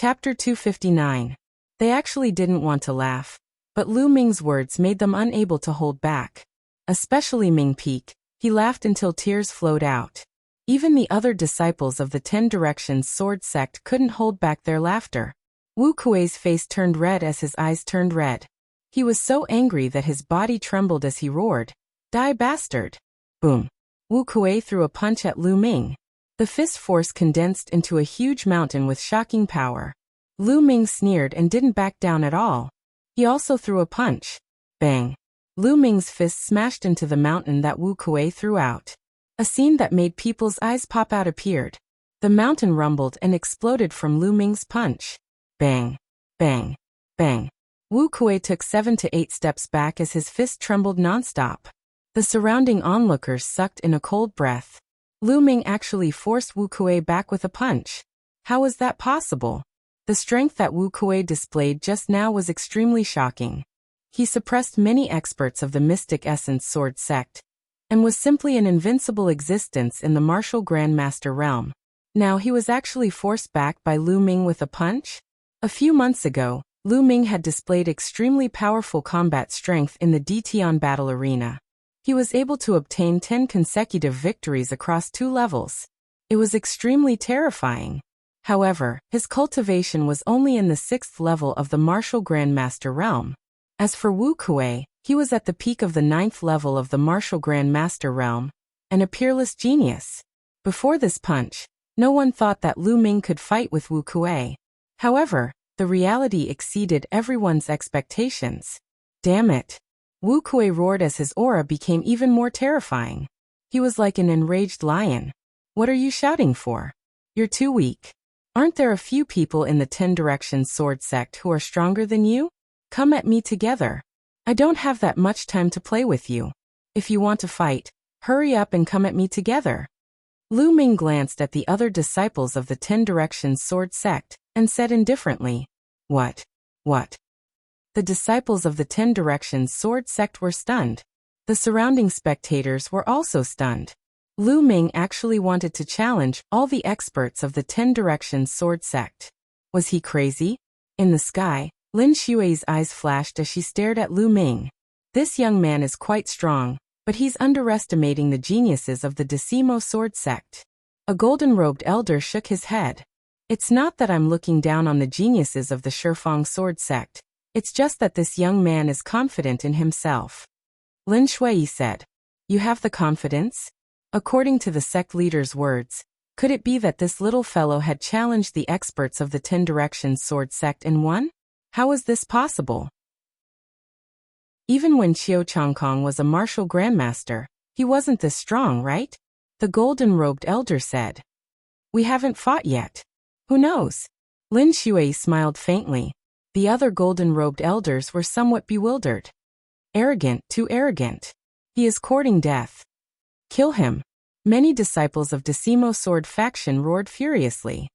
Chapter 259. They actually didn't want to laugh, but Lu Ming's words made them unable to hold back. Especially Ming Peak, he laughed until tears flowed out. Even the other disciples of the 10 Directions sword sect couldn't hold back their laughter. Wu Kuei's face turned red as his eyes turned red. He was so angry that his body trembled as he roared, "Die bastard!" Boom! Wu Kuei threw a punch at Lu Ming. The fist force condensed into a huge mountain with shocking power. Lu Ming sneered and didn't back down at all. He also threw a punch. Bang! Lu Ming's fist smashed into the mountain that Wu Kuei threw out. A scene that made people's eyes pop out appeared. The mountain rumbled and exploded from Lu Ming's punch. Bang! Bang! Bang! Wu Kuei took 7 to 8 steps back as his fist trembled nonstop. The surrounding onlookers sucked in a cold breath. Lu Ming actually forced Wu Kuei back with a punch. How was that possible? The strength that Wu Kuei displayed just now was extremely shocking. He suppressed many experts of the Mystic Essence Sword sect, and was simply an invincible existence in the martial Grandmaster realm. Now he was actually forced back by Lu Ming with a punch? A few months ago, Lu Ming had displayed extremely powerful combat strength in the Dtian battle arena. He was able to obtain 10 consecutive victories across 2 levels. It was extremely terrifying. However, his cultivation was only in the 6th level of the martial Grandmaster realm. As for Wu Kuei, he was at the peak of the 9th level of the martial Grandmaster realm, and a peerless genius. Before this punch, no one thought that Lu Ming could fight with Wu Kuei. However, the reality exceeded everyone's expectations. Damn it! Wu Kuei roared as his aura became even more terrifying. He was like an enraged lion. What are you shouting for? You're too weak. Aren't there a few people in the 10 Directions sword sect who are stronger than you? Come at me together. I don't have that much time to play with you. If you want to fight, hurry up and come at me together. Lu Ming glanced at the other disciples of the 10 Directions sword sect, and said indifferently, What? The disciples of the 10 Directions sword sect were stunned. The surrounding spectators were also stunned. Lu Ming actually wanted to challenge all the experts of the 10 Directions sword sect. Was he crazy? In the sky, Lin Xue's eyes flashed as she stared at Lu Ming. This young man is quite strong, but he's underestimating the geniuses of the Decimo sword sect. A golden-robed elder shook his head. It's not that I'm looking down on the geniuses of the Shifeng sword sect. It's just that this young man is confident in himself. Lin Shui said, You have the confidence? According to the sect leader's words, could it be that this little fellow had challenged the experts of the 10 Directions sword sect and won? How is this possible? Even when Qiu Changkong was a martial grandmaster, he wasn't this strong, right? The golden-robed elder said. We haven't fought yet. Who knows? Lin Shui smiled faintly. The other golden-robed elders were somewhat bewildered. Arrogant, too arrogant. He is courting death. Kill him. Many disciples of Decimo Sword faction roared furiously.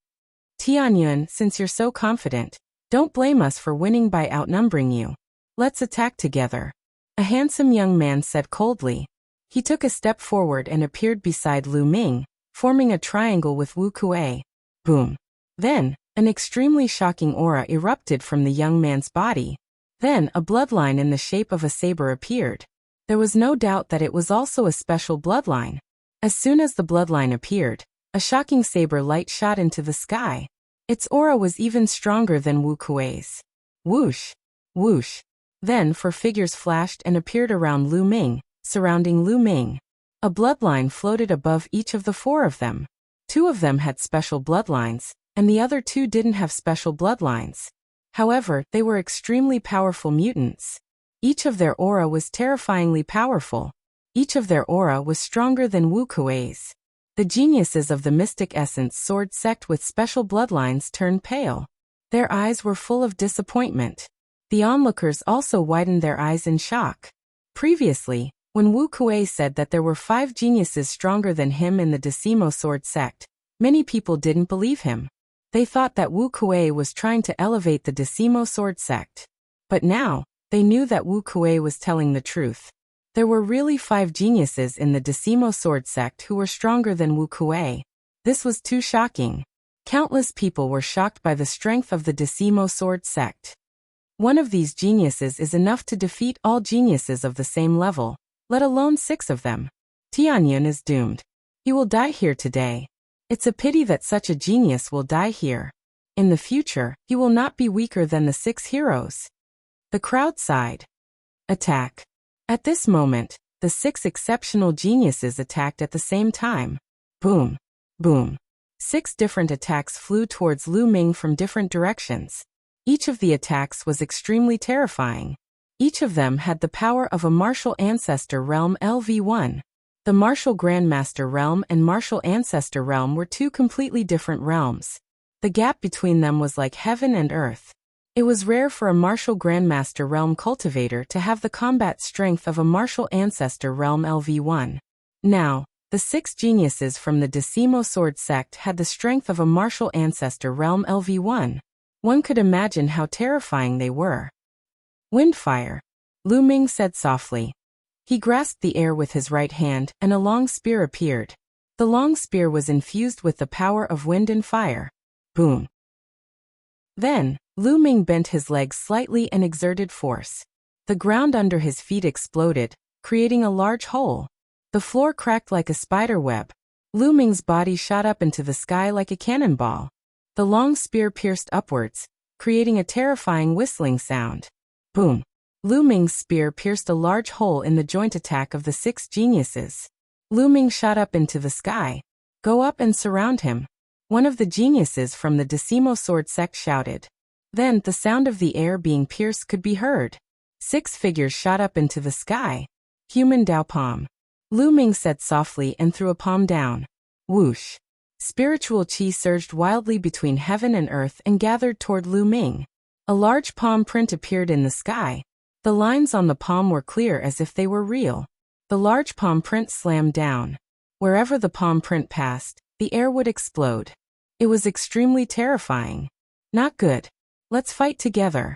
Tianyun, since you're so confident, don't blame us for winning by outnumbering you. Let's attack together. A handsome young man said coldly. He took a step forward and appeared beside Lu Ming, forming a triangle with Wu Kuei. Boom. Then, an extremely shocking aura erupted from the young man's body. Then, a bloodline in the shape of a saber appeared. There was no doubt that it was also a special bloodline. As soon as the bloodline appeared, a shocking saber light shot into the sky. Its aura was even stronger than Wu Kuei's. Whoosh! Whoosh! Then 4 figures flashed and appeared around Lu Ming, surrounding Lu Ming. A bloodline floated above each of the 4 of them. 2 of them had special bloodlines, and the other 2 didn't have special bloodlines. However, they were extremely powerful mutants. Each of their aura was terrifyingly powerful. Each of their aura was stronger than Wu Kuei's. The geniuses of the Mystic Essence sword sect with special bloodlines turned pale. Their eyes were full of disappointment. The onlookers also widened their eyes in shock. Previously, when Wu Kuei said that there were 5 geniuses stronger than him in the Decimo sword sect, many people didn't believe him. They thought that Wu Kuei was trying to elevate the Decimo sword sect. But now, they knew that Wu Kuei was telling the truth. There were really 5 geniuses in the Decimo sword sect who were stronger than Wu Kuei. This was too shocking. Countless people were shocked by the strength of the Decimo Sword sect. One of these geniuses is enough to defeat all geniuses of the same level, let alone 6 of them. Tianyun is doomed. He will die here today. It's a pity that such a genius will die here. In the future, he will not be weaker than the 6 heroes. The crowd sighed. Attack. At this moment, the 6 exceptional geniuses attacked at the same time. Boom. Boom. 6 different attacks flew towards Lu Ming from different directions. Each of the attacks was extremely terrifying. Each of them had the power of a martial ancestor realm LV1. The martial grandmaster realm and martial ancestor realm were 2 completely different realms. The gap between them was like heaven and earth. It was rare for a martial grandmaster realm cultivator to have the combat strength of a martial ancestor realm LV1. Now, the 6 geniuses from the Decimo Sword sect had the strength of a martial ancestor realm LV1. One could imagine how terrifying they were. Windfire, Lu Ming said softly. He grasped the air with his right hand, and a long spear appeared. The long spear was infused with the power of wind and fire. Boom. Then, Lu Ming bent his legs slightly and exerted force. The ground under his feet exploded, creating a large hole. The floor cracked like a spider web. Lu Ming's body shot up into the sky like a cannonball. The long spear pierced upwards, creating a terrifying whistling sound. Boom. Lu Ming's spear pierced a large hole in the joint attack of the 6 geniuses. Lu Ming shot up into the sky. Go up and surround him. One of the geniuses from the Decimo Sword sect shouted. Then the sound of the air being pierced could be heard. 6 figures shot up into the sky. Human Dao Palm. Lu Ming said softly and threw a palm down. Whoosh. Spiritual qi surged wildly between heaven and earth and gathered toward Lu Ming. A large palm print appeared in the sky. The lines on the palm were clear as if they were real. The large palm print slammed down. Wherever the palm print passed, the air would explode. It was extremely terrifying. Not good. Let's fight together.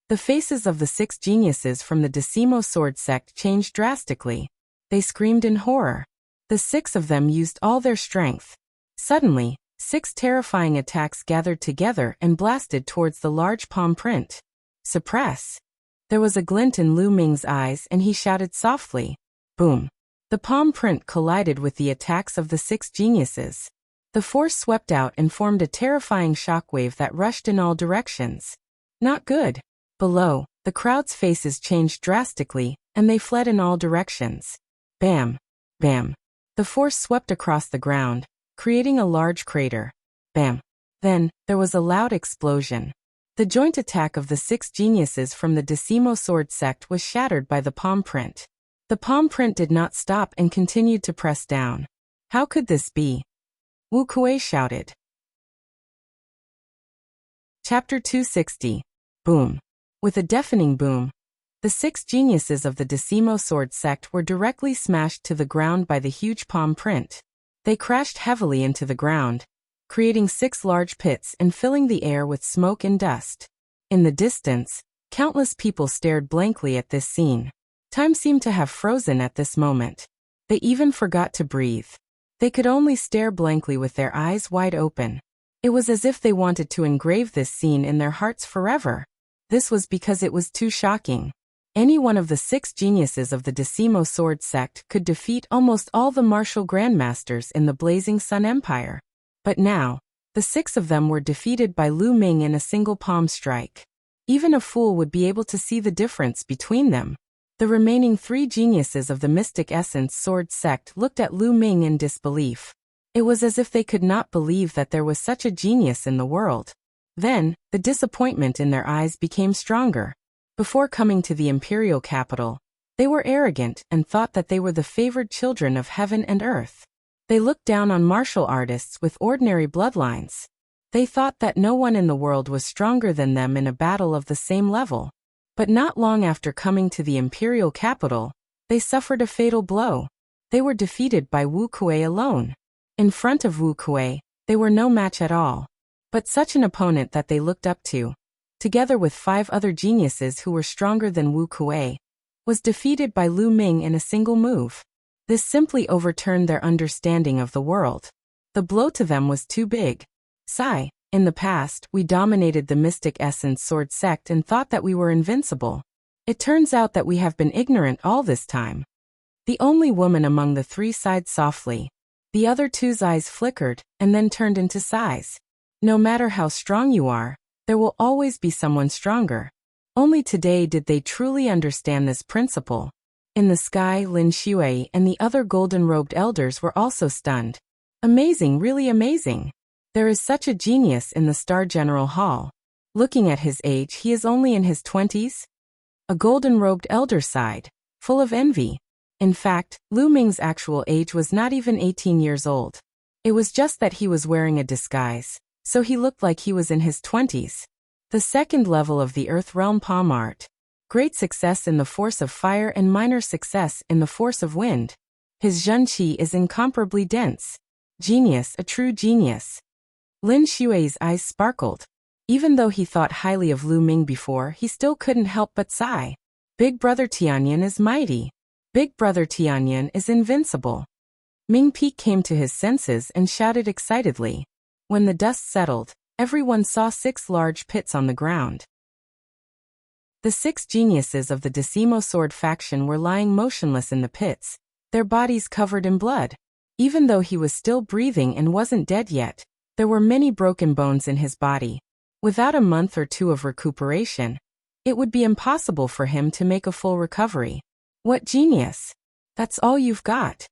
The faces of the 6 geniuses from the Decimo Sword sect changed drastically. They screamed in horror. The 6 of them used all their strength. Suddenly, 6 terrifying attacks gathered together and blasted towards the large palm print. Suppress. There was a glint in Lu Ming's eyes and he shouted softly. Boom. The palm print collided with the attacks of the 6 geniuses. The force swept out and formed a terrifying shockwave that rushed in all directions. Not good. Below, the crowd's faces changed drastically, and they fled in all directions. Bam. Bam. The force swept across the ground, creating a large crater. Bam. Then, there was a loud explosion. The joint attack of the 6 geniuses from the Decimo Sword sect was shattered by the palm print. The palm print did not stop and continued to press down. How could this be? Wu Kuei shouted. Chapter 260. Boom. With a deafening boom, the 6 geniuses of the Decimo Sword sect were directly smashed to the ground by the huge palm print. They crashed heavily into the ground, creating 6 large pits and filling the air with smoke and dust. In the distance, countless people stared blankly at this scene. Time seemed to have frozen at this moment. They even forgot to breathe. They could only stare blankly with their eyes wide open. It was as if they wanted to engrave this scene in their hearts forever. This was because it was too shocking. Any one of the 6 geniuses of the Decimo Sword sect could defeat almost all the martial grandmasters in the Blazing Sun Empire. But now, the 6 of them were defeated by Lu Ming in a single palm strike. Even a fool would be able to see the difference between them. The remaining 3 geniuses of the Mystic Essence Sword sect looked at Lu Ming in disbelief. It was as if they could not believe that there was such a genius in the world. Then, the disappointment in their eyes became stronger. Before coming to the imperial capital, they were arrogant and thought that they were the favored children of heaven and earth. They looked down on martial artists with ordinary bloodlines. They thought that no one in the world was stronger than them in a battle of the same level. But not long after coming to the imperial capital, they suffered a fatal blow. They were defeated by Wu Kuei alone. In front of Wu Kuei, they were no match at all. But such an opponent that they looked up to, together with 5 other geniuses who were stronger than Wu Kuei, was defeated by Lu Ming in a single move. This simply overturned their understanding of the world. The blow to them was too big. Sigh. In the past, we dominated the Mystic Essence Sword sect and thought that we were invincible. It turns out that we have been ignorant all this time. The only woman among the three sighed softly. The other two's eyes flickered, and then turned into sighs. No matter how strong you are, there will always be someone stronger. Only today did they truly understand this principle. In the sky, Lin Shui and the other golden-robed elders were also stunned. Amazing, really amazing. There is such a genius in the Star General Hall. Looking at his age, he is only in his 20s? A golden-robed elder sighed, full of envy. In fact, Lu Ming's actual age was not even 18 years old. It was just that he was wearing a disguise, so he looked like he was in his 20s. The second level of the Earth Realm Palm Art. Great success in the force of fire and minor success in the force of wind. His Zhen Qi is incomparably dense. Genius, a true genius. Lin Shui's eyes sparkled. Even though he thought highly of Lu Ming before, he still couldn't help but sigh. Big Brother Tianyan is mighty. Big Brother Tianyan is invincible. Ming Peak came to his senses and shouted excitedly. When the dust settled, everyone saw 6 large pits on the ground. The 6 geniuses of the Decimo Sword faction were lying motionless in the pits, their bodies covered in blood. Even though he was still breathing and wasn't dead yet, there were many broken bones in his body. Without a month or two of recuperation, it would be impossible for him to make a full recovery. What genius! That's all you've got?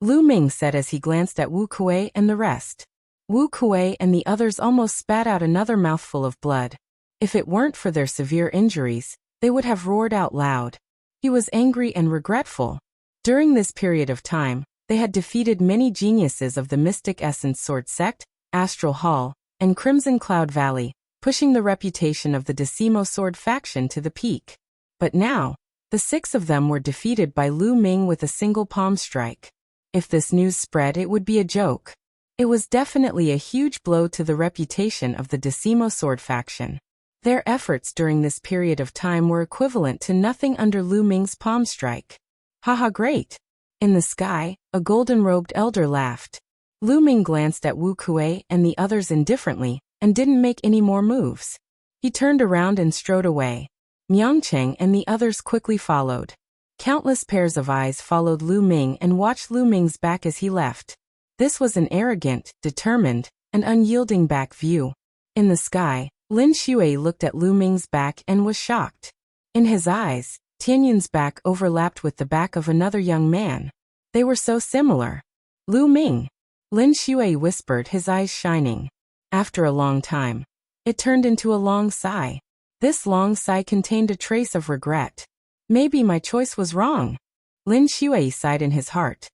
Lu Ming said as he glanced at Wu Kuei and the rest. Wu Kuei and the others almost spat out another mouthful of blood. If it weren't for their severe injuries, they would have roared out loud. He was angry and regretful. During this period of time, they had defeated many geniuses of the Mystic Essence Sword sect, Astral Hall, and Crimson Cloud Valley, pushing the reputation of the Decimo Sword faction to the peak. But now, the 6 of them were defeated by Lu Ming with a single palm strike. If this news spread, it would be a joke. It was definitely a huge blow to the reputation of the Decimo Sword faction. Their efforts during this period of time were equivalent to nothing under Lu Ming's palm strike. Haha, great! In the sky, a golden-robed elder laughed. Lu Ming glanced at Wu Kuei and the others indifferently, and didn't make any more moves. He turned around and strode away. Miangcheng and the others quickly followed. Countless pairs of eyes followed Lu Ming and watched Lu Ming's back as he left. This was an arrogant, determined, and unyielding back view. In the sky, Lin Shui looked at Lu Ming's back and was shocked. In his eyes, Tianyun's back overlapped with the back of another young man. They were so similar. Lu Ming. Lin Shui whispered, his eyes shining. After a long time, it turned into a long sigh. This long sigh contained a trace of regret. Maybe my choice was wrong. Lin Shui sighed in his heart.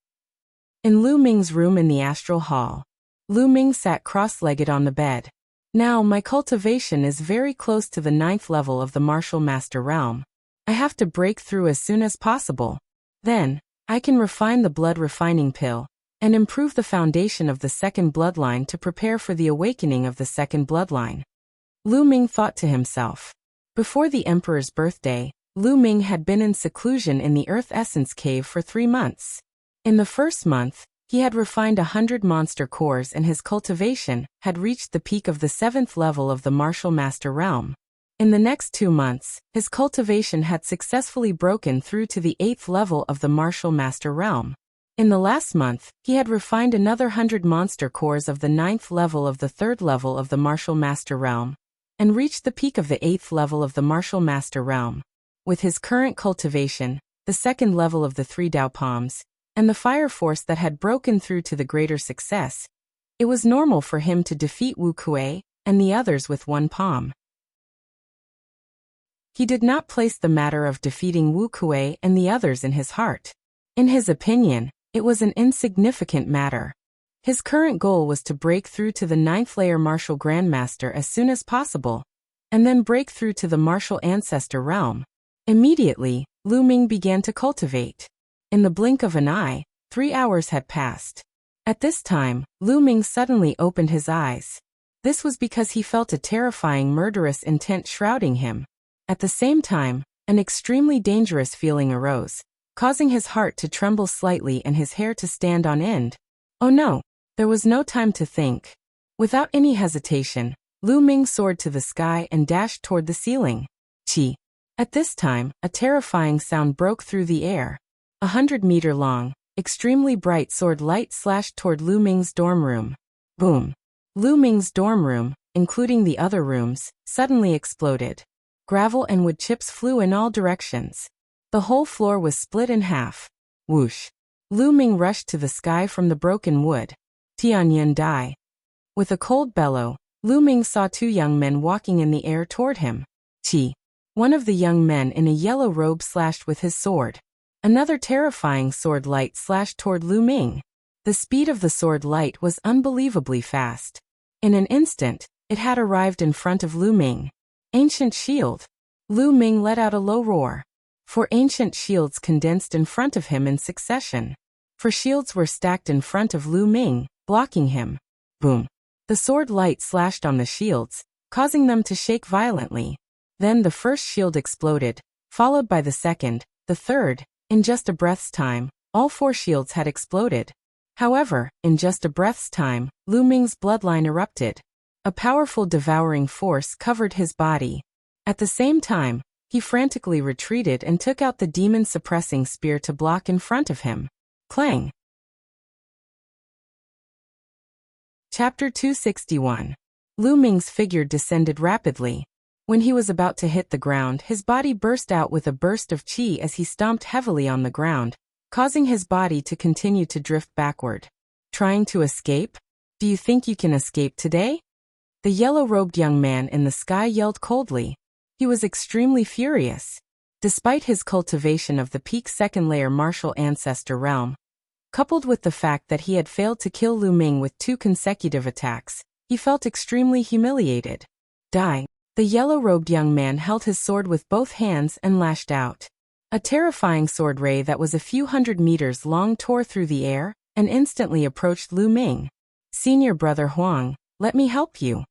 In Lu Ming's room in the Astral Hall, Lu Ming sat cross-legged on the bed. Now my cultivation is very close to the 9th level of the Martial Master Realm. I have to break through as soon as possible. Then, I can refine the blood refining pill, and improve the foundation of the second bloodline to prepare for the awakening of the second bloodline. Lu Ming thought to himself. Before the Emperor's birthday, Lu Ming had been in seclusion in the Earth Essence Cave for 3 months. In the first month, he had refined 100 monster cores and his cultivation had reached the peak of the 7th level of the Martial Master Realm. In the next 2 months, his cultivation had successfully broken through to the 8th level of the Martial Master Realm. In the last month, he had refined another 100 monster cores of the 9th level of the 3rd level of the Martial Master Realm, and reached the peak of the 8th level of the Martial Master Realm. With his current cultivation, the 2nd level of the 3 Dao Palms, and the fire force that had broken through to the greater success, it was normal for him to defeat Wu Kuei and the others with 1 palm. He did not place the matter of defeating Wu Kuei and the others in his heart. In his opinion, it was an insignificant matter. His current goal was to break through to the 9th layer Martial Grandmaster as soon as possible, and then break through to the Martial Ancestor Realm. Immediately, Lu Ming began to cultivate. In the blink of an eye, 3 hours had passed. At this time, Lu Ming suddenly opened his eyes. This was because he felt a terrifying murderous intent shrouding him. At the same time, an extremely dangerous feeling arose, causing his heart to tremble slightly and his hair to stand on end. Oh no, there was no time to think. Without any hesitation, Lu Ming soared to the sky and dashed toward the ceiling. Chi. At this time, a terrifying sound broke through the air. 100-meter long, extremely bright sword light slashed toward Lu Ming's dorm room. Boom. Lu Ming's dorm room, including the other rooms, suddenly exploded. Gravel and wood chips flew in all directions. The whole floor was split in half. Whoosh. Lu Ming rushed to the sky from the broken wood. Tianyan die. With a cold bellow, Lu Ming saw two young men walking in the air toward him. Chi. One of the young men in a yellow robe slashed with his sword. Another terrifying sword light slashed toward Lu Ming. The speed of the sword light was unbelievably fast. In an instant, it had arrived in front of Lu Ming. Ancient shield. Lu Ming let out a low roar. Four ancient shields condensed in front of him in succession. Four shields were stacked in front of Lu Ming, blocking him. Boom. The sword light slashed on the shields, causing them to shake violently. Then the first shield exploded, followed by the second, the third. In just a breath's time, all four shields had exploded. However, in just a breath's time, Lu Ming's bloodline erupted. A powerful devouring force covered his body. At the same time, he frantically retreated and took out the demon-suppressing spear to block in front of him. Clang! Chapter 261. Lu Ming's figure descended rapidly. When he was about to hit the ground, his body burst out with a burst of chi as he stomped heavily on the ground, causing his body to continue to drift backward. Trying to escape? Do you think you can escape today? The yellow-robed young man in the sky yelled coldly. He was extremely furious. Despite his cultivation of the peak second-layer martial ancestor realm, coupled with the fact that he had failed to kill Lu Ming with 2 consecutive attacks, he felt extremely humiliated. Die. The yellow-robed young man held his sword with both hands and lashed out. A terrifying sword ray that was a few hundred meters long tore through the air and instantly approached Lu Ming. Senior brother Huang, let me help you.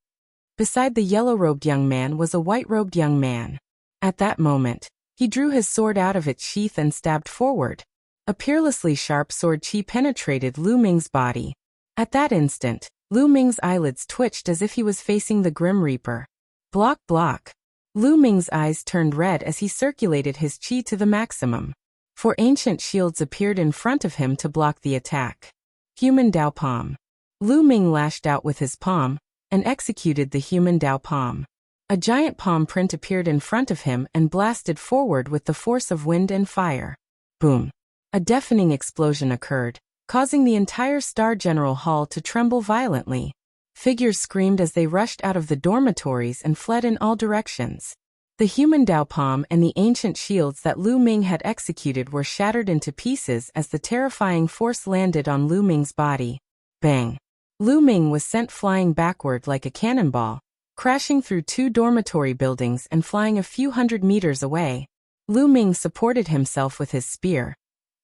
Beside the yellow-robed young man was a white-robed young man. At that moment, he drew his sword out of its sheath and stabbed forward. A peerlessly sharp sword chi penetrated Lu Ming's body. At that instant, Lu Ming's eyelids twitched as if he was facing the Grim Reaper. Block, block. Lu Ming's eyes turned red as he circulated his chi to the maximum. 4 ancient shields appeared in front of him to block the attack. Human Dao Palm. Lu Ming lashed out with his palm and executed the Human Dao Palm. A giant palm print appeared in front of him and blasted forward with the force of wind and fire. Boom. A deafening explosion occurred, causing the entire Star General Hall to tremble violently. Figures screamed as they rushed out of the dormitories and fled in all directions. The Human Dao Palm and the ancient shields that Lu Ming had executed were shattered into pieces as the terrifying force landed on Lu Ming's body. Bang! Lu Ming was sent flying backward like a cannonball, crashing through 2 dormitory buildings and flying a few hundred meters away. Lu Ming supported himself with his spear,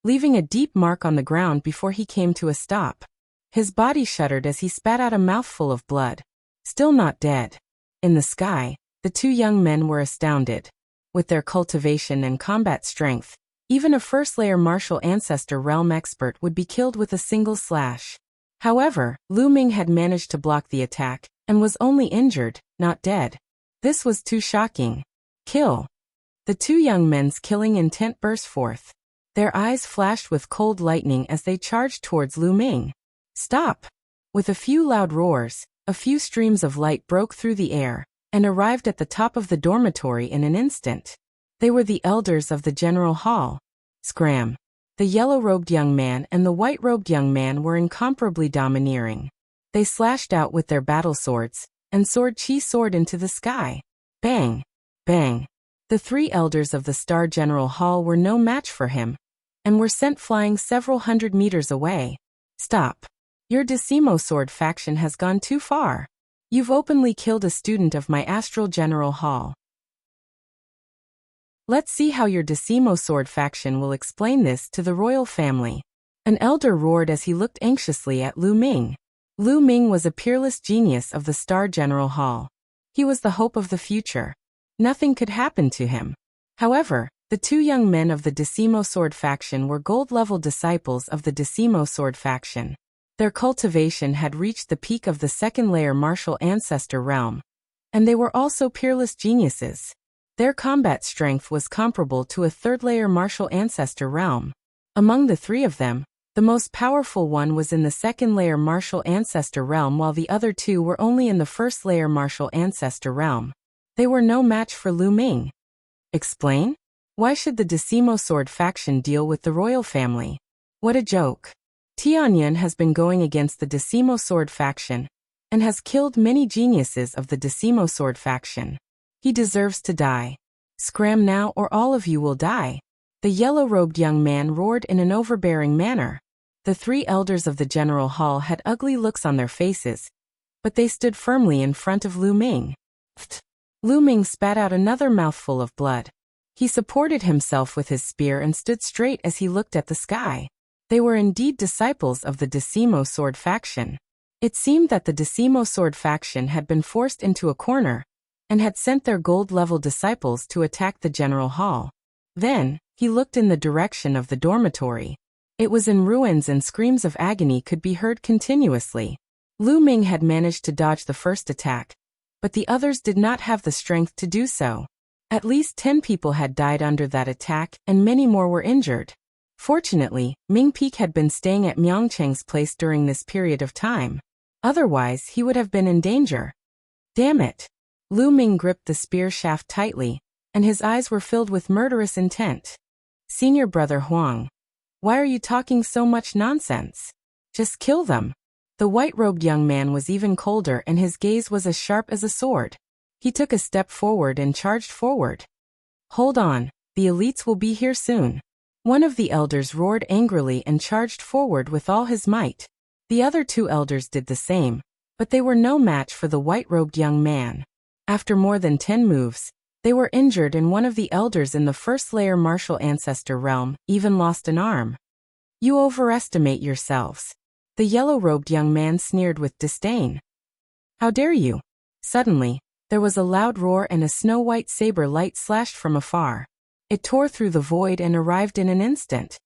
leaving a deep mark on the ground before he came to a stop. His body shuddered as he spat out a mouthful of blood. Still not dead. In the sky, the 2 young men were astounded. With their cultivation and combat strength, even a first-layer martial ancestor realm expert would be killed with a single slash. However, Lu Ming had managed to block the attack and was only injured, not dead. This was too shocking. Kill. The 2 young men's killing intent burst forth. Their eyes flashed with cold lightning as they charged towards Lu Ming. Stop! With a few loud roars, a few streams of light broke through the air and arrived at the top of the dormitory in an instant. They were the elders of the General Hall. Scram! The yellow-robed young man and the white-robed young man were incomparably domineering. They slashed out with their battle swords, and sword chi soared into the sky. Bang! Bang! The 3 elders of the Star General Hall were no match for him, and were sent flying several hundred meters away. Stop! Your Decimo Sword faction has gone too far. You've openly killed a student of my Astral General Hall. Let's see how your Decimo Sword faction will explain this to the royal family. An elder roared as he looked anxiously at Lu Ming. Lu Ming was a peerless genius of the Star General Hall. He was the hope of the future. Nothing could happen to him. However, the 2 young men of the Decimo Sword faction were gold-level disciples of the Decimo Sword faction. Their cultivation had reached the peak of the second-layer martial ancestor realm, and they were also peerless geniuses. Their combat strength was comparable to a third-layer martial ancestor realm. Among the three of them, the most powerful one was in the second-layer martial ancestor realm while the other two were only in the first-layer martial ancestor realm. They were no match for Lu Ming. Explain? Why should the Decimo Sword faction deal with the royal family? What a joke. Tianyuan has been going against the Decimo Sword faction, and has killed many geniuses of the Decimo Sword faction. He deserves to die. Scram now or all of you will die. The yellow-robed young man roared in an overbearing manner. The three elders of the general hall had ugly looks on their faces, but they stood firmly in front of Lu Ming. Lu Ming spat out another mouthful of blood. He supported himself with his spear and stood straight as he looked at the sky. They were indeed disciples of the Decimo Sword faction. It seemed that the Decimo Sword faction had been forced into a corner, and had sent their gold-level disciples to attack the general hall. Then, he looked in the direction of the dormitory. It was in ruins and screams of agony could be heard continuously. Lu Ming had managed to dodge the first attack, but the others did not have the strength to do so. At least 10 people had died under that attack, and many more were injured. Fortunately, Ming Peak had been staying at Miangcheng's place during this period of time. Otherwise, he would have been in danger. Damn it! Lu Ming gripped the spear shaft tightly, and his eyes were filled with murderous intent. Senior brother Huang, why are you talking so much nonsense? Just kill them. The white-robed young man was even colder and his gaze was as sharp as a sword. He took a step forward and charged forward. Hold on, the elites will be here soon. One of the elders roared angrily and charged forward with all his might. The other two elders did the same, but they were no match for the white-robed young man. After more than 10 moves, they were injured and one of the elders in the first-layer martial ancestor realm even lost an arm. You overestimate yourselves. The yellow-robed young man sneered with disdain. How dare you? Suddenly, there was a loud roar and a snow-white saber light slashed from afar. It tore through the void and arrived in an instant.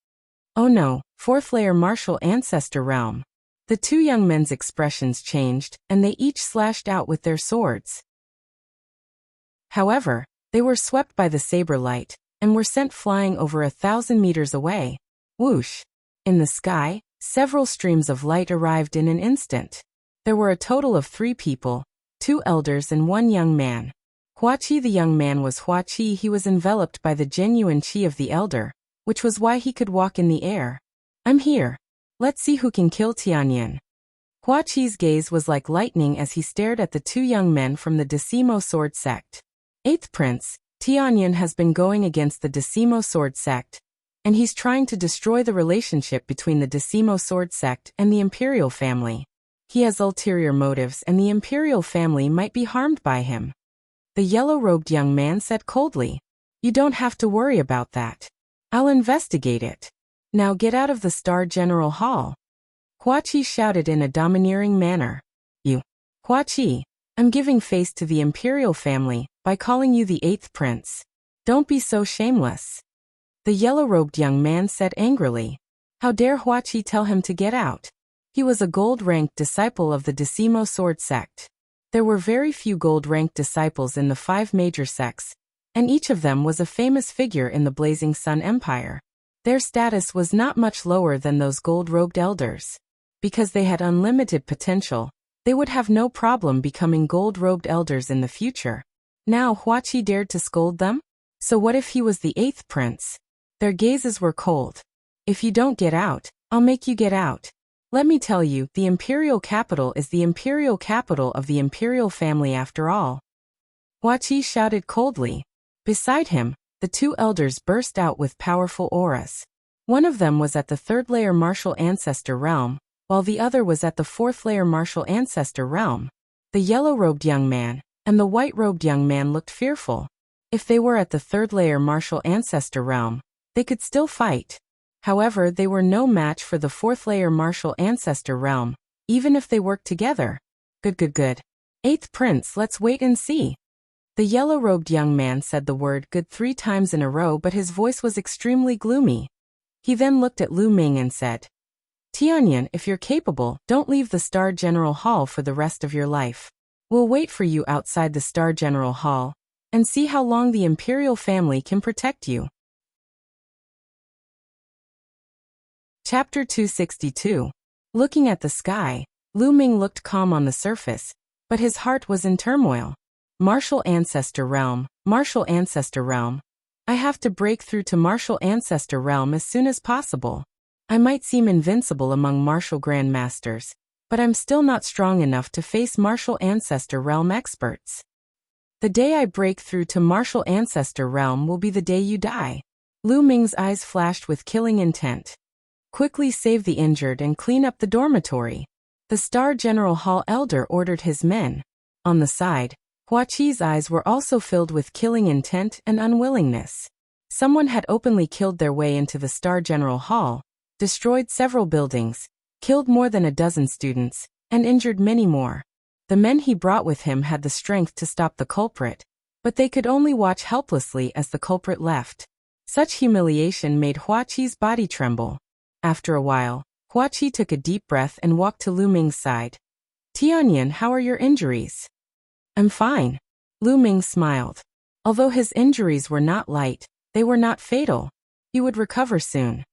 Oh no, fourth-layer martial ancestor realm. The two young men's expressions changed, and they each slashed out with their swords. However, they were swept by the saber light, and were sent flying over 1,000 meters away. Whoosh! In the sky, several streams of light arrived in an instant. There were a total of 3 people, 2 elders and 1 young man. Huaqi the young man was Huaqi. He was enveloped by the genuine qi of the elder, which was why he could walk in the air. I'm here. Let's see who can kill Tianyuan. Huaqi's gaze was like lightning as he stared at the 2 young men from the Decimo Sword sect. 8th Prince, Tianyuan has been going against the Decimo Sword sect, and he's trying to destroy the relationship between the Decimo Sword sect and the imperial family. He has ulterior motives and the imperial family might be harmed by him. The yellow-robed young man said coldly. You don't have to worry about that. I'll investigate it. Now get out of the Star General Hall. Huaqi shouted in a domineering manner. You. Huaqi, I'm giving face to the imperial family by calling you the 8th Prince. Don't be so shameless. The yellow-robed young man said angrily. How dare Huaqi tell him to get out? He was a gold-ranked disciple of the Decimo Sword sect. There were very few gold-ranked disciples in the 5 major sects, and each of them was a famous figure in the Blazing Sun Empire. Their status was not much lower than those gold-robed elders. Because they had unlimited potential, they would have no problem becoming gold-robed elders in the future. Now Huaqi dared to scold them? So what if he was the 8th prince? Their gazes were cold. If you don't get out, I'll make you get out. Let me tell you, the imperial capital is the imperial capital of the imperial family after all. Huaqi shouted coldly. Beside him, the 2 elders burst out with powerful auras. One of them was at the 3rd-layer martial ancestor realm, while the other was at the 4th-layer martial ancestor realm. The yellow-robed young man and the white-robed young man looked fearful. If they were at the 3rd-layer martial ancestor realm, they could still fight. However, they were no match for the 4th-layer martial ancestor realm, even if they worked together. Good. 8th prince, let's wait and see. The yellow-robed young man said the word good 3 times in a row, but his voice was extremely gloomy. He then looked at Lu Ming and said, Tianyan, if you're capable, don't leave the Star General Hall for the rest of your life. We'll wait for you outside the Star General Hall and see how long the Imperial family can protect you. Chapter 262. Looking at the sky, Lu Ming looked calm on the surface, but his heart was in turmoil. Martial Ancestor Realm, Martial Ancestor Realm. I have to break through to Martial Ancestor Realm as soon as possible. I might seem invincible among Martial Grandmasters, but I'm still not strong enough to face Martial Ancestor Realm experts. The day I break through to Martial Ancestor Realm will be the day you die. Lu Ming's eyes flashed with killing intent. Quickly save the injured and clean up the dormitory. The Star General Hall Elder ordered his men. On the side, Hua Qi's eyes were also filled with killing intent and unwillingness. Someone had openly killed their way into the Star General Hall, destroyed several buildings, killed more than a dozen students, and injured many more. The men he brought with him had the strength to stop the culprit, but they could only watch helplessly as the culprit left. Such humiliation made Hua Qi's body tremble. After a while, Hua Qi took a deep breath and walked to Lu Ming's side. Tianyan, how are your injuries? I'm fine. Lu Ming smiled. Although his injuries were not light, they were not fatal. He would recover soon.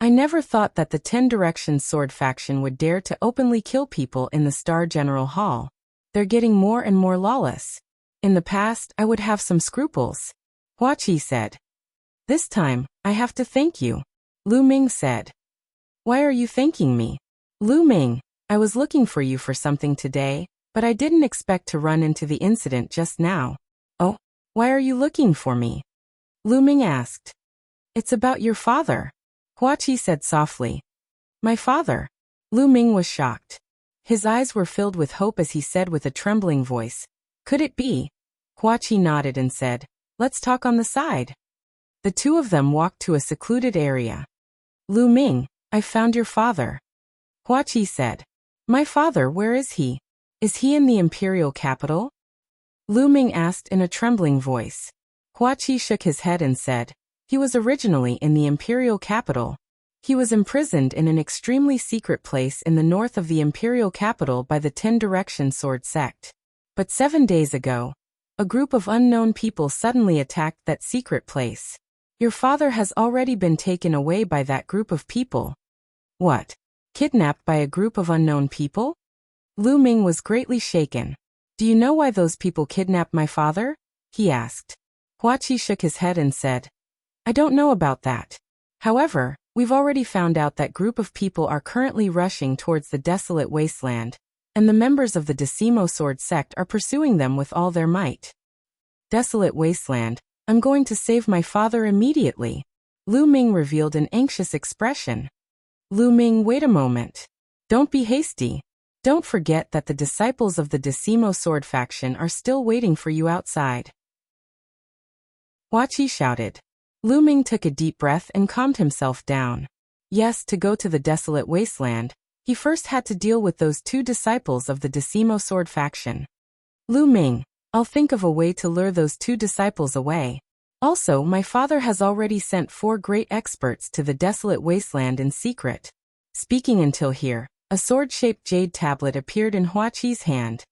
I never thought that the 10 Directions Sword faction would dare to openly kill people in the Star General Hall. They're getting more and more lawless. In the past, I would have some scruples. Hua Qi said. This time, I have to thank you. Lu Ming said. Why are you thanking me? Lu Ming, I was looking for you for something today, but I didn't expect to run into the incident just now. Oh, why are you looking for me? Lu Ming asked. It's about your father. Hua Qi said softly. My father? Lu Ming was shocked. His eyes were filled with hope as he said with a trembling voice. Could it be? Hua Qi nodded and said, let's talk on the side. The two of them walked to a secluded area. Lu Ming, I found your father. Hua Qi said. My father, where is he? Is he in the imperial capital? Lu Ming asked in a trembling voice. Hua Qi shook his head and said, he was originally in the imperial capital. He was imprisoned in an extremely secret place in the north of the imperial capital by the 10 Directions Sword sect. But 7 days ago, a group of unknown people suddenly attacked that secret place. Your father has already been taken away by that group of people. What? Kidnapped by a group of unknown people? Lu Ming was greatly shaken. Do you know why those people kidnapped my father? He asked. Hua Qi shook his head and said, I don't know about that. However, we've already found out that group of people are currently rushing towards the desolate wasteland, and the members of the Decimo Sword sect are pursuing them with all their might. Desolate wasteland, I'm going to save my father immediately. Lu Ming revealed an anxious expression. Lu Ming, wait a moment. Don't be hasty. Don't forget that the disciples of the Decimo Sword faction are still waiting for you outside. Hua Qi shouted. Lu Ming took a deep breath and calmed himself down. Yes, to go to the desolate wasteland, he first had to deal with those 2 disciples of the Decimo Sword faction. Lu Ming, I'll think of a way to lure those 2 disciples away. Also, my father has already sent 4 great experts to the desolate wasteland in secret. Speaking until here, a sword-shaped jade tablet appeared in Hua Qi's hand.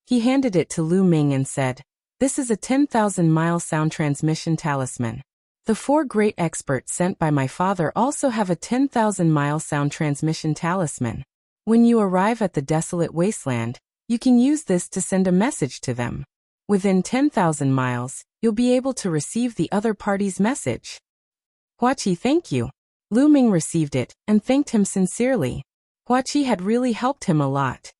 He handed it to Lu Ming and said, this is a 10,000-mile sound transmission talisman. The 4 great experts sent by my father also have a 10,000-mile sound transmission talisman. When you arrive at the desolate wasteland, you can use this to send a message to them. Within 10,000 miles, you'll be able to receive the other party's message. Hua Qi, thank you. Lu Ming received it and thanked him sincerely. Hua Qi had really helped him a lot.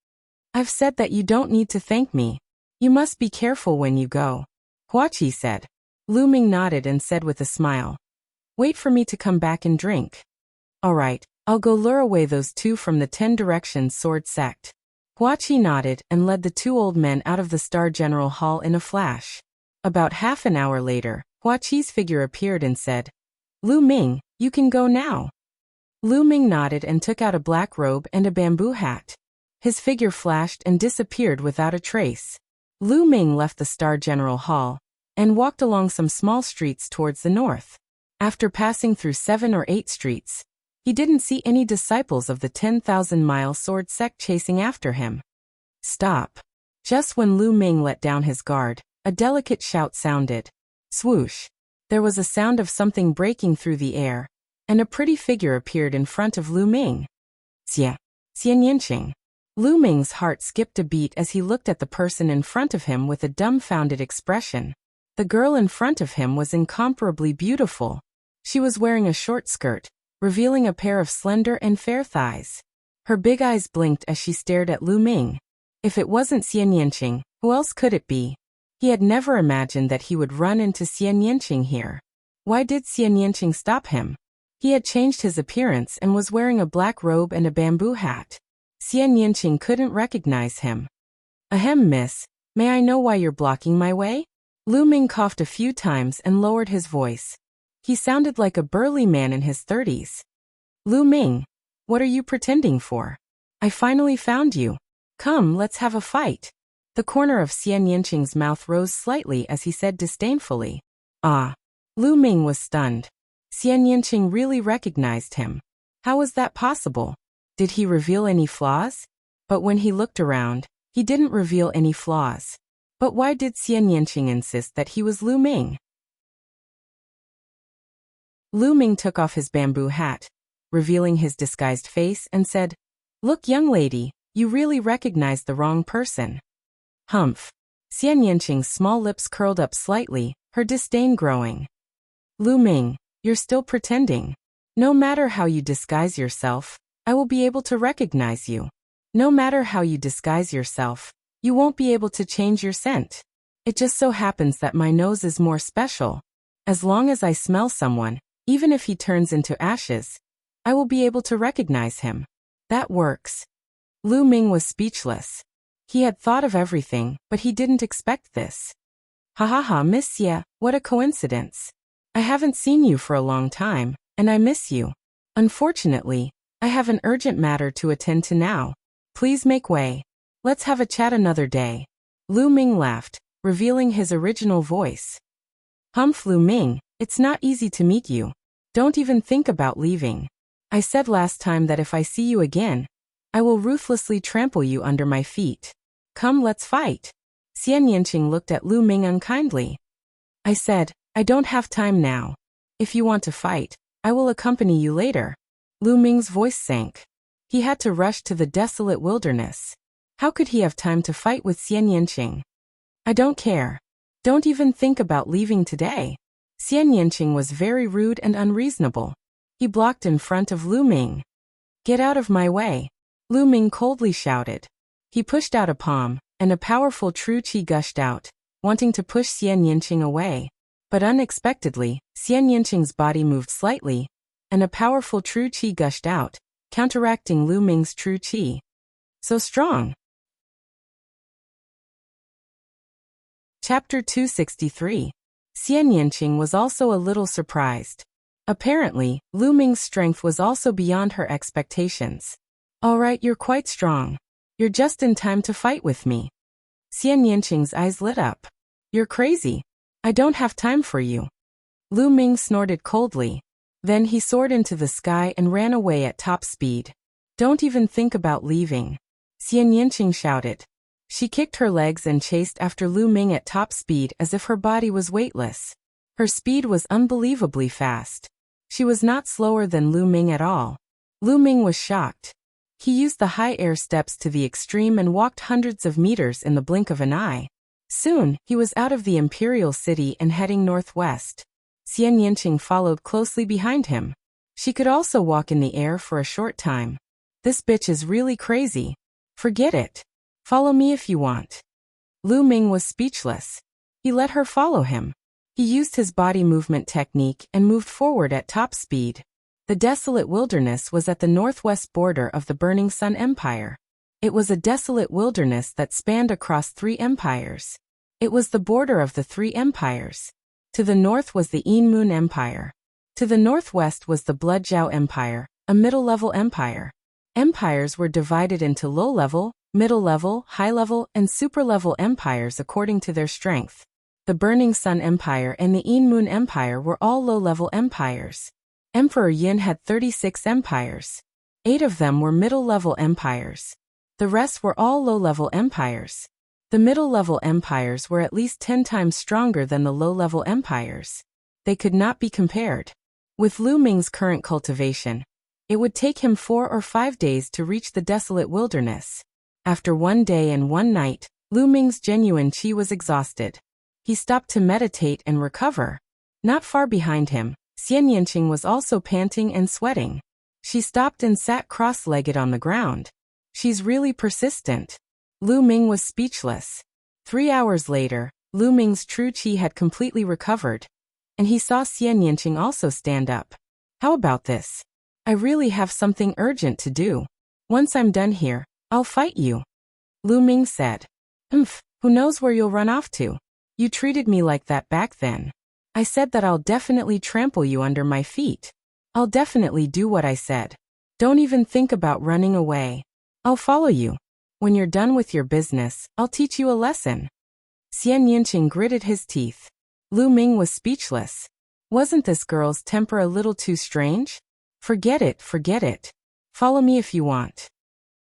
I've said that you don't need to thank me. You must be careful when you go. Hua Qi said. Lu Ming nodded and said with a smile. Wait for me to come back and drink. All right, I'll go lure away those 2 from the 10 Directions Sword sect. Hua Qi nodded and led the 2 old men out of the Star General Hall in a flash. About half an hour later, Hua Qi's figure appeared and said, Lu Ming, you can go now. Lu Ming nodded and took out a black robe and a bamboo hat. His figure flashed and disappeared without a trace. Lu Ming left the Star General Hall and walked along some small streets towards the north. After passing through 7 or 8 streets, He didn't see any disciples of the 10,000-mile sword sect chasing after him. Stop. Just when Lu Ming let down his guard, a delicate shout sounded. Swoosh. There was a sound of something breaking through the air, and a pretty figure appeared in front of Lu Ming. Xia. Xianyinqing. Lu Ming's heart skipped a beat as he looked at the person in front of him with a dumbfounded expression. The girl in front of him was incomparably beautiful. She was wearing a short skirt, revealing a pair of slender and fair thighs. Her big eyes blinked as she stared at Lu Ming. If it wasn't Xianyinqing, who else could it be? He had never imagined that he would run into Xianyinqing here. Why did Xianyinqing stop him? He had changed his appearance and was wearing a black robe and a bamboo hat. Xianyinqing couldn't recognize him. Ahem, miss, may I know why you're blocking my way? Lu Ming coughed a few times and lowered his voice. He sounded like a burly man in his 30s. Lu Ming, what are you pretending for? I finally found you. Come, let's have a fight. The corner of Xianyinqing's mouth rose slightly as he said disdainfully. Ah. Lu Ming was stunned. Xianyinqing really recognized him. How was that possible? Did he reveal any flaws? But when he looked around, he didn't reveal any flaws. But why did Xianyinqing insist that he was Lu Ming? Lu Ming took off his bamboo hat, revealing his disguised face, and said, Look, young lady, you really recognized the wrong person. Humph. Xianyinqing's small lips curled up slightly, her disdain growing. Lu Ming, you're still pretending. No matter how you disguise yourself, I will be able to recognize you. No matter how you disguise yourself, you won't be able to change your scent. It just so happens that my nose is more special. As long as I smell someone, even if he turns into ashes, I will be able to recognize him. That works. Lu Ming was speechless. He had thought of everything, but he didn't expect this. Ha ha ha, Miss Xia, what a coincidence. I haven't seen you for a long time, and I miss you. Unfortunately, I have an urgent matter to attend to now. Please make way. Let's have a chat another day. Lu Ming laughed, revealing his original voice. Humph, Lu Ming, it's not easy to meet you. Don't even think about leaving. I said last time that if I see you again, I will ruthlessly trample you under my feet. Come, let's fight. Xianyinqing looked at Lu Ming unkindly. I said, I don't have time now. If you want to fight, I will accompany you later. Lu Ming's voice sank. He had to rush to the desolate wilderness. How could he have time to fight with Xianyinqing? I don't care. Don't even think about leaving today. Xianyinqing was very rude and unreasonable. He blocked in front of Lu Ming. Get out of my way. Lu Ming coldly shouted. He pushed out a palm, and a powerful true qi gushed out, wanting to push Xianyinqing away. But unexpectedly, Xianyinqing's body moved slightly, and a powerful true qi gushed out, counteracting Lu Ming's true qi. So strong. Chapter 263. Xianyinqing was also a little surprised. Apparently, Lu Ming's strength was also beyond her expectations. All right, you're quite strong. You're just in time to fight with me. Xianyinqing's eyes lit up. You're crazy. I don't have time for you. Lu Ming snorted coldly. Then he soared into the sky and ran away at top speed. Don't even think about leaving. Xianyinqing shouted. She kicked her legs and chased after Lu Ming at top speed as if her body was weightless. Her speed was unbelievably fast. She was not slower than Lu Ming at all. Lu Ming was shocked. He used the high air steps to the extreme and walked hundreds of meters in the blink of an eye. Soon, he was out of the imperial city and heading northwest. Xianyinqing followed closely behind him. She could also walk in the air for a short time. This bitch is really crazy. Forget it. Follow me if you want. Lu Ming was speechless. He let her follow him. He used his body movement technique and moved forward at top speed. The desolate wilderness was at the northwest border of the Burning Sun Empire. It was a desolate wilderness that spanned across 3 empires. It was the border of the 3 empires. To the north was the Yin Moon Empire. To the northwest was the Blood Zhao Empire, a middle-level empire. Empires were divided into low-level, middle-level, high-level, and super-level empires according to their strength. The Burning Sun Empire and the Yin Moon Empire were all low-level empires. Emperor Yin had 36 empires. 8 of them were middle-level empires. The rest were all low-level empires. The middle-level empires were at least 10 times stronger than the low-level empires. They could not be compared. With Lu Ming's current cultivation, it would take him 4 or 5 days to reach the desolate wilderness. After 1 day and 1 night, Lu Ming's genuine qi was exhausted. He stopped to meditate and recover. Not far behind him, Xian Yanqing was also panting and sweating. She stopped and sat cross-legged on the ground. She's really persistent. Lu Ming was speechless. 3 hours later, Lu Ming's true qi had completely recovered, and he saw Xian Yanqing also stand up. How about this? I really have something urgent to do. Once I'm done here, I'll fight you. Lu Ming said. Who knows where you'll run off to? You treated me like that back then. I said that I'll definitely trample you under my feet. I'll definitely do what I said. Don't even think about running away. I'll follow you. When you're done with your business, I'll teach you a lesson. Xian Yanqing gritted his teeth. Lu Ming was speechless. Wasn't this girl's temper a little too strange? Forget it, forget it. Follow me if you want.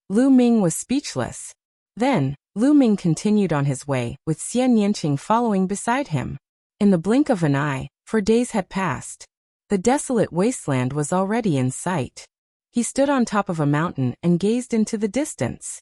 Lu Ming was speechless. Then, Lu Ming continued on his way, with Xian Yanqing following beside him. In the blink of an eye, 4 days had passed. The desolate wasteland was already in sight. He stood on top of a mountain and gazed into the distance.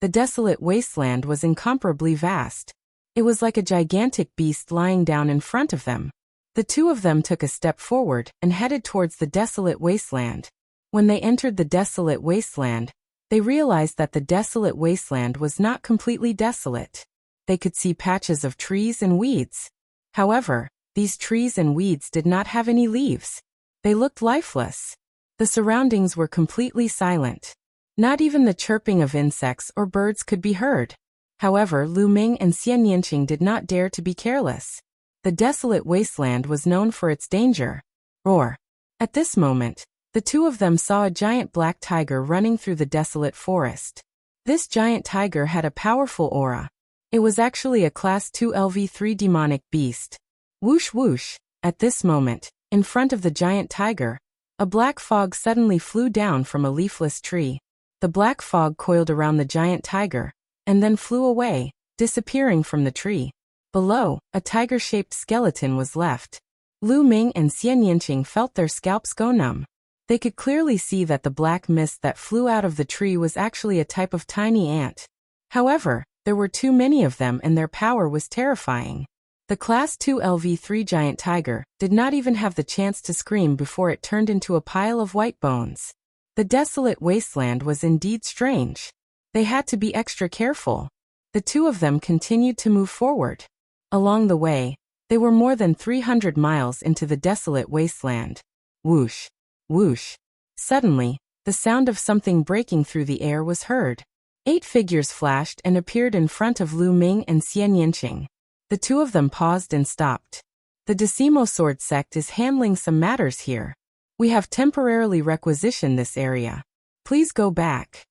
The desolate wasteland was incomparably vast. It was like a gigantic beast lying down in front of them. The two of them took a step forward and headed towards the desolate wasteland. When they entered the desolate wasteland, they realized that the desolate wasteland was not completely desolate. They could see patches of trees and weeds. However, these trees and weeds did not have any leaves. They looked lifeless. The surroundings were completely silent. Not even the chirping of insects or birds could be heard. However, Lu Ming and Xian Yanqing did not dare to be careless. The desolate wasteland was known for its danger. Roar. At this moment, the two of them saw a giant black tiger running through the desolate forest. This giant tiger had a powerful aura. It was actually a Class 2 LV3 demonic beast. Whoosh whoosh. At this moment, in front of the giant tiger, a black fog suddenly flew down from a leafless tree. The black fog coiled around the giant tiger, and then flew away, disappearing from the tree. Below, a tiger-shaped skeleton was left. Lu Ming and Xian Yanqing felt their scalps go numb. They could clearly see that the black mist that flew out of the tree was actually a type of tiny ant. However, there were too many of them and their power was terrifying. The Class 2 LV3 giant tiger did not even have the chance to scream before it turned into a pile of white bones. The desolate wasteland was indeed strange. They had to be extra careful. The two of them continued to move forward. Along the way, they were more than 300 miles into the desolate wasteland. Whoosh, whoosh. Suddenly, the sound of something breaking through the air was heard. 8 figures flashed and appeared in front of Lu Ming and Xian Yanqing. The two of them paused and stopped. The Decimo Sword sect is handling some matters here. We have temporarily requisitioned this area. Please go back.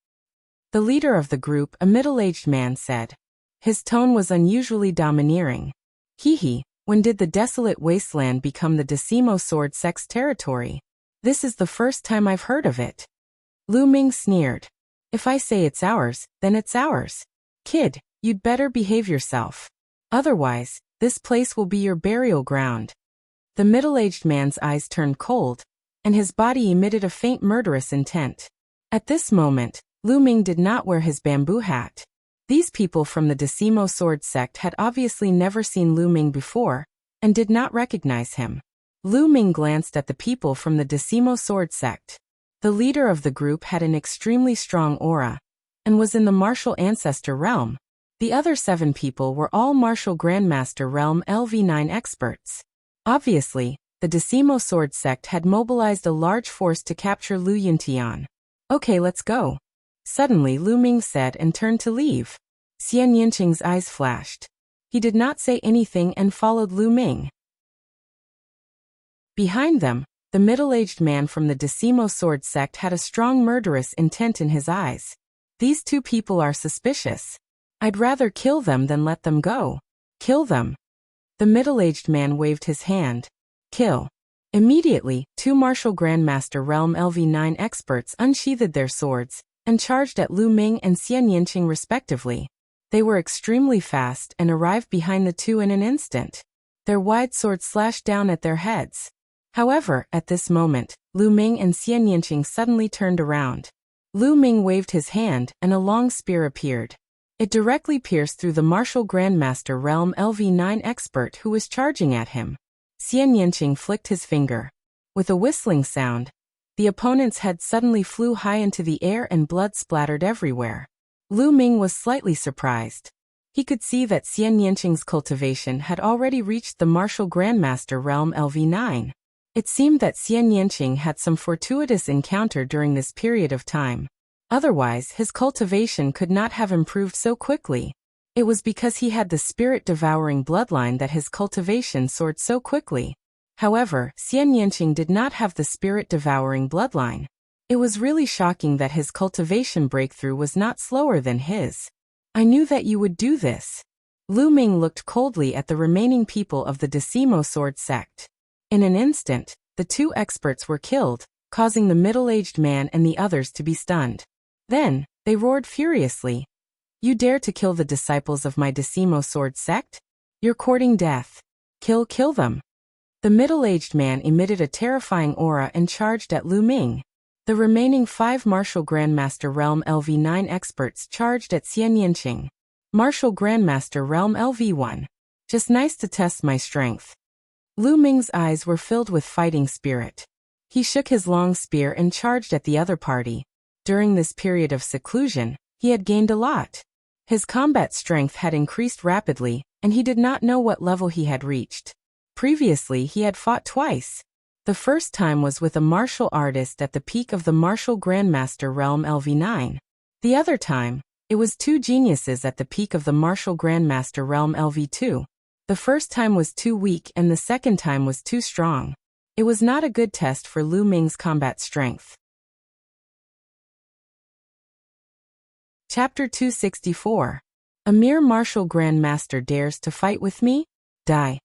The leader of the group, a middle-aged man, said. His tone was unusually domineering. Hee, when did the desolate wasteland become the Decimo Sword sect's territory? This is the first time I've heard of it. Lu Ming sneered. If I say it's ours, then it's ours. Kid, you'd better behave yourself. Otherwise, this place will be your burial ground. The middle-aged man's eyes turned cold, and his body emitted a faint murderous intent. At this moment, Lu Ming did not wear his bamboo hat. These people from the Decimo Sword sect had obviously never seen Lu Ming before, and did not recognize him. Lu Ming glanced at the people from the Decimo Sword sect. The leader of the group had an extremely strong aura, and was in the martial ancestor realm. The other 7 people were all martial grandmaster realm LV9 experts. Obviously, the Decimo Sword sect had mobilized a large force to capture Lu Yuntian. Okay, let's go. Suddenly Lu Ming said and turned to leave. Xian Yanqing's eyes flashed. He did not say anything and followed Lu Ming. Behind them, the middle-aged man from the Decimo Sword sect had a strong murderous intent in his eyes. These 2 people are suspicious. I'd rather kill them than let them go. Kill them. The middle-aged man waved his hand. Kill. Immediately, two martial Grandmaster Realm LV9 experts unsheathed their swords and charged at Lu Ming and Xian Yinqing respectively. They were extremely fast and arrived behind the two in an instant. Their wide swords slashed down at their heads. However, at this moment, Lu Ming and Xian Yinqing suddenly turned around. Lu Ming waved his hand and a long spear appeared. It directly pierced through the martial Grandmaster Realm LV9 expert who was charging at him. Xian Yinqing flicked his finger. With a whistling sound, the opponent's head suddenly flew high into the air and blood splattered everywhere. Lu Ming was slightly surprised. He could see that Xian Yinqing's cultivation had already reached the martial Grandmaster Realm LV9. It seemed that Xian Yinqing had some fortuitous encounter during this period of time. Otherwise, his cultivation could not have improved so quickly. It was because he had the spirit-devouring bloodline that his cultivation soared so quickly. However, Xian Yinqing did not have the spirit-devouring bloodline. It was really shocking that his cultivation breakthrough was not slower than his. I knew that you would do this. Lu Ming looked coldly at the remaining people of the Decimo Sword sect. In an instant, the two experts were killed, causing the middle-aged man and the others to be stunned. Then, they roared furiously. You dare to kill the disciples of my Decimo Sword sect? You're courting death. Kill them. The middle-aged man emitted a terrifying aura and charged at Lu Ming. The remaining 5 Martial Grandmaster Realm LV9 experts charged at Xian Yinqing. Martial Grandmaster Realm LV1. Just nice to test my strength. Lu Ming's eyes were filled with fighting spirit. He shook his long spear and charged at the other party. During this period of seclusion, he had gained a lot. His combat strength had increased rapidly, and he did not know what level he had reached. Previously, he had fought twice. The first time was with a martial artist at the peak of the Martial Grandmaster Realm LV9. The other time, it was 2 geniuses at the peak of the Martial Grandmaster Realm LV2. The first time was too weak and the second time was too strong. It was not a good test for Lu Ming's combat strength. Chapter 264. A mere martial Grandmaster dares to fight with me? Die.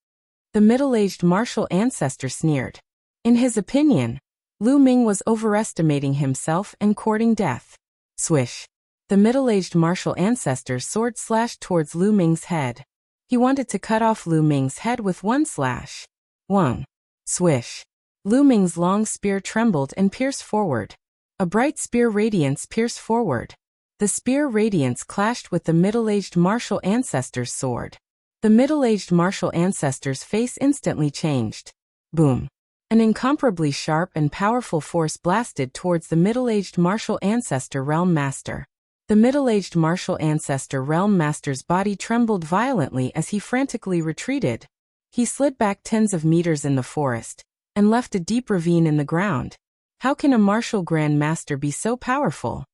The middle-aged martial ancestor sneered. In his opinion, Lu Ming was overestimating himself and courting death. Swish. The middle-aged martial ancestor's sword slashed towards Lu Ming's head. He wanted to cut off Lu Ming's head with one slash. Wang. Swish. Lu Ming's long spear trembled and pierced forward. A bright spear radiance pierced forward. The spear radiance clashed with the middle-aged martial ancestor's sword. The middle-aged martial ancestor's face instantly changed. Boom. An incomparably sharp and powerful force blasted towards the middle-aged martial ancestor realm master. The middle-aged martial ancestor realm master's body trembled violently as he frantically retreated. He slid back tens of meters in the forest and left a deep ravine in the ground. How can a martial grand master be so powerful?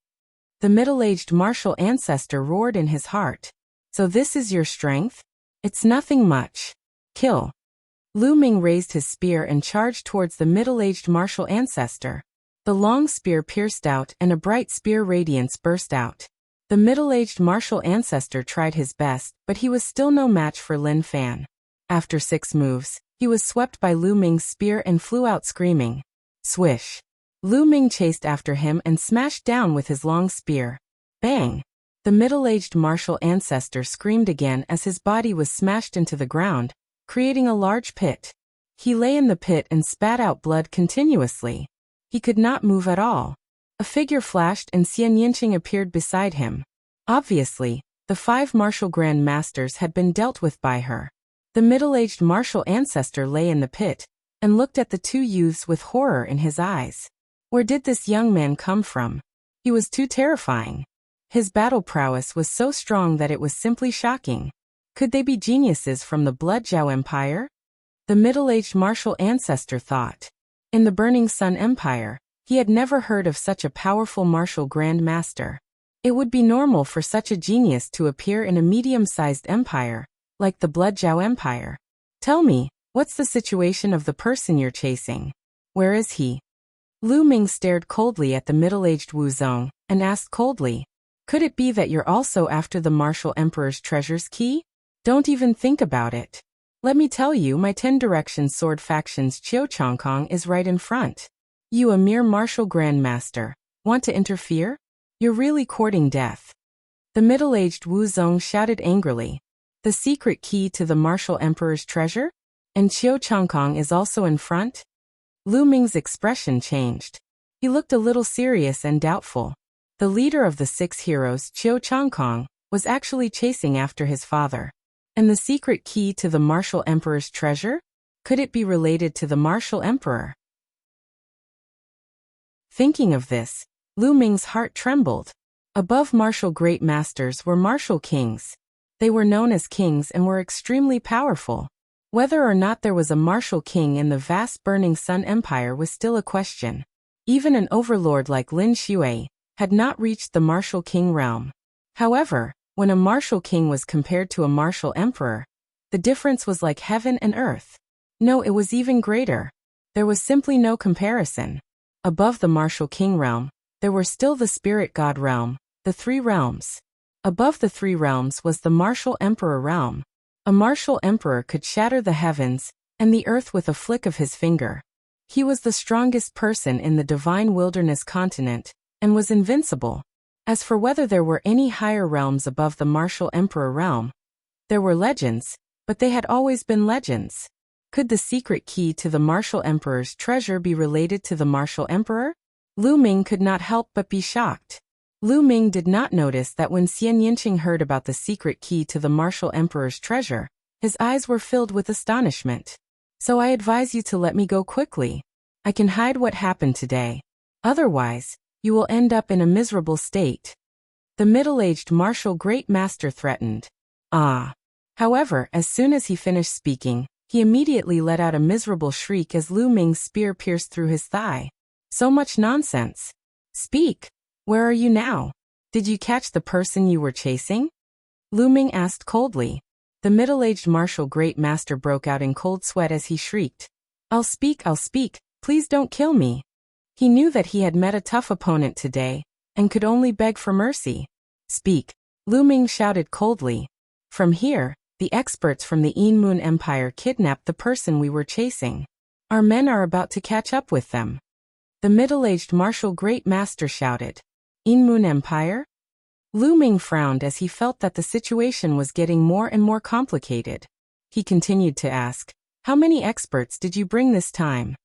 The middle-aged martial ancestor roared in his heart. So this is your strength? It's nothing much. Kill. Lu Ming raised his spear and charged towards the middle-aged martial ancestor. The long spear pierced out and a bright spear radiance burst out. The middle-aged martial ancestor tried his best, but he was still no match for Lin Fan. After 6 moves, he was swept by Lu Ming's spear and flew out screaming. Swish. Lu Ming chased after him and smashed down with his long spear. Bang! The middle-aged martial ancestor screamed again as his body was smashed into the ground, creating a large pit. He lay in the pit and spat out blood continuously. He could not move at all. A figure flashed and Xian Yinqing appeared beside him. Obviously, the 5 martial grand masters had been dealt with by her. The middle-aged martial ancestor lay in the pit and looked at the 2 youths with horror in his eyes. Where did this young man come from? He was too terrifying. His battle prowess was so strong that it was simply shocking. Could they be geniuses from the Blood Zhao Empire? The middle-aged martial ancestor thought. In the Burning Sun Empire, he had never heard of such a powerful martial grand master. It would be normal for such a genius to appear in a medium-sized empire, like the Blood Zhao Empire. Tell me, what's the situation of the person you're chasing? Where is he? Lu Ming stared coldly at the middle-aged Wu Zong and asked coldly, could it be that you're also after the martial emperor's treasures key? Don't even think about it. Let me tell you, my 10 directions sword faction's Chiao Changkong is right in front. You, a mere martial grandmaster, want to interfere? You're really courting death. The middle-aged Wu Zong shouted angrily. The secret key to the martial emperor's treasure? And Chiao Changkong is also in front? Lu Ming's expression changed. He looked a little serious and doubtful. The leader of the 6 heroes, Chiao Changkong, was actually chasing after his father. And the secret key to the martial emperor's treasure? Could it be related to the martial emperor? Thinking of this, Lu Ming's heart trembled. Above martial great masters were martial kings. They were known as kings and were extremely powerful. Whether or not there was a martial king in the vast Burning Sun Empire was still a question. Even an overlord like Lin Shui had not reached the martial king realm. However, when a martial king was compared to a martial emperor, the difference was like heaven and earth. No, it was even greater. There was simply no comparison. Above the martial king realm, there were still the spirit god realm, the 3 realms. Above the 3 realms was the martial emperor realm. A martial emperor could shatter the heavens and the earth with a flick of his finger. He was the strongest person in the divine wilderness continent and was invincible. As for whether there were any higher realms above the martial emperor realm, there were legends, but they had always been legends. Could the secret key to the martial emperor's treasure be related to the martial emperor? Lu Ming could not help but be shocked. Lu Ming did not notice that when Xian Yinqing heard about the secret key to the martial emperor's treasure, his eyes were filled with astonishment. So I advise you to let me go quickly. I can hide what happened today. Otherwise, you will end up in a miserable state. The middle-aged martial great master threatened. However, as soon as he finished speaking, he immediately let out a miserable shriek as Lu Ming's spear pierced through his thigh. So much nonsense. Speak. Where are you now? Did you catch the person you were chasing? Lu Ming asked coldly. The middle-aged martial great master broke out in cold sweat as he shrieked. I'll speak, please don't kill me. He knew that he had met a tough opponent today, and could only beg for mercy. Speak. Lu Ming shouted coldly. From here, the experts from the Moon Empire kidnapped the person we were chasing. Our men are about to catch up with them. The middle-aged martial great master shouted. Moon Empire? Lu Ming frowned as he felt that the situation was getting more and more complicated. He continued to ask, how many experts did you bring this time?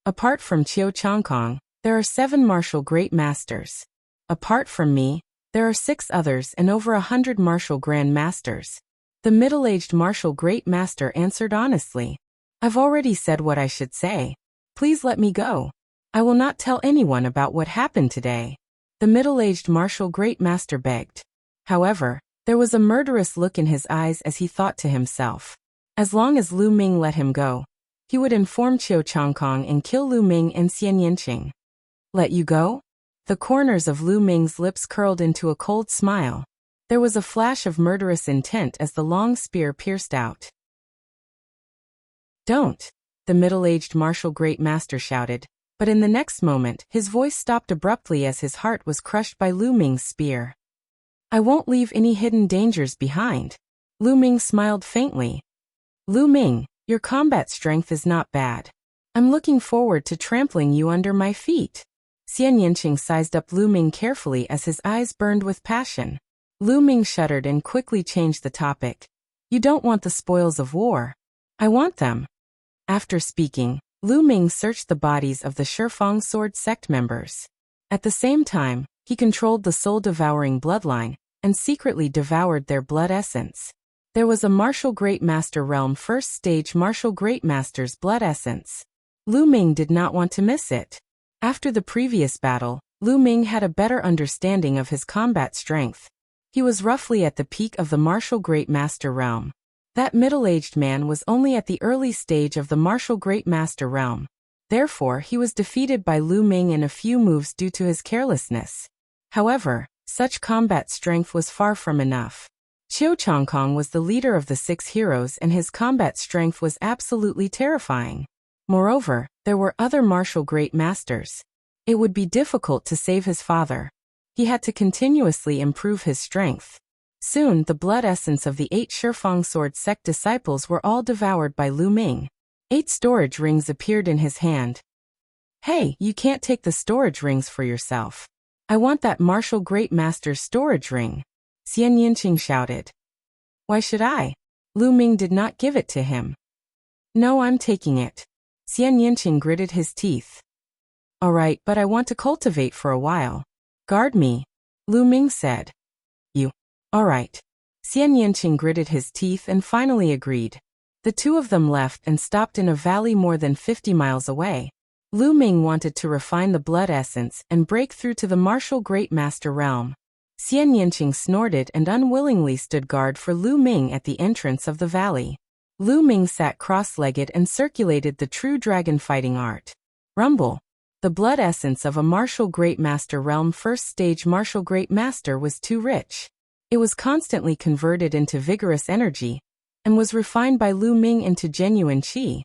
Apart from Chiao Changkong, there are 7 martial great masters. Apart from me, there are 6 others and over 100 martial grand masters. The middle-aged martial great master answered honestly. I've already said what I should say. Please let me go. I will not tell anyone about what happened today. The middle-aged martial great master begged. However, there was a murderous look in his eyes as he thought to himself. As long as Lu Ming let him go, he would inform Chiao Changkong and kill Lu Ming and Xian Yinqing. Let you go? The corners of Lu Ming's lips curled into a cold smile. There was a flash of murderous intent as the long spear pierced out. Don't! The middle-aged martial great master shouted, but in the next moment, his voice stopped abruptly as his heart was crushed by Lu Ming's spear. I won't leave any hidden dangers behind. Lu Ming smiled faintly. Lu Ming, your combat strength is not bad. I'm looking forward to trampling you under my feet. Xian Yinqing sized up Lu Ming carefully as his eyes burned with passion. Lu Ming shuddered and quickly changed the topic. You don't want the spoils of war. I want them. After speaking, Lu Ming searched the bodies of the Shifeng sword sect members. At the same time, he controlled the soul-devouring bloodline and secretly devoured their blood essence. There was a martial great master realm first stage martial great master's blood essence. Lu Ming did not want to miss it. After the previous battle, Lu Ming had a better understanding of his combat strength. He was roughly at the peak of the martial great master realm. That middle-aged man was only at the early stage of the martial great master realm. Therefore, he was defeated by Lu Ming in a few moves due to his carelessness. However, such combat strength was far from enough. Chiao Changkong was the leader of the 6 heroes and his combat strength was absolutely terrifying. Moreover, there were other martial great masters. It would be difficult to save his father. He had to continuously improve his strength. Soon the blood essence of the 8 Shifang sword sect disciples were all devoured by Lu Ming. 8 storage rings appeared in his hand. Hey, you can't take the storage rings for yourself. I want that martial great master's storage ring. Xian Yinqing shouted. Why should I? Lu Ming did not give it to him. No, I'm taking it. Xian Yinqing gritted his teeth. All right, but I want to cultivate for a while. Guard me, Lu Ming said. You. All right. Xian Yinqing gritted his teeth and finally agreed. The two of them left and stopped in a valley more than 50 miles away. Lu Ming wanted to refine the blood essence and break through to the martial great master realm. Xian Yinqing snorted and unwillingly stood guard for Lu Ming at the entrance of the valley. Lu Ming sat cross-legged and circulated the true dragon fighting art. Rumble. The blood essence of a martial great master realm first stage martial great master was too rich. It was constantly converted into vigorous energy, and was refined by Lu Ming into genuine qi.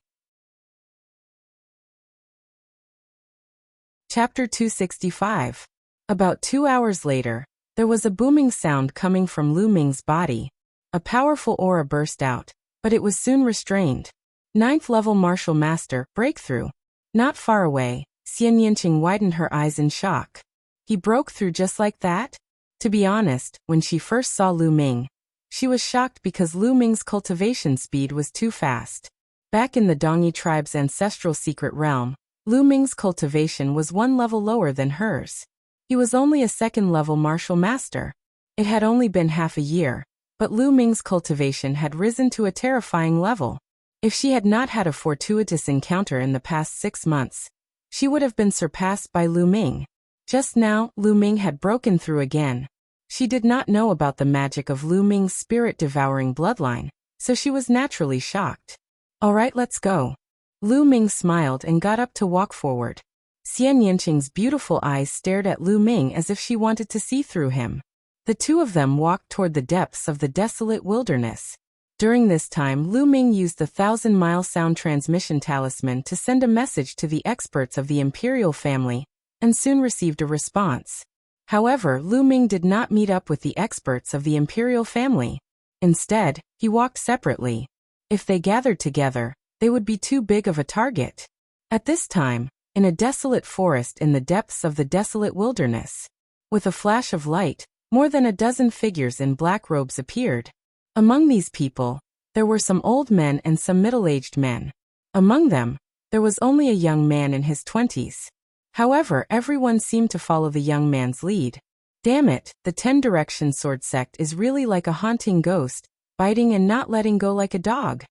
Chapter 265. About 2 hours later, there was a booming sound coming from Lu Ming's body. A powerful aura burst out, but it was soon restrained. 9th level martial master, breakthrough. Not far away, Xian Yinqing widened her eyes in shock. He broke through just like that? To be honest, when she first saw Lu Ming, she was shocked because Lu Ming's cultivation speed was too fast. Back in the Dongyi tribe's ancestral secret realm, Lu Ming's cultivation was 1 level lower than hers. He was only a 2nd level martial master. It had only been half a year, but Lu Ming's cultivation had risen to a terrifying level. If she had not had a fortuitous encounter in the past 6 months, she would have been surpassed by Lu Ming. Just now, Lu Ming had broken through again. She did not know about the magic of Lu Ming's spirit-devouring bloodline, so she was naturally shocked. All right, let's go. Lu Ming smiled and got up to walk forward. Xian Yinqing's beautiful eyes stared at Lu Ming as if she wanted to see through him. The two of them walked toward the depths of the desolate wilderness. During this time, Lu Ming used the 1,000-mile sound transmission talisman to send a message to the experts of the imperial family, and soon received a response. However, Lu Ming did not meet up with the experts of the imperial family. Instead, he walked separately. If they gathered together, they would be too big of a target. At this time, in a desolate forest in the depths of the desolate wilderness, with a flash of light, more than a dozen figures in black robes appeared. Among these people, there were some old men and some middle-aged men. Among them, there was only a young man in his 20s. However, everyone seemed to follow the young man's lead. Damn it, the 10 Direction Sword Sect is really like a haunting ghost, biting and not letting go like a dog.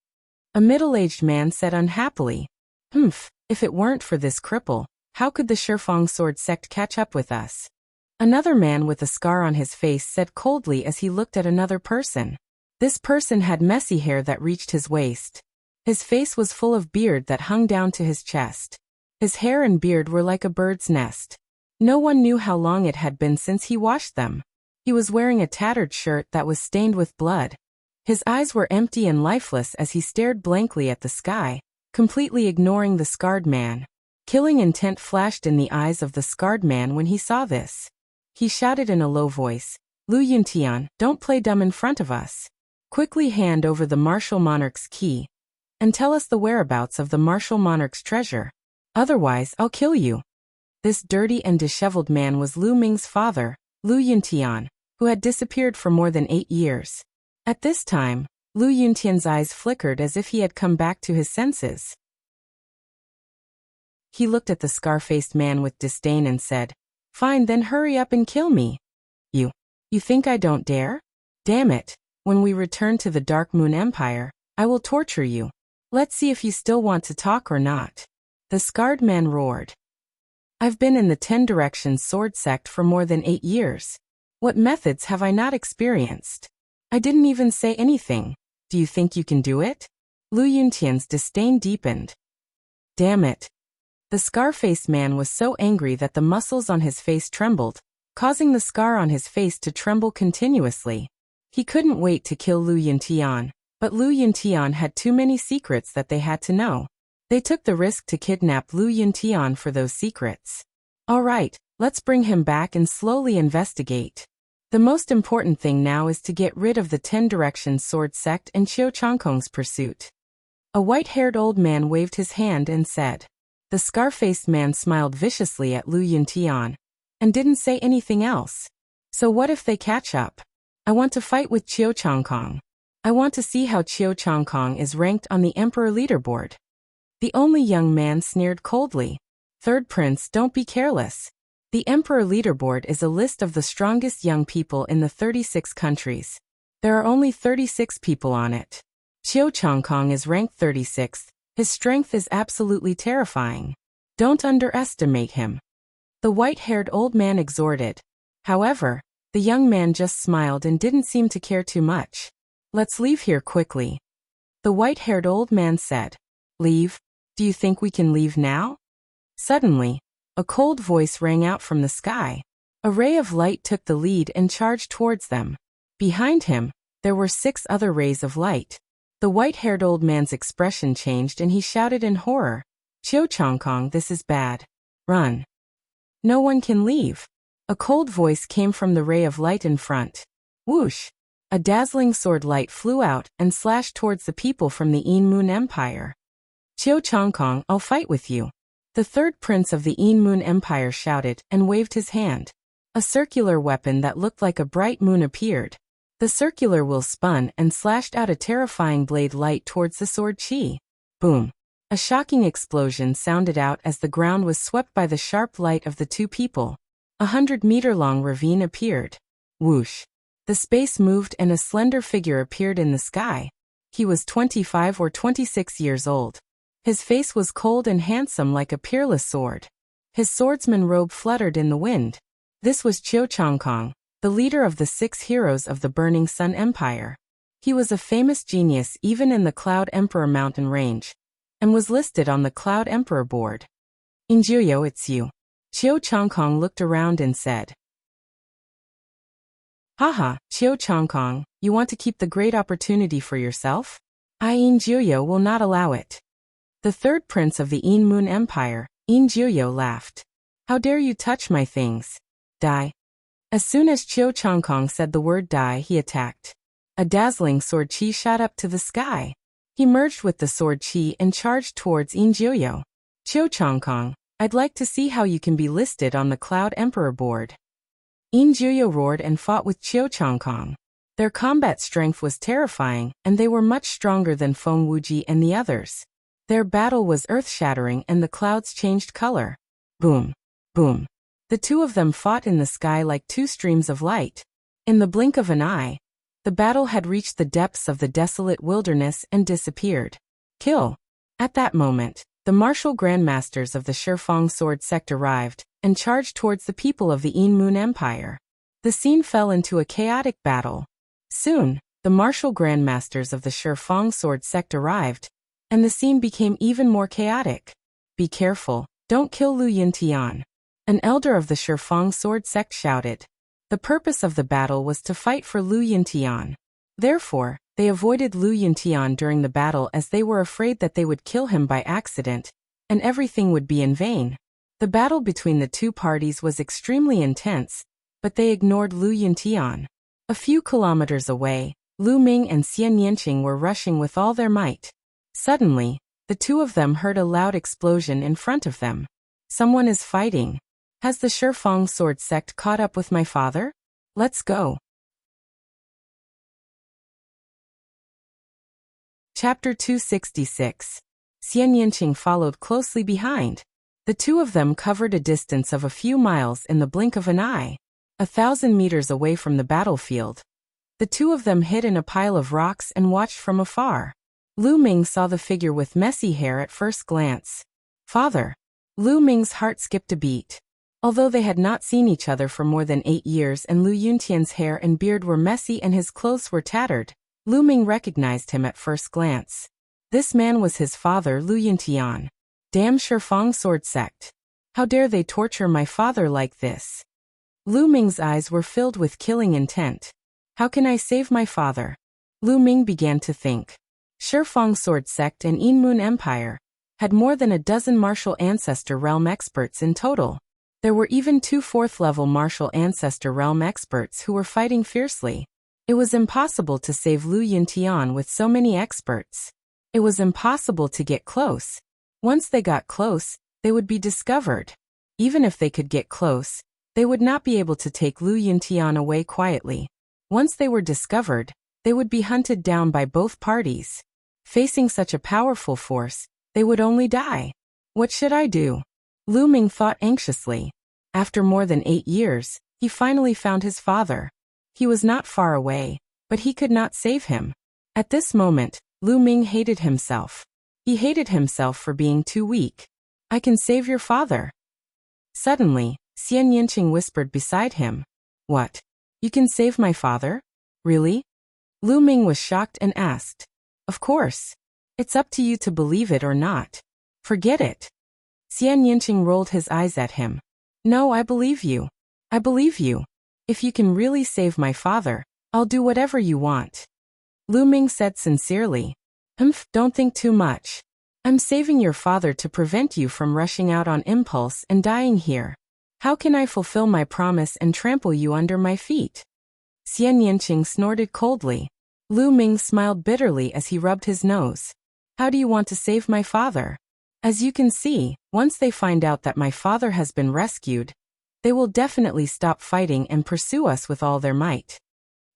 A middle-aged man said unhappily. If it weren't for this cripple, how could the Shifang Sword Sect catch up with us? Another man with a scar on his face said coldly as he looked at another person. This person had messy hair that reached his waist. His face was full of beard that hung down to his chest. His hair and beard were like a bird's nest. No one knew how long it had been since he washed them. He was wearing a tattered shirt that was stained with blood. His eyes were empty and lifeless as he stared blankly at the sky, completely ignoring the scarred man. Killing intent flashed in the eyes of the scarred man when he saw this. He shouted in a low voice, Lu Yuntian, don't play dumb in front of us. Quickly hand over the martial monarch's key, and tell us the whereabouts of the martial monarch's treasure. Otherwise, I'll kill you. This dirty and disheveled man was Lu Ming's father, Lu Yuntian, who had disappeared for more than 8 years. At this time, Lu Yuntian's eyes flickered as if he had come back to his senses. He looked at the scar-faced man with disdain and said, Fine, then hurry up and kill me. You think I don't dare? Damn it, when we return to the Dark Moon Empire, I will torture you. Let's see if you still want to talk or not. The scarred man roared. I've been in the 10 Directions Sword Sect for more than 8 years. What methods have I not experienced? I didn't even say anything. Do you think you can do it? Lu Yuntian's disdain deepened. Damn it. The scar-faced man was so angry that the muscles on his face trembled, causing the scar on his face to tremble continuously. He couldn't wait to kill Lu Yuntian, but Lu Yuntian had too many secrets that they had to know. They took the risk to kidnap Lu Yuntian for those secrets. All right, let's bring him back and slowly investigate. The most important thing now is to get rid of the 10 Directions sword sect and Qiu Changkong's pursuit. A white-haired old man waved his hand and said. The scar-faced man smiled viciously at Lu Yuntian and didn't say anything else. So what if they catch up? I want to fight with Qiu Changkong. I want to see how Qiu Changkong is ranked on the Emperor leaderboard. The only young man sneered coldly. Third Prince, don't be careless. The Emperor leaderboard is a list of the strongest young people in the 36 countries. There are only 36 people on it. Qiu Changkong is ranked 36th. His strength is absolutely terrifying. Don't underestimate him. The white-haired old man exhorted. However, the young man just smiled and didn't seem to care too much. Let's leave here quickly. The white-haired old man said. Leave? Do you think we can leave now? Suddenly, a cold voice rang out from the sky. A ray of light took the lead and charged towards them. Behind him, there were 6 other rays of light. The white-haired old man's expression changed and he shouted in horror. Qiu Changkong, this is bad. Run. No one can leave. A cold voice came from the ray of light in front. Whoosh! A dazzling sword light flew out and slashed towards the people from the Yin Moon Empire. Qiu Changkong, I'll fight with you. The third prince of the Yin Moon Empire shouted and waved his hand. A circular weapon that looked like a bright moon appeared. The circular wheel spun and slashed out a terrifying blade light towards the sword chi. Boom! A shocking explosion sounded out as the ground was swept by the sharp light of the two people. 100-meter-long ravine appeared. Whoosh! The space moved and a slender figure appeared in the sky. He was 25 or 26 years old. His face was cold and handsome like a peerless sword. His swordsman robe fluttered in the wind. This was Qiu Changkong, the leader of the 6 heroes of the Burning Sun Empire. He was a famous genius even in the Cloud Emperor mountain range, and was listed on the Cloud Emperor board. Injuyo, it's you. Qiu Changkong looked around and said. Haha, Qiu Changkong, you want to keep the great opportunity for yourself? Injuyo will not allow it. The third prince of the Yin Moon Empire, Injuyo, laughed. How dare you touch my things? Die. As soon as Qiu Changkong said the word die, he attacked. A dazzling sword chi shot up to the sky. He merged with the sword chi and charged towards Injuyo. Qiu Changkong, I'd like to see how you can be listed on the Cloud Emperor board. Injuyo roared and fought with Qiu Changkong. Their combat strength was terrifying, and they were much stronger than Feng Wuji and the others. Their battle was earth-shattering and the clouds changed color. Boom! Boom! The two of them fought in the sky like 2 streams of light. In the blink of an eye, the battle had reached the depths of the desolate wilderness and disappeared. Kill! At that moment, the martial grandmasters of the Shifeng sword sect arrived and charged towards the people of the Yin Moon Empire. The scene fell into a chaotic battle. Soon, the martial grandmasters of the Shifeng sword sect arrived, and the scene became even more chaotic. Be careful, don't kill Lu Yuntian. An elder of the Shifeng sword sect shouted. The purpose of the battle was to fight for Lu Yuntian. Therefore, they avoided Lu Yuntian during the battle as they were afraid that they would kill him by accident, and everything would be in vain. The battle between the two parties was extremely intense, but they ignored Lu Yuntian. A few kilometers away, Lu Ming and Xian Yanqing were rushing with all their might. Suddenly, the two of them heard a loud explosion in front of them. Someone is fighting. Has the Shifeng sword sect caught up with my father? Let's go. Chapter 266. Xian Yanqing followed closely behind. The two of them covered a distance of a few miles in the blink of an eye. 1,000 meters away from the battlefield. The two of them hid in a pile of rocks and watched from afar. Lu Ming saw the figure with messy hair at first glance. Father. Lu Ming's heart skipped a beat. Although they had not seen each other for more than 8 years and Lu Yuntian's hair and beard were messy and his clothes were tattered, Lu Ming recognized him at first glance. This man was his father, Lu Yuntian. Damn Shifeng sword sect. How dare they torture my father like this? Lu Ming's eyes were filled with killing intent. How can I save my father? Lu Ming began to think. Shifeng sword sect and Yin Moon Empire had more than a dozen martial ancestor realm experts in total. There were even two fourth-level martial ancestor realm experts who were fighting fiercely. It was impossible to save Lu Yuntian with so many experts. It was impossible to get close. Once they got close, they would be discovered. Even if they could get close, they would not be able to take Lu Yuntian away quietly. Once they were discovered, they would be hunted down by both parties. Facing such a powerful force, they would only die. What should I do? Lu Ming thought anxiously. After more than 8 years, he finally found his father. He was not far away, but he could not save him. At this moment, Lu Ming hated himself. He hated himself for being too weak. I can save your father. Suddenly, Xian Yinqing whispered beside him. What? You can save my father? Really? Lu Ming was shocked and asked. Of course. It's up to you to believe it or not. Forget it. Xian Yinqing rolled his eyes at him. No, I believe you. I believe you. If you can really save my father, I'll do whatever you want. Lu Ming said sincerely. Don't think too much. I'm saving your father to prevent you from rushing out on impulse and dying here. How can I fulfill my promise and trample you under my feet? Xian Yinqing snorted coldly. Lu Ming smiled bitterly as he rubbed his nose. How do you want to save my father? As you can see, once they find out that my father has been rescued, they will definitely stop fighting and pursue us with all their might.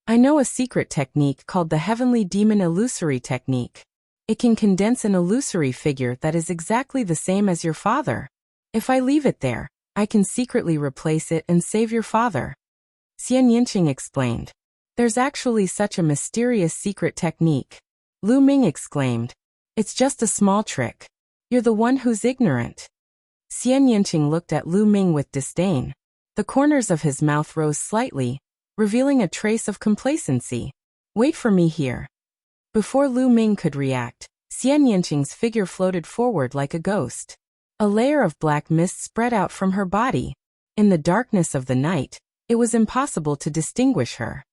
I know a secret technique called the Heavenly Demon Illusory Technique. It can condense an illusory figure that is exactly the same as your father. If I leave it there, I can secretly replace it and save your father. Xian Yinqing explained. There's actually such a mysterious secret technique. Lu Ming exclaimed. It's just a small trick. You're the one who's ignorant. Xian Yinqing looked at Lu Ming with disdain. The corners of his mouth rose slightly, revealing a trace of complacency. Wait for me here. Before Lu Ming could react, Xian Yinqing's figure floated forward like a ghost. A layer of black mist spread out from her body. In the darkness of the night, it was impossible to distinguish her.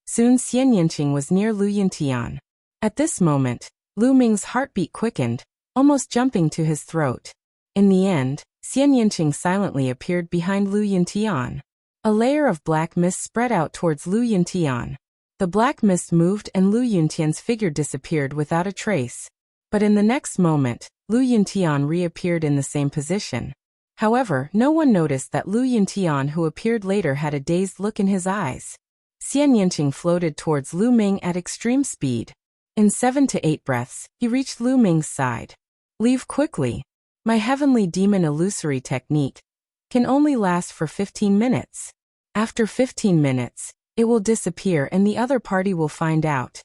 Soon Xian Yinqing was near Lu Yuntian. At this moment, Lu Ming's heartbeat quickened, almost jumping to his throat. In the end, Xian Yinqing silently appeared behind Lu Yuntian. A layer of black mist spread out towards Lu Yuntian. The black mist moved and Lu Yuntian's figure disappeared without a trace. But in the next moment, Lu Yuntian reappeared in the same position. However, no one noticed that Lu Yuntian, who appeared later, had a dazed look in his eyes. Xian Yinqing floated towards Lu Ming at extreme speed. In 7 to 8 breaths, he reached Lu Ming's side. Leave quickly. My Heavenly Demon Illusory Technique can only last for 15 minutes. After 15 minutes, it will disappear and the other party will find out.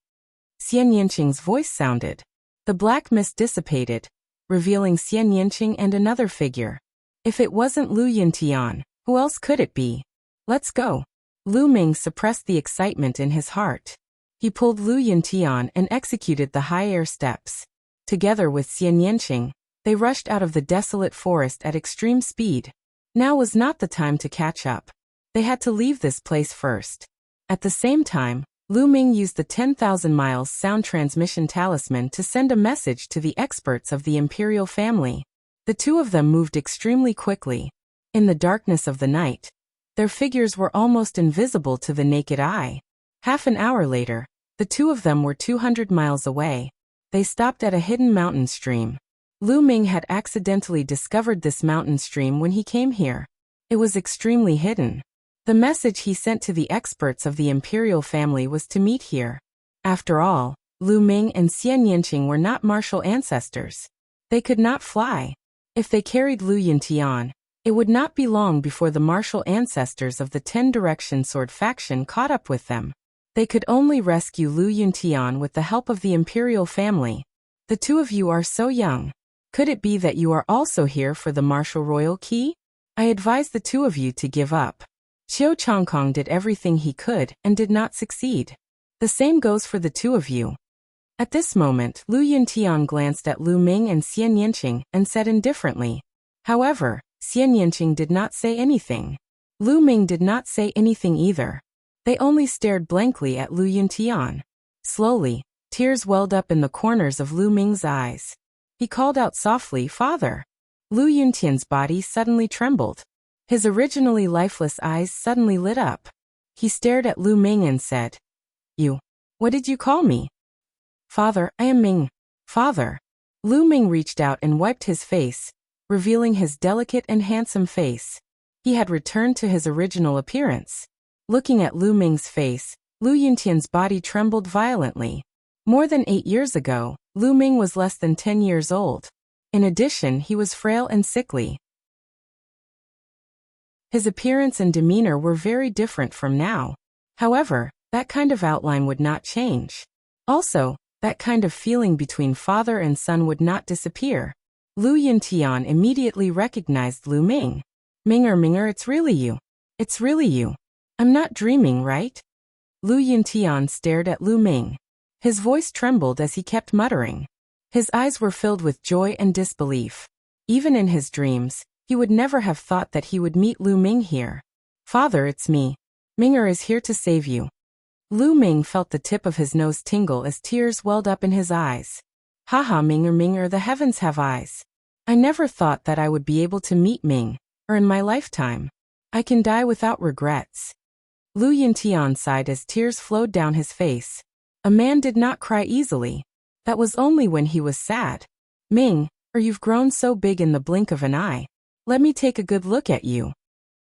Xian Yinqing's voice sounded. The black mist dissipated, revealing Xian Yinqing and another figure. If it wasn't Lu Yuntian, who else could it be? Let's go. Lu Ming suppressed the excitement in his heart. He pulled Lu Yuntian and executed the high air steps. Together with Xian Yinqing, they rushed out of the desolate forest at extreme speed. Now was not the time to catch up. They had to leave this place first. At the same time, Lu Ming used the 10,000 miles sound transmission talisman to send a message to the experts of the imperial family. The two of them moved extremely quickly. In the darkness of the night, their figures were almost invisible to the naked eye. Half an hour later, the two of them were 200 miles away. They stopped at a hidden mountain stream. Lu Ming had accidentally discovered this mountain stream when he came here. It was extremely hidden. The message he sent to the experts of the imperial family was to meet here. After all, Lu Ming and Xian Yinqing were not martial ancestors. They could not fly. If they carried Lu Yuntian, it would not be long before the martial ancestors of the 10 Direction Sword faction caught up with them. They could only rescue Lu Yuntian with the help of the imperial family. The two of you are so young. Could it be that you are also here for the martial royal key? I advise the two of you to give up. Qiu Changkong did everything he could and did not succeed. The same goes for the two of you. At this moment, Lu Yuntian glanced at Lu Ming and Xian Yinqing and said indifferently. However, Xian Yinqing did not say anything. Lu Ming did not say anything either. They only stared blankly at Lu Yuntian. Slowly, tears welled up in the corners of Lu Ming's eyes. He called out softly, "Father." Lu Yuntian's body suddenly trembled. His originally lifeless eyes suddenly lit up. He stared at Lu Ming and said, "You. What did you call me?" "Father, I am Ming." "Father." Lu Ming reached out and wiped his face, revealing his delicate and handsome face. He had returned to his original appearance. Looking at Lu Ming's face, Lu Yuntian's body trembled violently. More than 8 years ago, Lu Ming was less than 10 years old. In addition, he was frail and sickly. His appearance and demeanor were very different from now. However, that kind of outline would not change. Also, that kind of feeling between father and son would not disappear. Lu Yuntian immediately recognized Lu Ming. Minger, it's really you. It's really you. I'm not dreaming, right?" Lu Yuntian stared at Lu Ming. His voice trembled as he kept muttering. His eyes were filled with joy and disbelief. Even in his dreams, he would never have thought that he would meet Lu Ming here. "Father, it's me. Minger is here to save you." Lu Ming felt the tip of his nose tingle as tears welled up in his eyes. "Haha, Minger, the heavens have eyes. I never thought that I would be able to meet Ming, or in my lifetime. I can die without regrets." Lu Yuntian sighed as tears flowed down his face. A man did not cry easily. That was only when he was sad. "Ming, or you've grown so big in the blink of an eye. Let me take a good look at you."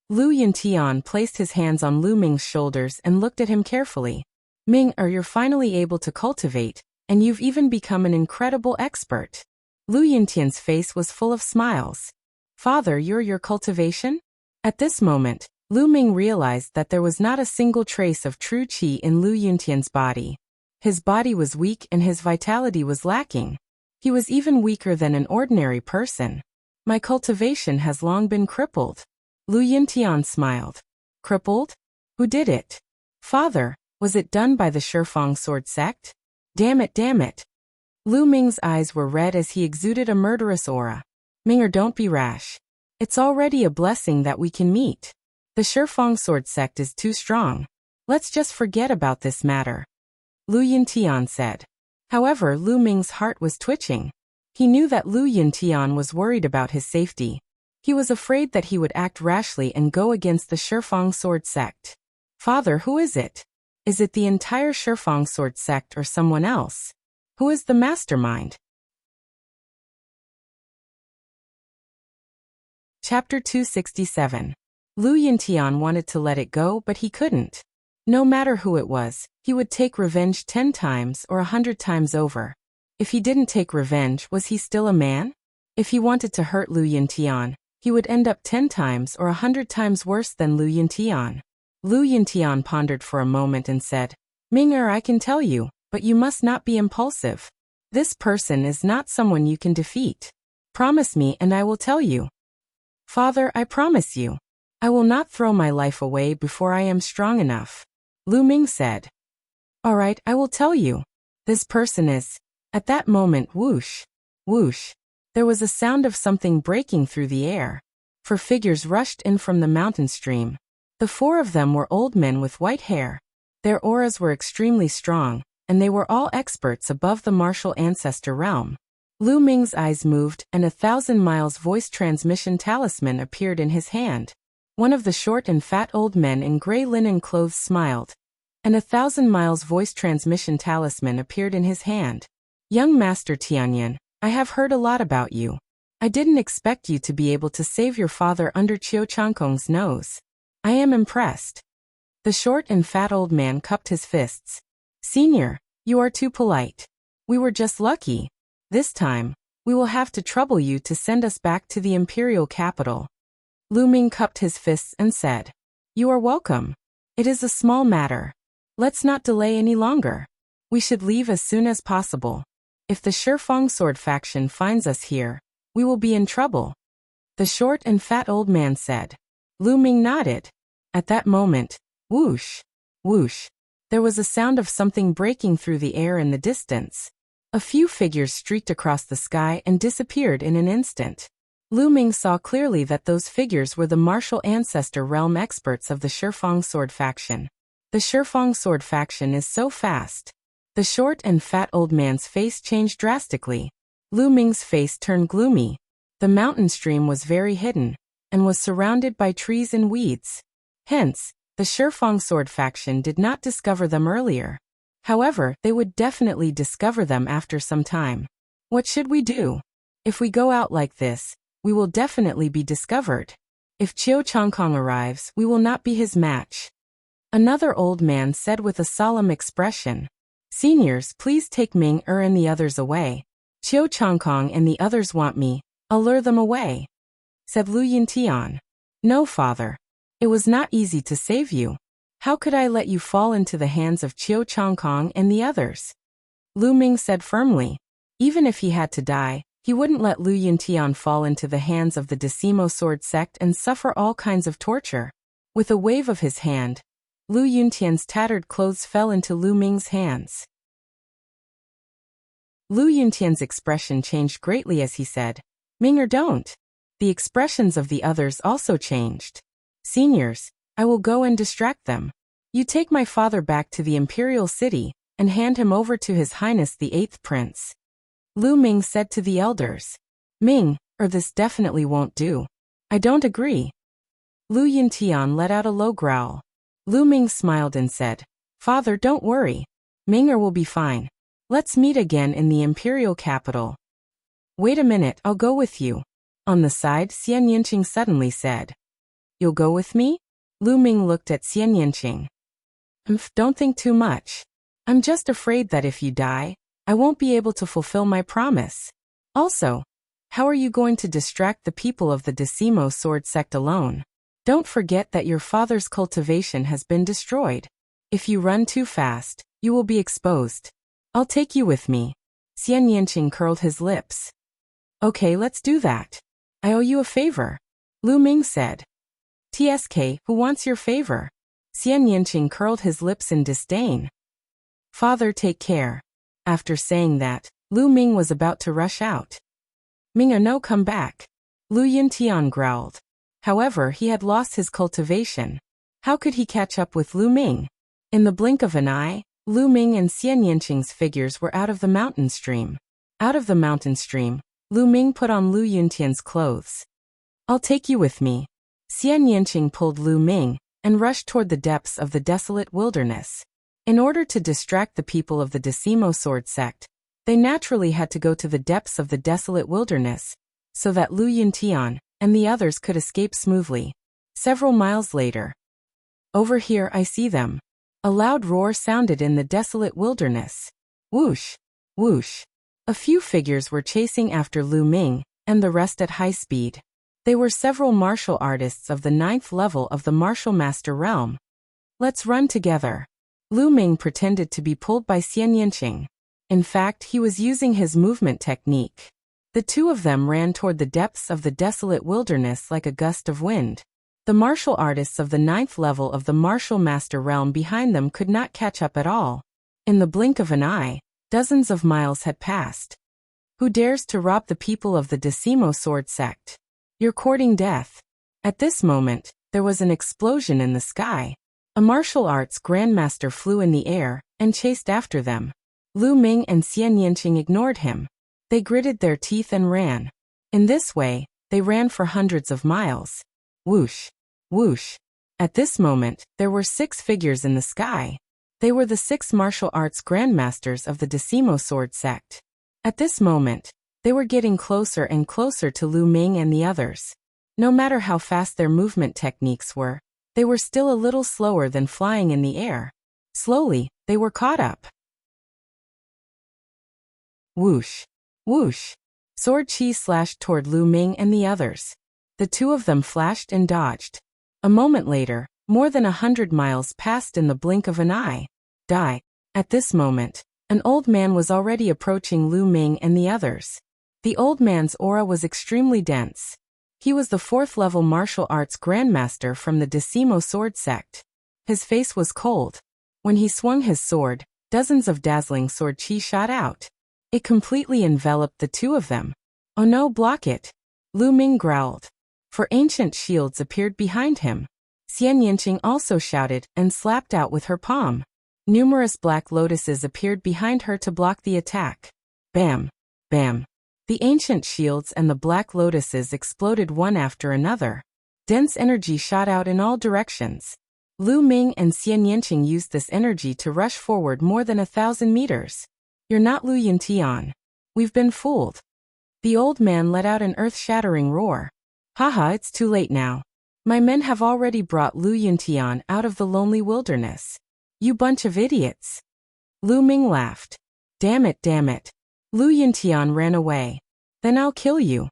Lu Yuntian placed his hands on Lu Ming's shoulders and looked at him carefully. "Ming, you're finally able to cultivate, and you've even become an incredible expert." Lu Yuntian's face was full of smiles. "Father, you're your cultivation?" At this moment, Lu Ming realized that there was not a single trace of true qi in Lu Yuntian's body. His body was weak and his vitality was lacking. He was even weaker than an ordinary person. "My cultivation has long been crippled." Lu Yuntian smiled. "Crippled? Who did it?" "Father, was it done by the Shifang sword sect?" Damn it. Lu Ming's eyes were red as he exuded a murderous aura. "Minger, don't be rash. It's already a blessing that we can meet. The Shifang sword sect is too strong. Let's just forget about this matter," Lu Yuntian said. However, Lu Ming's heart was twitching. He knew that Lu Yuntian was worried about his safety. He was afraid that he would act rashly and go against the Shifang sword sect. "Father, who is it? Is it the entire Shifang sword sect or someone else? Who is the mastermind?" Chapter 267. Lu Yuntian wanted to let it go, but he couldn't. No matter who it was, he would take revenge 10 times or 100 times over. If he didn't take revenge, was he still a man? If he wanted to hurt Lu Yuntian, he would end up 10 times or 100 times worse than Lu Yuntian. Lu Yuntian pondered for a moment and said, "Minger, I can tell you, but you must not be impulsive. This person is not someone you can defeat. Promise me and I will tell you." "Father, I promise you. I will not throw my life away before I am strong enough," Lu Ming said. "All right, I will tell you. This person is..." At that moment, whoosh, whoosh, there was a sound of something breaking through the air. 4 figures rushed in from the mountain stream. The 4 of them were old men with white hair. Their auras were extremely strong, and they were all experts above the martial ancestor realm. Lu Ming's eyes moved, and 1,000 miles voice transmission talisman appeared in his hand. One of the short and fat old men in gray linen clothes smiled, and 1,000 miles voice transmission talisman appeared in his hand. "Young Master Tianyan, I have heard a lot about you. I didn't expect you to be able to save your father under Qiu Changkong's nose. I am impressed." The short and fat old man cupped his fists. "Senior, you are too polite. We were just lucky. This time, we will have to trouble you to send us back to the imperial capital." Lu Ming cupped his fists and said, "You are welcome. It is a small matter. Let's not delay any longer. We should leave as soon as possible. If the Shifang sword faction finds us here, we will be in trouble," the short and fat old man said. Lu Ming nodded. At that moment, whoosh, whoosh, there was a sound of something breaking through the air in the distance. A few figures streaked across the sky and disappeared in an instant. Lu Ming saw clearly that those figures were the martial ancestor realm experts of the Shifang sword faction. The Shifang sword faction is so fast. The short and fat old man's face changed drastically. Lu Ming's face turned gloomy. The mountain stream was very hidden, and was surrounded by trees and weeds. Hence, the Shifang sword faction did not discover them earlier. However, they would definitely discover them after some time. What should we do? If we go out like this, we will definitely be discovered. If Qiu Changkong arrives, we will not be his match. Another old man said with a solemn expression. Seniors, please take Ming and the others away. Qiu Changkong and the others want me. I'll lure them away, said Lu Yintian. No, father. It was not easy to save you. How could I let you fall into the hands of Qiu Changkong and the others? Lu Ming said firmly. Even if he had to die, he wouldn't let Lu Yintian fall into the hands of the Decimo sword sect and suffer all kinds of torture. With a wave of his hand, Lu Yuntian's tattered clothes fell into Lu Ming's hands. Lu Yuntian's expression changed greatly as he said, Ming or don't. The expressions of the others also changed. Seniors, I will go and distract them. You take my father back to the imperial city, and hand him over to His Highness the 8th Prince. Lu Ming said to the elders. Ming, or this definitely won't do. I don't agree. Lu Yintian let out a low growl. Lu Ming smiled and said, Father, don't worry. Ming will be fine. Let's meet again in the imperial capital. Wait a minute, I'll go with you. On the side, Xian Yinqing suddenly said. You'll go with me? Lu Ming looked at Xian Yinqing. Don't think too much. I'm just afraid that if you die, I won't be able to fulfill my promise. Also, how are you going to distract the people of the Decimo sword sect alone? Don't forget that your father's cultivation has been destroyed. If you run too fast, you will be exposed. I'll take you with me. Xian Yinqing curled his lips. Okay, let's do that. I owe you a favor. Lu Ming said. TSK, who wants your favor? Xian Yinqing curled his lips in disdain. Father, take care. After saying that, Lu Ming was about to rush out. Ming no, come back. Lu Yintian growled. However, he had lost his cultivation. How could he catch up with Lu Ming? In the blink of an eye, Lu Ming and Xian Yinqing's figures were out of the mountain stream. Out of the mountain stream, Lu Ming put on Lu Yuntian's clothes. I'll take you with me. Xian Yinqing pulled Lu Ming and rushed toward the depths of the desolate wilderness. In order to distract the people of the Decimo sword sect, they naturally had to go to the depths of the desolate wilderness, so that Lu Yuntian and the others could escape smoothly. Several miles later. Over here, I see them. A loud roar sounded in the desolate wilderness. Whoosh! Whoosh! A few figures were chasing after Lu Ming, and the rest at high speed. They were several martial artists of the 9th level of the martial master realm. Let's run together. Lu Ming pretended to be pulled by Xian Yinqing. In fact, he was using his movement technique. The two of them ran toward the depths of the desolate wilderness like a gust of wind. The martial artists of the 9th level of the martial master realm behind them could not catch up at all. In the blink of an eye, dozens of miles had passed. Who dares to rob the people of the Decimo sword sect? You're courting death. At this moment, there was an explosion in the sky. A martial arts grandmaster flew in the air and chased after them. Lu Ming and Xian Yinqing ignored him. They gritted their teeth and ran. In this way, they ran for hundreds of miles. Whoosh! Whoosh! At this moment, there were 6 figures in the sky. They were the 6 martial arts grandmasters of the Decimo sword sect. At this moment, they were getting closer and closer to Lu Ming and the others. No matter how fast their movement techniques were, they were still a little slower than flying in the air. Slowly, they were caught up. Whoosh! Whoosh! Sword chi slashed toward Lu Ming and the others. The two of them flashed and dodged. A moment later, more than 100 miles passed in the blink of an eye. Die. At this moment, an old man was already approaching Lu Ming and the others. The old man's aura was extremely dense. He was the 4th level martial arts grandmaster from the Decimo sword sect. His face was cold. When he swung his sword, dozens of dazzling sword chi shot out. It completely enveloped the two of them. Oh no, block it! Lu Ming growled. For ancient shields appeared behind him. Xian Yinqing also shouted and slapped out with her palm. Numerous black lotuses appeared behind her to block the attack. Bam! Bam! The ancient shields and the black lotuses exploded one after another. Dense energy shot out in all directions. Lu Ming and Xian Yanqing used this energy to rush forward more than 1,000 meters. You're not Lu Yuntian. We've been fooled. The old man let out an earth-shattering roar. Haha, it's too late now. My men have already brought Lu Yuntian out of the lonely wilderness. You bunch of idiots. Lu Ming laughed. Damn it, damn it. Lu Yuntian ran away. Then I'll kill you.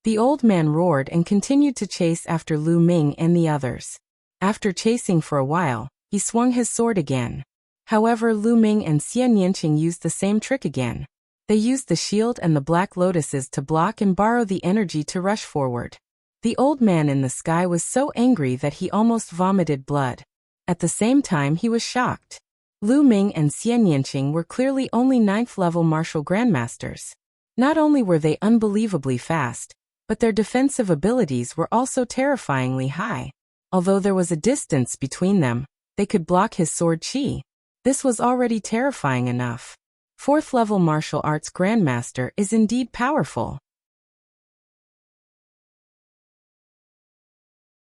The old man roared and continued to chase after Lu Ming and the others. After chasing for a while, he swung his sword again. However, Lu Ming and Xian Yanqing used the same trick again. They used the shield and the black lotuses to block and borrow the energy to rush forward. The old man in the sky was so angry that he almost vomited blood. At the same time, he was shocked. Lu Ming and Xian Yanqing were clearly only 9th-level martial grandmasters. Not only were they unbelievably fast, but their defensive abilities were also terrifyingly high. Although there was a distance between them, they could block his sword chi. This was already terrifying enough. 4th-level martial arts grandmaster is indeed powerful.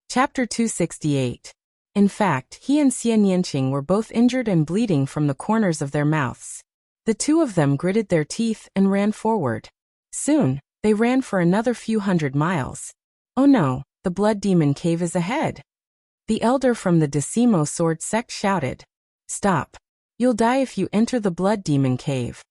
Chapter 268. In fact, he and Xian Yanqing were both injured and bleeding from the corners of their mouths. The two of them gritted their teeth and ran forward. Soon, they ran for another few hundred miles. Oh no, the blood demon cave is ahead. The elder from the Decimo sword sect shouted. Stop. You'll die if you enter the blood demon cave.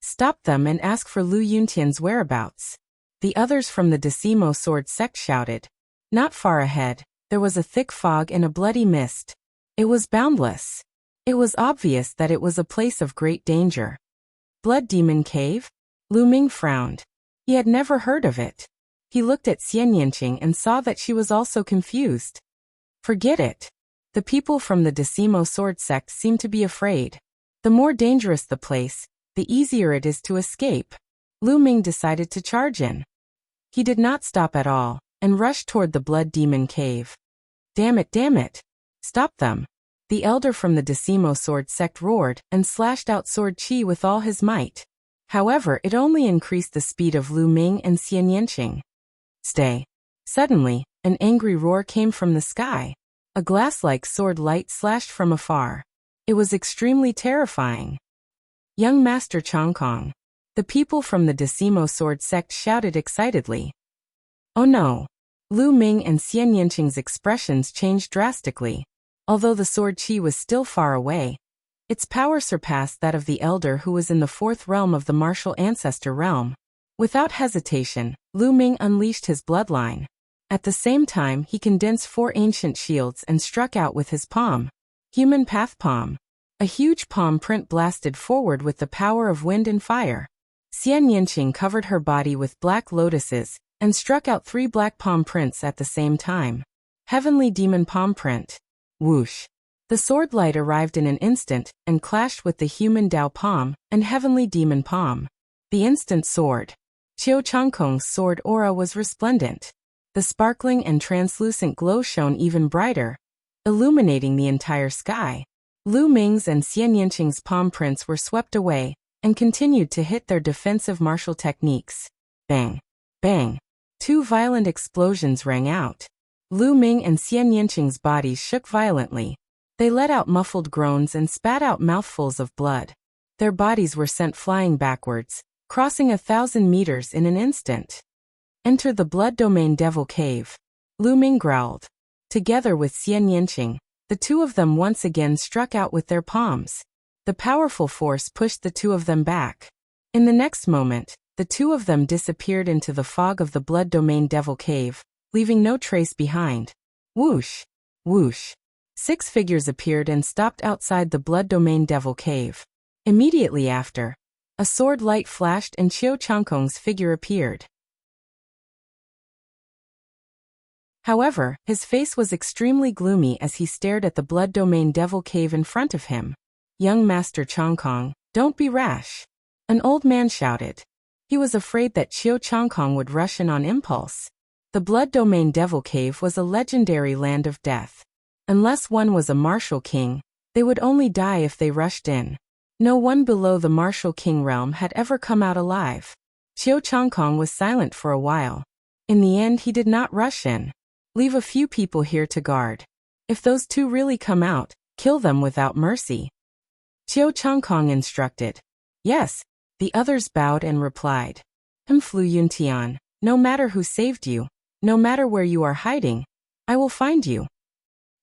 Stop them and ask for Lu Yuntian's whereabouts. The others from the Decimo sword sect shouted. Not far ahead, there was a thick fog and a bloody mist. It was boundless. It was obvious that it was a place of great danger. Blood demon cave? Lu Ming frowned. He had never heard of it. He looked at Xian Yanqing and saw that she was also confused. Forget it. The people from the Decimo sword sect seem to be afraid. The more dangerous the place, the easier it is to escape. Lu Ming decided to charge in. He did not stop at all, and rushed toward the blood demon cave. Damn it, damn it. Stop them. The elder from the Decimo sword sect roared and slashed out sword chi with all his might. However, it only increased the speed of Lu Ming and Xian Yanqing. Stay. Suddenly, an angry roar came from the sky. A glass-like sword light slashed from afar. It was extremely terrifying. Young Master Chongkong. The people from the Decimo sword sect shouted excitedly. Oh no. Lu Ming and Xian Yanqing's expressions changed drastically. Although the sword chi was still far away, its power surpassed that of the elder who was in the 4th realm of the martial ancestor realm. Without hesitation, Lu Ming unleashed his bloodline. At the same time, he condensed 4 ancient shields and struck out with his palm. Human Path Palm. A huge palm print blasted forward with the power of wind and fire. Xian Yanqing covered her body with black lotuses and struck out 3 black palm prints at the same time. Heavenly Demon Palm Print. Whoosh. The sword light arrived in an instant and clashed with the human Dao Palm and Heavenly Demon Palm. The instant sword. Qiu Changkong's sword aura was resplendent. The sparkling and translucent glow shone even brighter, illuminating the entire sky. Lu Ming's and Xian Yanqing's palm prints were swept away and continued to hit their defensive martial techniques. Bang! Bang! 2 violent explosions rang out. Lu Ming and Xian Yanqing's bodies shook violently. They let out muffled groans and spat out mouthfuls of blood. Their bodies were sent flying backwards, crossing 1,000 meters in an instant. Enter the Blood Domain Devil Cave. Lu Ming growled. Together with Xian Yanqing, the two of them once again struck out with their palms. The powerful force pushed the two of them back. In the next moment, the two of them disappeared into the fog of the Blood Domain Devil Cave, leaving no trace behind. Whoosh! Whoosh! 6 figures appeared and stopped outside the Blood Domain Devil Cave. Immediately after, a sword light flashed and Qiu Changkong's figure appeared. However, his face was extremely gloomy as he stared at the Blood Domain Devil Cave in front of him. Young Master Chongkong, don't be rash. An old man shouted. He was afraid that Qiu Changkong would rush in on impulse. The Blood Domain Devil Cave was a legendary land of death. Unless one was a martial king, they would only die if they rushed in. No one below the martial king realm had ever come out alive. Qiu Changkong was silent for a while. In the end, he did not rush in. Leave a few people here to guard. If those two really come out, kill them without mercy. Qiu Changkong instructed. Yes, the others bowed and replied. Flu Yuntian, no matter who saved you, no matter where you are hiding, I will find you.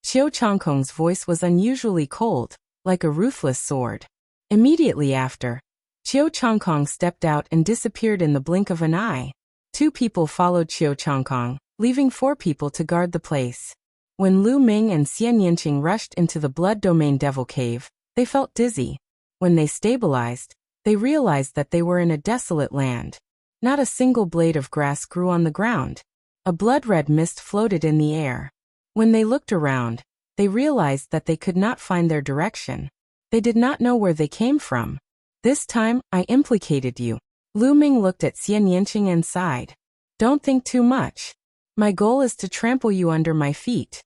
Qiu Changkong's voice was unusually cold, like a ruthless sword. Immediately after, Qiu Changkong stepped out and disappeared in the blink of an eye. 2 people followed Qiu Changkong, leaving 4 people to guard the place. When Lu Ming and Xian Yinqing rushed into the Blood Domain Devil Cave, they felt dizzy. When they stabilized, they realized that they were in a desolate land. Not a single blade of grass grew on the ground. A blood-red mist floated in the air. When they looked around, they realized that they could not find their direction. They did not know where they came from. This time, I implicated you. Lu Ming looked at Xian Yinqing and sighed. Don't think too much. My goal is to trample you under my feet.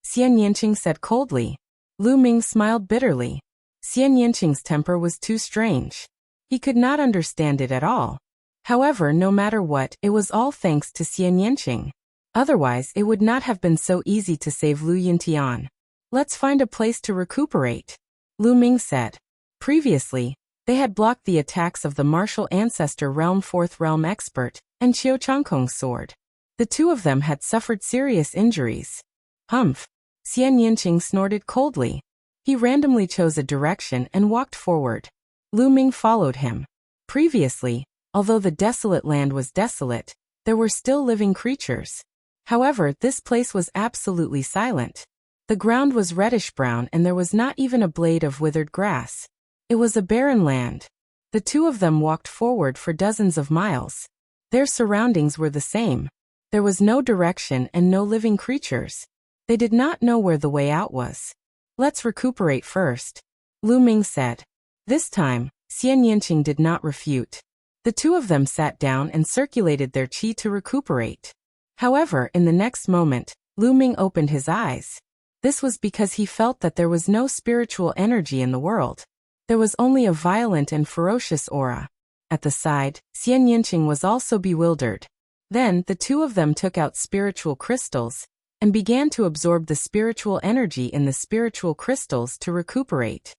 Xian Yinqing said coldly. Lu Ming smiled bitterly. Xian Yinqing's temper was too strange. He could not understand it at all. However, no matter what, it was all thanks to Xian Yinqing. Otherwise, it would not have been so easy to save Lu Yuntian. Let's find a place to recuperate, Lu Ming said. Previously, they had blocked the attacks of the martial ancestor realm 4th realm expert and Qiu Changkong's sword. The 2 of them had suffered serious injuries. Humph! Xian Yinqing snorted coldly. He randomly chose a direction and walked forward. Lu Ming followed him. Previously, although the desolate land was desolate, there were still living creatures. However, this place was absolutely silent. The ground was reddish-brown and there was not even a blade of withered grass. It was a barren land. The 2 of them walked forward for dozens of miles. Their surroundings were the same. There was no direction and no living creatures. They did not know where the way out was. Let's recuperate first, Lu Ming said. This time, Xian Yinqing did not refute. The 2 of them sat down and circulated their qi to recuperate. However, in the next moment, Lu Ming opened his eyes. This was because he felt that there was no spiritual energy in the world. There was only a violent and ferocious aura. At the side, Xian Yinqing was also bewildered. Then, the 2 of them took out spiritual crystals and began to absorb the spiritual energy in the spiritual crystals to recuperate.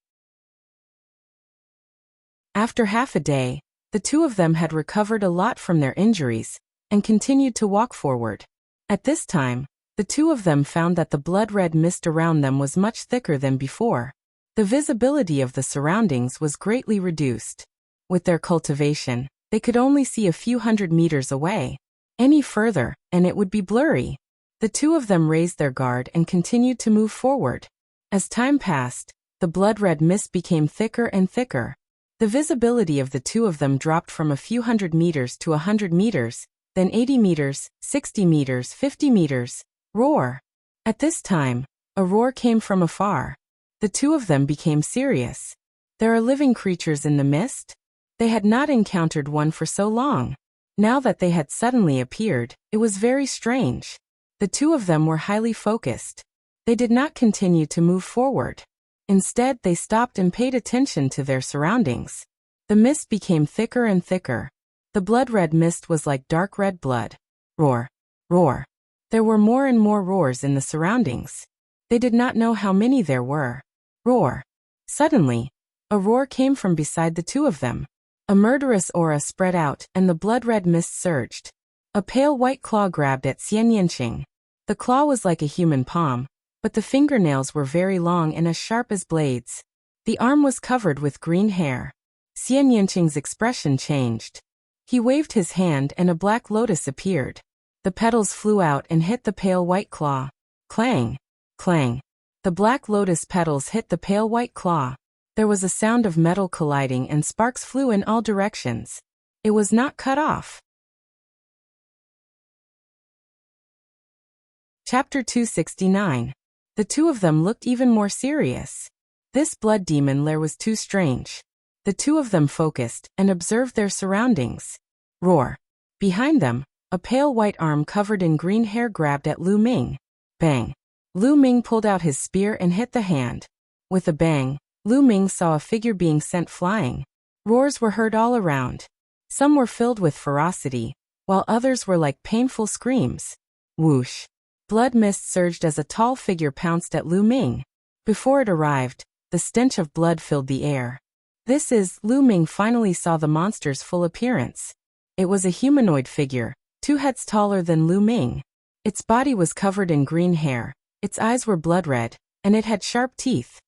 After half a day, the 2 of them had recovered a lot from their injuries and continued to walk forward. At this time, the 2 of them found that the blood-red mist around them was much thicker than before. The visibility of the surroundings was greatly reduced. With their cultivation, they could only see a few hundred meters away. Any further, and it would be blurry. The 2 of them raised their guard and continued to move forward. As time passed, the blood-red mist became thicker and thicker. The visibility of the 2 of them dropped from a few hundred meters to 100 meters, then 80 meters, 60 meters, 50 meters. Roar! At this time, a roar came from afar. The 2 of them became serious. There are living creatures in the mist? They had not encountered one for so long. Now that they had suddenly appeared, it was very strange. The 2 of them were highly focused. They did not continue to move forward. Instead, they stopped and paid attention to their surroundings. The mist became thicker and thicker. The blood-red mist was like dark red blood. Roar! Roar! There were more and more roars in the surroundings. They did not know how many there were. Roar! Suddenly, a roar came from beside the 2 of them. A murderous aura spread out and the blood-red mist surged. A pale white claw grabbed at Xian Yinqing. The claw was like a human palm, but the fingernails were very long and as sharp as blades. The arm was covered with green hair. Xian Yinqing's expression changed. He waved his hand and a black lotus appeared. The petals flew out and hit the pale white claw. Clang! Clang! The black lotus petals hit the pale white claw. There was a sound of metal colliding and sparks flew in all directions. It was not cut off. Chapter 269. The 2 of them looked even more serious. This blood demon lair was too strange. The 2 of them focused and observed their surroundings. Roar! Behind them, a pale white arm covered in green hair grabbed at Lu Ming. Bang! Lu Ming pulled out his spear and hit the hand. With a bang, Lu Ming saw a figure being sent flying. Roars were heard all around. Some were filled with ferocity, while others were like painful screams. Whoosh! Blood mist surged as a tall figure pounced at Lu Ming. Before it arrived, the stench of blood filled the air. Lu Ming finally saw the monster's full appearance. It was a humanoid figure, 2 heads taller than Lu Ming. Its body was covered in green hair, its eyes were blood red, and it had sharp teeth.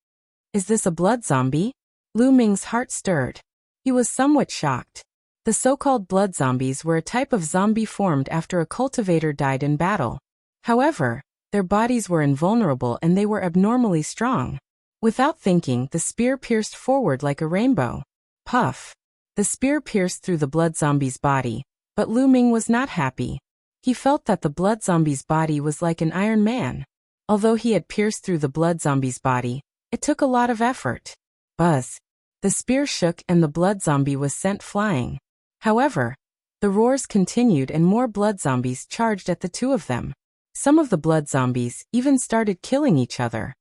Is this a blood zombie? Lu Ming's heart stirred. He was somewhat shocked. The so-called blood zombies were a type of zombie formed after a cultivator died in battle. However, their bodies were invulnerable and they were abnormally strong. Without thinking, the spear pierced forward like a rainbow. Puff! The spear pierced through the blood zombie's body, but Lu Ming was not happy. He felt that the blood zombie's body was like an Iron Man. Although he had pierced through the blood zombie's body, it took a lot of effort. Buzz! The spear shook and the blood zombie was sent flying. However, the roars continued and more blood zombies charged at the 2 of them. Some of the blood zombies even started killing each other.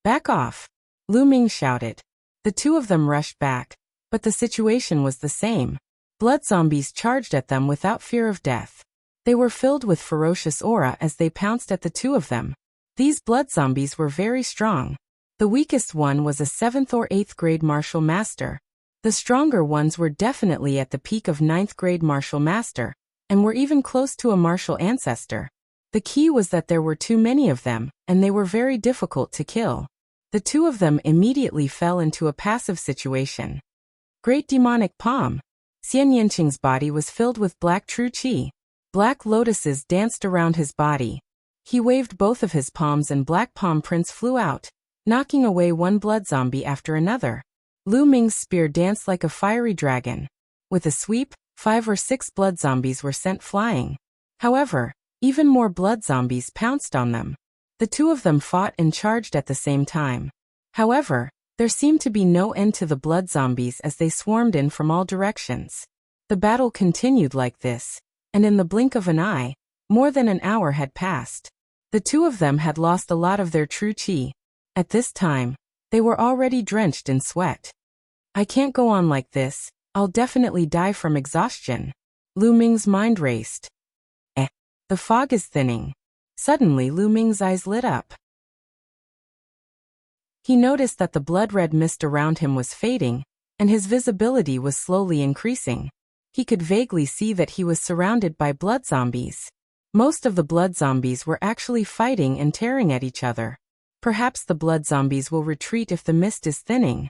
Back off! Lu Ming shouted. The 2 of them rushed back, but the situation was the same. Blood zombies charged at them without fear of death. They were filled with ferocious aura as they pounced at the 2 of them. These blood zombies were very strong. The weakest one was a 7th or 8th grade martial master. The stronger ones were definitely at the peak of 9th grade martial master, and were even close to a martial ancestor. The key was that there were too many of them, and they were very difficult to kill. The 2 of them immediately fell into a passive situation. Great demonic palm! Xian Yanqing's body was filled with black true qi. Black lotuses danced around his body. He waved both of his palms and black palm prints flew out, knocking away one blood zombie after another. Lu Ming's spear danced like a fiery dragon. With a sweep, 5 or 6 blood zombies were sent flying. However, even more blood zombies pounced on them. The 2 of them fought and charged at the same time. However, there seemed to be no end to the blood zombies as they swarmed in from all directions. The battle continued like this, and in the blink of an eye, more than an hour had passed. The 2 of them had lost a lot of their true qi. At this time, they were already drenched in sweat. I can't go on like this, I'll definitely die from exhaustion. Lu Ming's mind raced. The fog is thinning. Suddenly Lu Ming's eyes lit up. He noticed that the blood-red mist around him was fading, and his visibility was slowly increasing. He could vaguely see that he was surrounded by blood zombies. Most of the blood zombies were actually fighting and tearing at each other. Perhaps the blood zombies will retreat if the mist is thinning.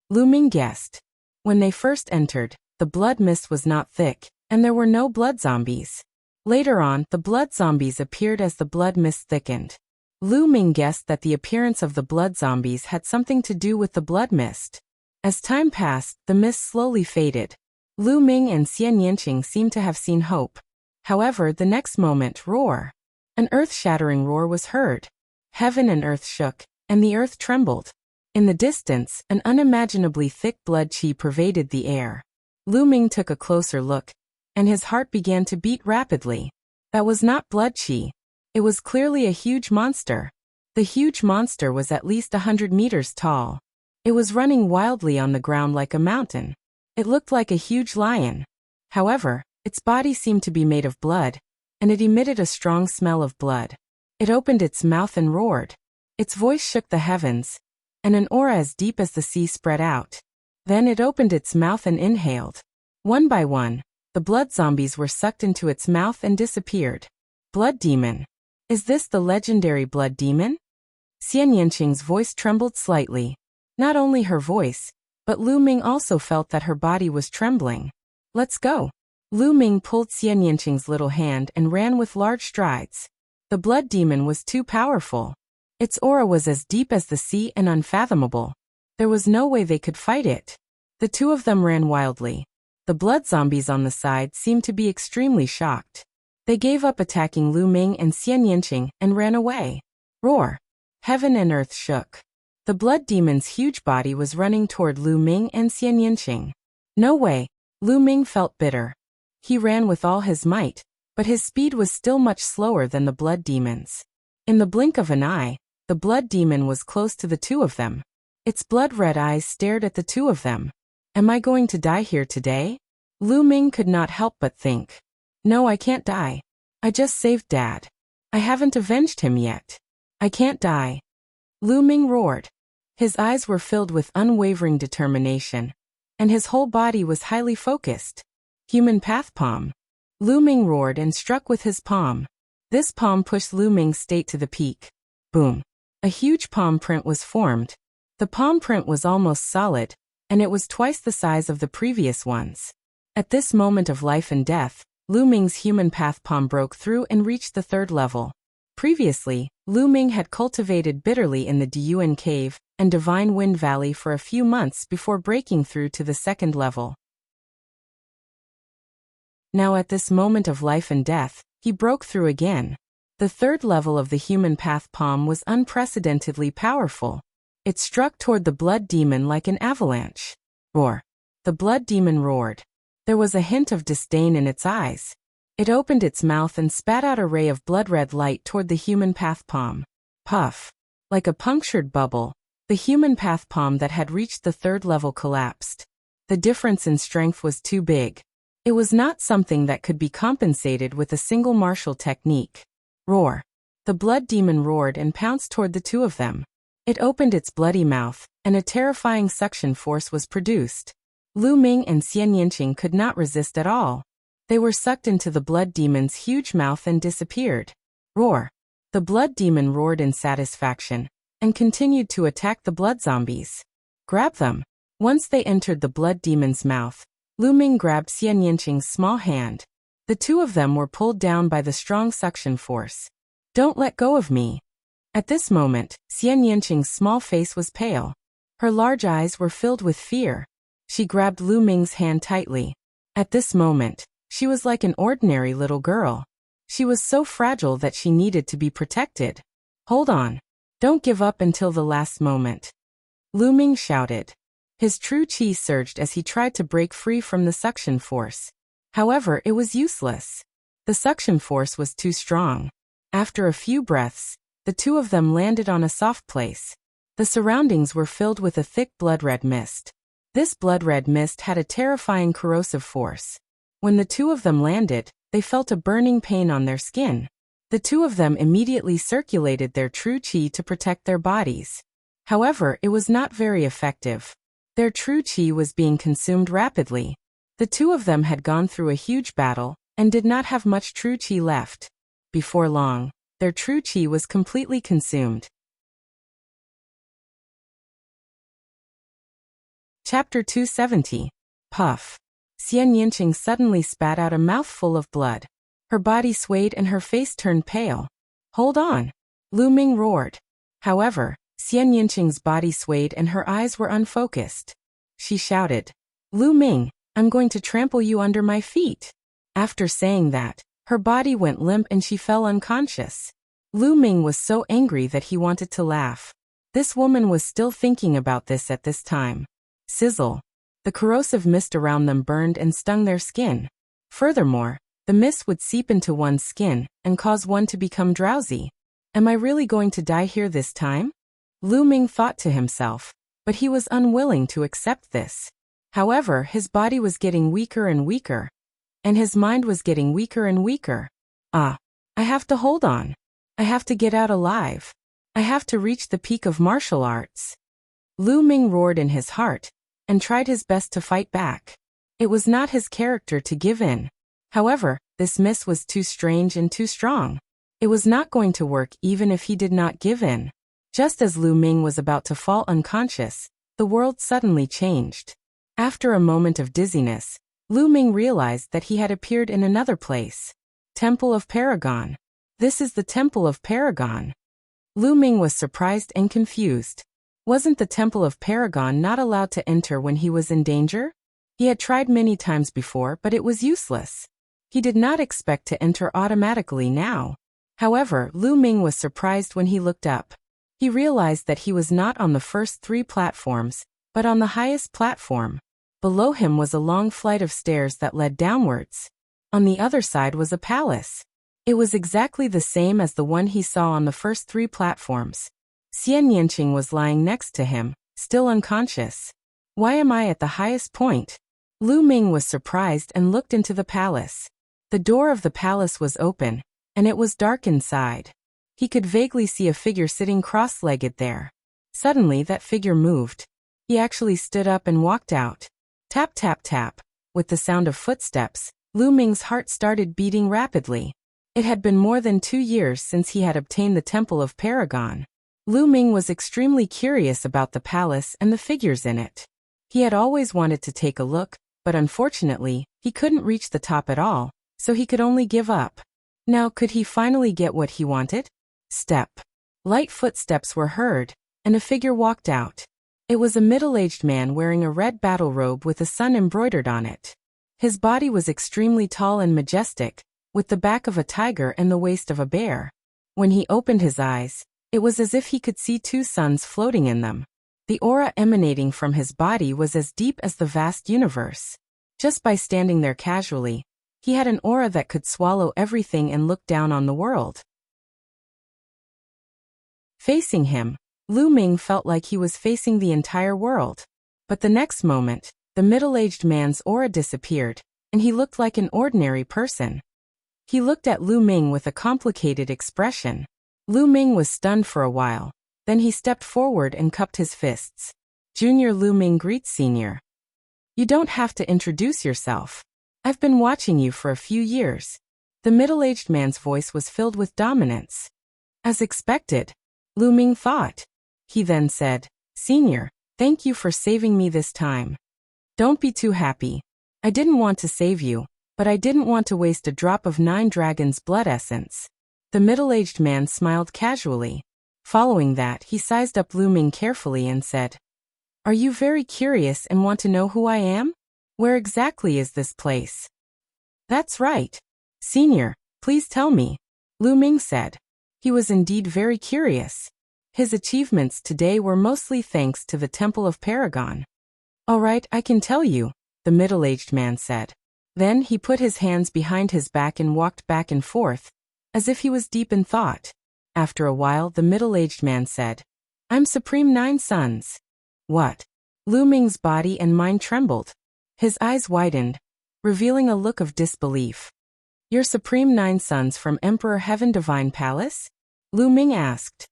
Lu Ming guessed. When they first entered, the blood mist was not thick, and there were no blood zombies. Later on, the blood zombies appeared as the blood mist thickened. Lu Ming guessed that the appearance of the blood zombies had something to do with the blood mist. As time passed, the mist slowly faded. Lu Ming and Xian Yanqing seemed to have seen hope. However, the next moment, roar! An earth-shattering roar was heard. Heaven and earth shook, and the earth trembled. In the distance, an unimaginably thick blood qi pervaded the air. Lu Ming took a closer look, and his heart began to beat rapidly. That was not blood qi. It was clearly a huge monster. The huge monster was at least 100 meters tall. It was running wildly on the ground like a mountain. It looked like a huge lion. However, its body seemed to be made of blood, and it emitted a strong smell of blood. It opened its mouth and roared. Its voice shook the heavens, and an aura as deep as the sea spread out. Then it opened its mouth and inhaled. One by one, the blood zombies were sucked into its mouth and disappeared. Blood demon. Is this the legendary blood demon? Xian Yanqing's voice trembled slightly. Not only her voice, but Lu Ming also felt that her body was trembling. Let's go. Lu Ming pulled Xian Yanqing's little hand and ran with large strides. The blood demon was too powerful. Its aura was as deep as the sea and unfathomable. There was no way they could fight it. The 2 of them ran wildly. The blood zombies on the side seemed to be extremely shocked. They gave up attacking Lu Ming and Xian Yanqing and ran away. Roar! Heaven and earth shook. The blood demon's huge body was running toward Lu Ming and Xian Yanqing. No way! Lu Ming felt bitter. He ran with all his might, but his speed was still much slower than the blood demon's. In the blink of an eye, the blood demon was close to the 2 of them. Its blood-red eyes stared at the 2 of them. Am I going to die here today? Lu Ming could not help but think. No, I can't die. I just saved Dad. I haven't avenged him yet. I can't die. Lu Ming roared. His eyes were filled with unwavering determination, and his whole body was highly focused. Human path palm. Lu Ming roared and struck with his palm. This palm pushed Lu Ming's state to the peak. Boom. A huge palm print was formed. The palm print was almost solid, and it was twice the size of the previous ones. At this moment of life and death, Lu Ming's human path palm broke through and reached the 3rd level. Previously, Lu Ming had cultivated bitterly in the Diyuan Cave and Divine Wind Valley for a few months before breaking through to the 2nd level. Now at this moment of life and death, he broke through again. The 3rd level of the human path palm was unprecedentedly powerful. It struck toward the blood demon like an avalanche. Roar. The blood demon roared. There was a hint of disdain in its eyes. It opened its mouth and spat out a ray of blood-red light toward the human path palm. Puff. Like a punctured bubble, the human path palm that had reached the 3rd level collapsed. The difference in strength was too big. It was not something that could be compensated with a single martial technique. Roar. The blood demon roared and pounced toward the two of them. It opened its bloody mouth, and a terrifying suction force was produced. Lu Ming and Xian Yinqing could not resist at all. They were sucked into the blood demon's huge mouth and disappeared. Roar. The blood demon roared in satisfaction, and continued to attack the blood zombies. Grab them. Once they entered the blood demon's mouth, Lu Ming grabbed Xian Yinqing's small hand. The two of them were pulled down by the strong suction force. Don't let go of me. At this moment, Xian Yinqing's small face was pale. Her large eyes were filled with fear. She grabbed Lu Ming's hand tightly. At this moment, she was like an ordinary little girl. She was so fragile that she needed to be protected. Hold on. Don't give up until the last moment. Lu Ming shouted. His true qi surged as he tried to break free from the suction force. However, it was useless. The suction force was too strong. After a few breaths, the two of them landed on a soft place. The surroundings were filled with a thick blood-red mist. This blood-red mist had a terrifying corrosive force. When the two of them landed, they felt a burning pain on their skin. The two of them immediately circulated their true qi to protect their bodies. However, it was not very effective. Their true qi was being consumed rapidly. The two of them had gone through a huge battle, and did not have much true qi left. Before long, their true qi was completely consumed. Chapter 270. Puff. Xian Yinqing suddenly spat out a mouthful of blood. Her body swayed and her face turned pale. Hold on. Lu Ming roared. However, Xian Yinqing's body swayed and her eyes were unfocused. She shouted, Lu Ming, I'm going to trample you under my feet. After saying that, her body went limp and she fell unconscious. Lu Ming was so angry that he wanted to laugh. This woman was still thinking about this at this time. Sizzle. The corrosive mist around them burned and stung their skin. Furthermore, the mist would seep into one's skin and cause one to become drowsy. Am I really going to die here this time? Lu Ming thought to himself, but he was unwilling to accept this. However, his body was getting weaker and weaker, and his mind was getting weaker and weaker. I have to hold on. I have to get out alive. I have to reach the peak of martial arts. Lu Ming roared in his heart, and tried his best to fight back. It was not his character to give in. However, this mist was too strange and too strong. It was not going to work even if he did not give in. Just as Lu Ming was about to fall unconscious, the world suddenly changed. After a moment of dizziness, Lu Ming realized that he had appeared in another place. Temple of Paragon. This is the Temple of Paragon. Lu Ming was surprised and confused. Wasn't the Temple of Paragon not allowed to enter when he was in danger? He had tried many times before, but it was useless. He did not expect to enter automatically now. However, Lu Ming was surprised when he looked up. He realized that he was not on the first 3 platforms, but on the highest platform. Below him was a long flight of stairs that led downwards. On the other side was a palace. It was exactly the same as the one he saw on the first 3 platforms. Xian Yinqing was lying next to him, still unconscious. Why am I at the highest point? Lu Ming was surprised and looked into the palace. The door of the palace was open, and it was dark inside. He could vaguely see a figure sitting cross-legged there. Suddenly that figure moved. He actually stood up and walked out. Tap tap tap. With the sound of footsteps, Lu Ming's heart started beating rapidly. It had been more than 2 years since he had obtained the Temple of Paragon. Lu Ming was extremely curious about the palace and the figures in it. He had always wanted to take a look, but unfortunately, he couldn't reach the top at all, so he could only give up. Now could he finally get what he wanted? Step. Light footsteps were heard, and a figure walked out. It was a middle-aged man wearing a red battle robe with a sun embroidered on it. His body was extremely tall and majestic, with the back of a tiger and the waist of a bear. When he opened his eyes, it was as if he could see 2 suns floating in them. The aura emanating from his body was as deep as the vast universe. Just by standing there casually, he had an aura that could swallow everything and look down on the world. Facing him, Lu Ming felt like he was facing the entire world. But the next moment, the middle-aged man's aura disappeared, and he looked like an ordinary person. He looked at Lu Ming with a complicated expression. Lu Ming was stunned for a while. Then he stepped forward and cupped his fists. Junior Lu Ming greets Senior. You don't have to introduce yourself. I've been watching you for a few years. The middle-aged man's voice was filled with dominance. As expected, Lu Ming thought. He then said, Senior, thank you for saving me this time. Don't be too happy. I didn't want to save you, but I didn't want to waste a drop of 9 dragons' blood essence. The middle-aged man smiled casually. Following that, he sized up Lu Ming carefully and said, Are you very curious and want to know who I am? Where exactly is this place? That's right. Senior, please tell me, Lu Ming said. He was indeed very curious. His achievements today were mostly thanks to the Temple of Paragon. All right, I can tell you, the middle-aged man said. Then he put his hands behind his back and walked back and forth, as if he was deep in thought. After a while, the middle-aged man said, I'm Supreme 9 Suns. What? Lu Ming's body and mind trembled. His eyes widened, revealing a look of disbelief. You're Supreme 9 Suns from Emperor Heaven Divine Palace? Lu Ming asked.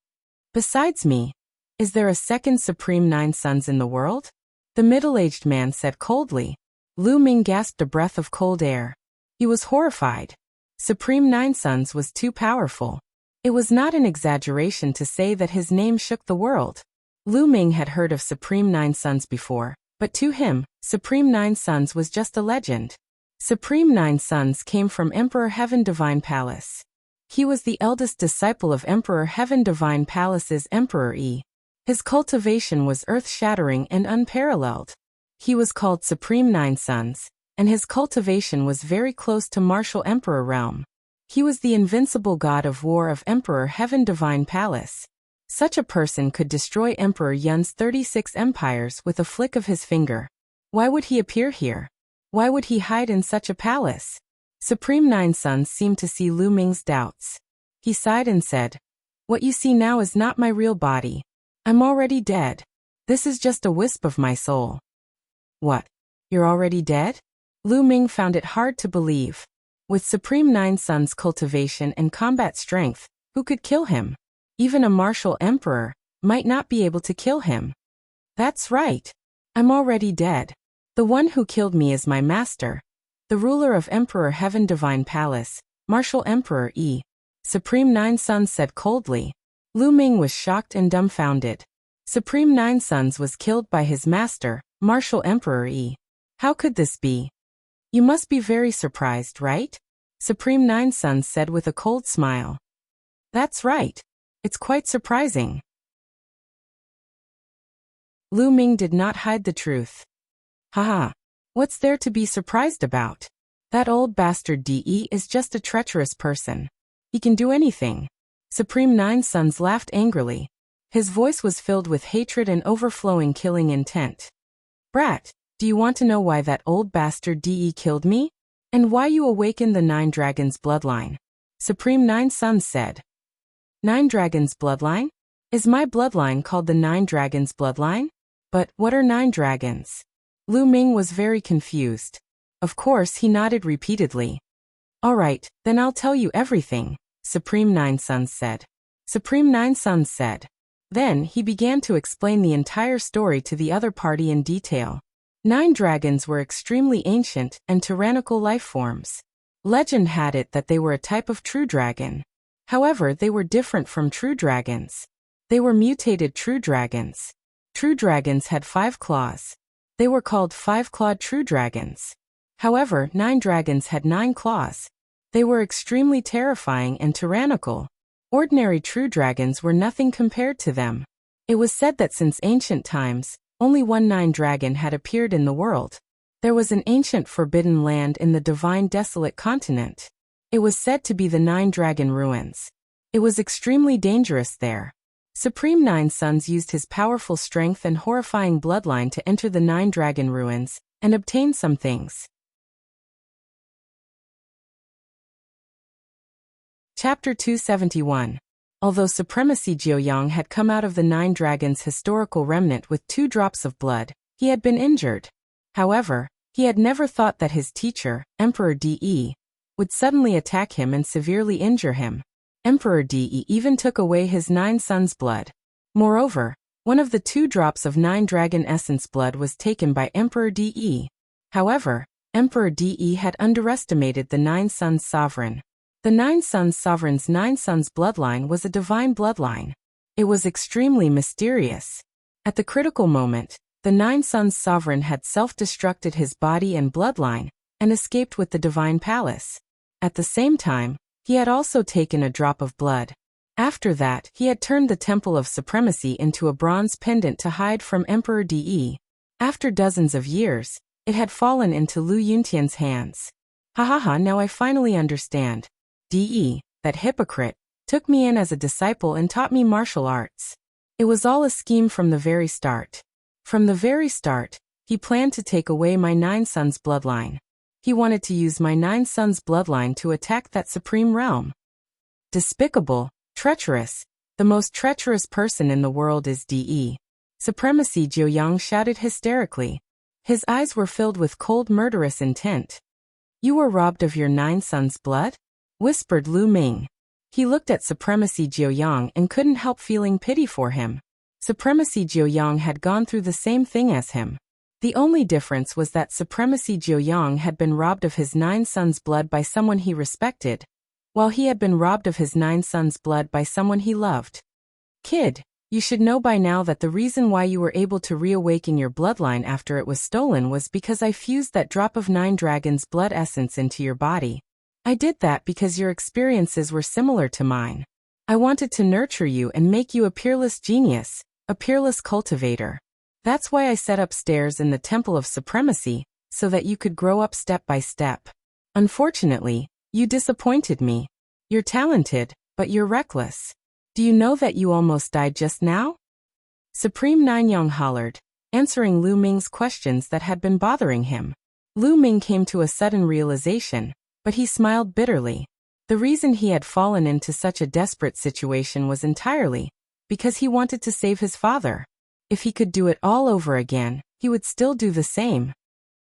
Besides me, is there a second Supreme 9 Suns in the world? The middle-aged man said coldly. Lu Ming gasped a breath of cold air. He was horrified. Supreme 9 Suns was too powerful. It was not an exaggeration to say that his name shook the world. Lu Ming had heard of Supreme 9 Suns before, but to him, Supreme 9 Suns was just a legend. Supreme 9 Suns came from Emperor Heaven Divine Palace. He was the eldest disciple of Emperor Heaven Divine Palace's Emperor Yi. His cultivation was earth-shattering and unparalleled. He was called Supreme 9 Suns, and his cultivation was very close to martial Emperor realm. He was the invincible god of war of Emperor Heaven Divine Palace. Such a person could destroy Emperor Yun's 36 empires with a flick of his finger. Why would he appear here? Why would he hide in such a palace? Supreme 9 Suns seemed to see Lu Ming's doubts. He sighed and said, What you see now is not my real body. I'm already dead. This is just a wisp of my soul. What? You're already dead? Lu Ming found it hard to believe. With Supreme 9 Suns' cultivation and combat strength, who could kill him? Even a martial emperor might not be able to kill him. That's right. I'm already dead. The one who killed me is my master, the ruler of Emperor Heaven Divine Palace, Martial Emperor Yi. Supreme 9 Suns said coldly. Lu Ming was shocked and dumbfounded. Supreme 9 Suns was killed by his master, Martial Emperor Yi. How could this be? You must be very surprised, right? Supreme 9 Suns said with a cold smile. That's right. It's quite surprising. Lu Ming did not hide the truth. Haha. What's there to be surprised about? That old bastard DE is just a treacherous person. He can do anything. Supreme 9 Suns laughed angrily. His voice was filled with hatred and overflowing killing intent. Brat, do you want to know why that old bastard DE killed me? And why you awakened the 9 Dragons bloodline? Supreme 9 Suns said. 9 Dragons bloodline? Is my bloodline called the 9 Dragons bloodline? But what are 9 dragons? Lu Ming was very confused. Of course, he nodded repeatedly. All right, then I'll tell you everything, Supreme Nine Suns said. Supreme Nine Suns said. Then he began to explain the entire story to the other party in detail. 9 dragons were extremely ancient and tyrannical life forms. Legend had it that they were a type of true dragon. However, they were different from true dragons. They were mutated true dragons. True dragons had 5 claws. They were called 5-clawed true dragons. However, 9 dragons had 9 claws. They were extremely terrifying and tyrannical. Ordinary true dragons were nothing compared to them. It was said that since ancient times, only one 9 dragon had appeared in the world. There was an ancient forbidden land in the divine desolate continent. It was said to be the 9 dragon ruins. It was extremely dangerous there. Supreme Nine Suns used his powerful strength and horrifying bloodline to enter the 9 dragon ruins and obtain some things. Chapter 271. Although Supremacy Jiuyang had come out of the 9 dragons' historical remnant with 2 drops of blood, he had been injured. However, he had never thought that his teacher, Emperor De, would suddenly attack him and severely injure him. Emperor De even took away his 9 sons' blood. Moreover, one of the 2 drops of 9 dragon essence blood was taken by Emperor De. However, Emperor De had underestimated the 9 sons' sovereign. The 9 sons' sovereign's 9 sons' bloodline was a divine bloodline. It was extremely mysterious. At the critical moment, the 9 sons' sovereign had self-destructed his body and bloodline, and escaped with the divine palace. At the same time, he had also taken a drop of blood. After that, he had turned the Temple of Supremacy into a bronze pendant to hide from Emperor De. After dozens of years, it had fallen into Lu Yuntian's hands. Now I finally understand. De, that hypocrite, took me in as a disciple and taught me martial arts. It was all a scheme from the very start. From the very start, he planned to take away my 9 sons' bloodline. He wanted to use my 9 sons' bloodline to attack that supreme realm. Despicable, treacherous. The most treacherous person in the world is De. Supremacy Jiuyang shouted hysterically. His eyes were filled with cold murderous intent. You were robbed of your 9 sons' blood? Whispered Lu Ming. He looked at Supremacy Jiuyang and couldn't help feeling pity for him. Supremacy Jiuyang had gone through the same thing as him. The only difference was that Supremacy Jiuyang had been robbed of his 9 sons' blood by someone he respected, while he had been robbed of his 9 sons' blood by someone he loved. Kid, you should know by now that the reason why you were able to reawaken your bloodline after it was stolen was because I fused that drop of 9 dragons' blood essence into your body. I did that because your experiences were similar to mine. I wanted to nurture you and make you a peerless genius, a peerless cultivator. That's why I set up stairs in the Temple of Supremacy, so that you could grow up step by step. Unfortunately, you disappointed me. You're talented, but you're reckless. Do you know that you almost died just now? Supreme Nanyang hollered, answering Lu Ming's questions that had been bothering him. Lu Ming came to a sudden realization, but he smiled bitterly. The reason he had fallen into such a desperate situation was entirely because he wanted to save his father. If he could do it all over again, he would still do the same.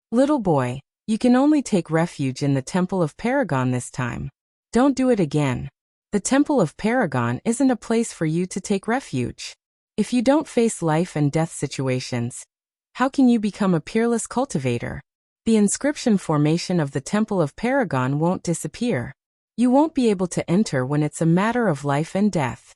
Little boy, you can only take refuge in the Temple of Paragon this time. Don't do it again. The Temple of Paragon isn't a place for you to take refuge. If you don't face life and death situations, how can you become a peerless cultivator? The inscription formation of the Temple of Paragon won't disappear. You won't be able to enter when it's a matter of life and death.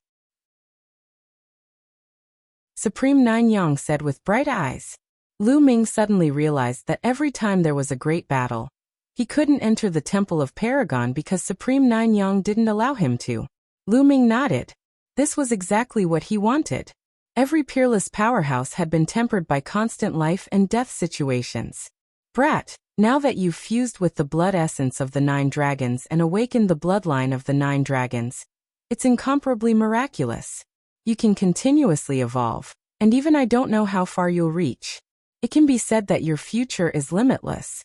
Supreme Nanyang said with bright eyes. Lu Ming suddenly realized that every time there was a great battle, he couldn't enter the Temple of Paragon because Supreme Nanyang didn't allow him to. Lu Ming nodded. This was exactly what he wanted. Every peerless powerhouse had been tempered by constant life and death situations. Brat, now that you've fused with the blood essence of the 9 dragons and awakened the bloodline of the 9 dragons, it's incomparably miraculous. You can continuously evolve, and even I don't know how far you'll reach. It can be said that your future is limitless.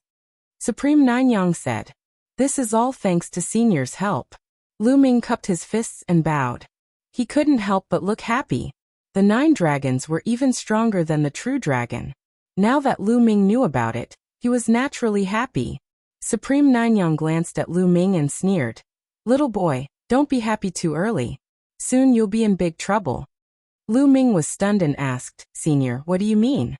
Supreme Nanyang said. This is all thanks to Senior's help. Lu Ming cupped his fists and bowed. He couldn't help but look happy. The 9 dragons were even stronger than the true dragon. Now that Lu Ming knew about it, he was naturally happy. Supreme Nanyang glanced at Lu Ming and sneered. Little boy, don't be happy too early. Soon you'll be in big trouble. Lu Ming was stunned and asked, Senior, what do you mean?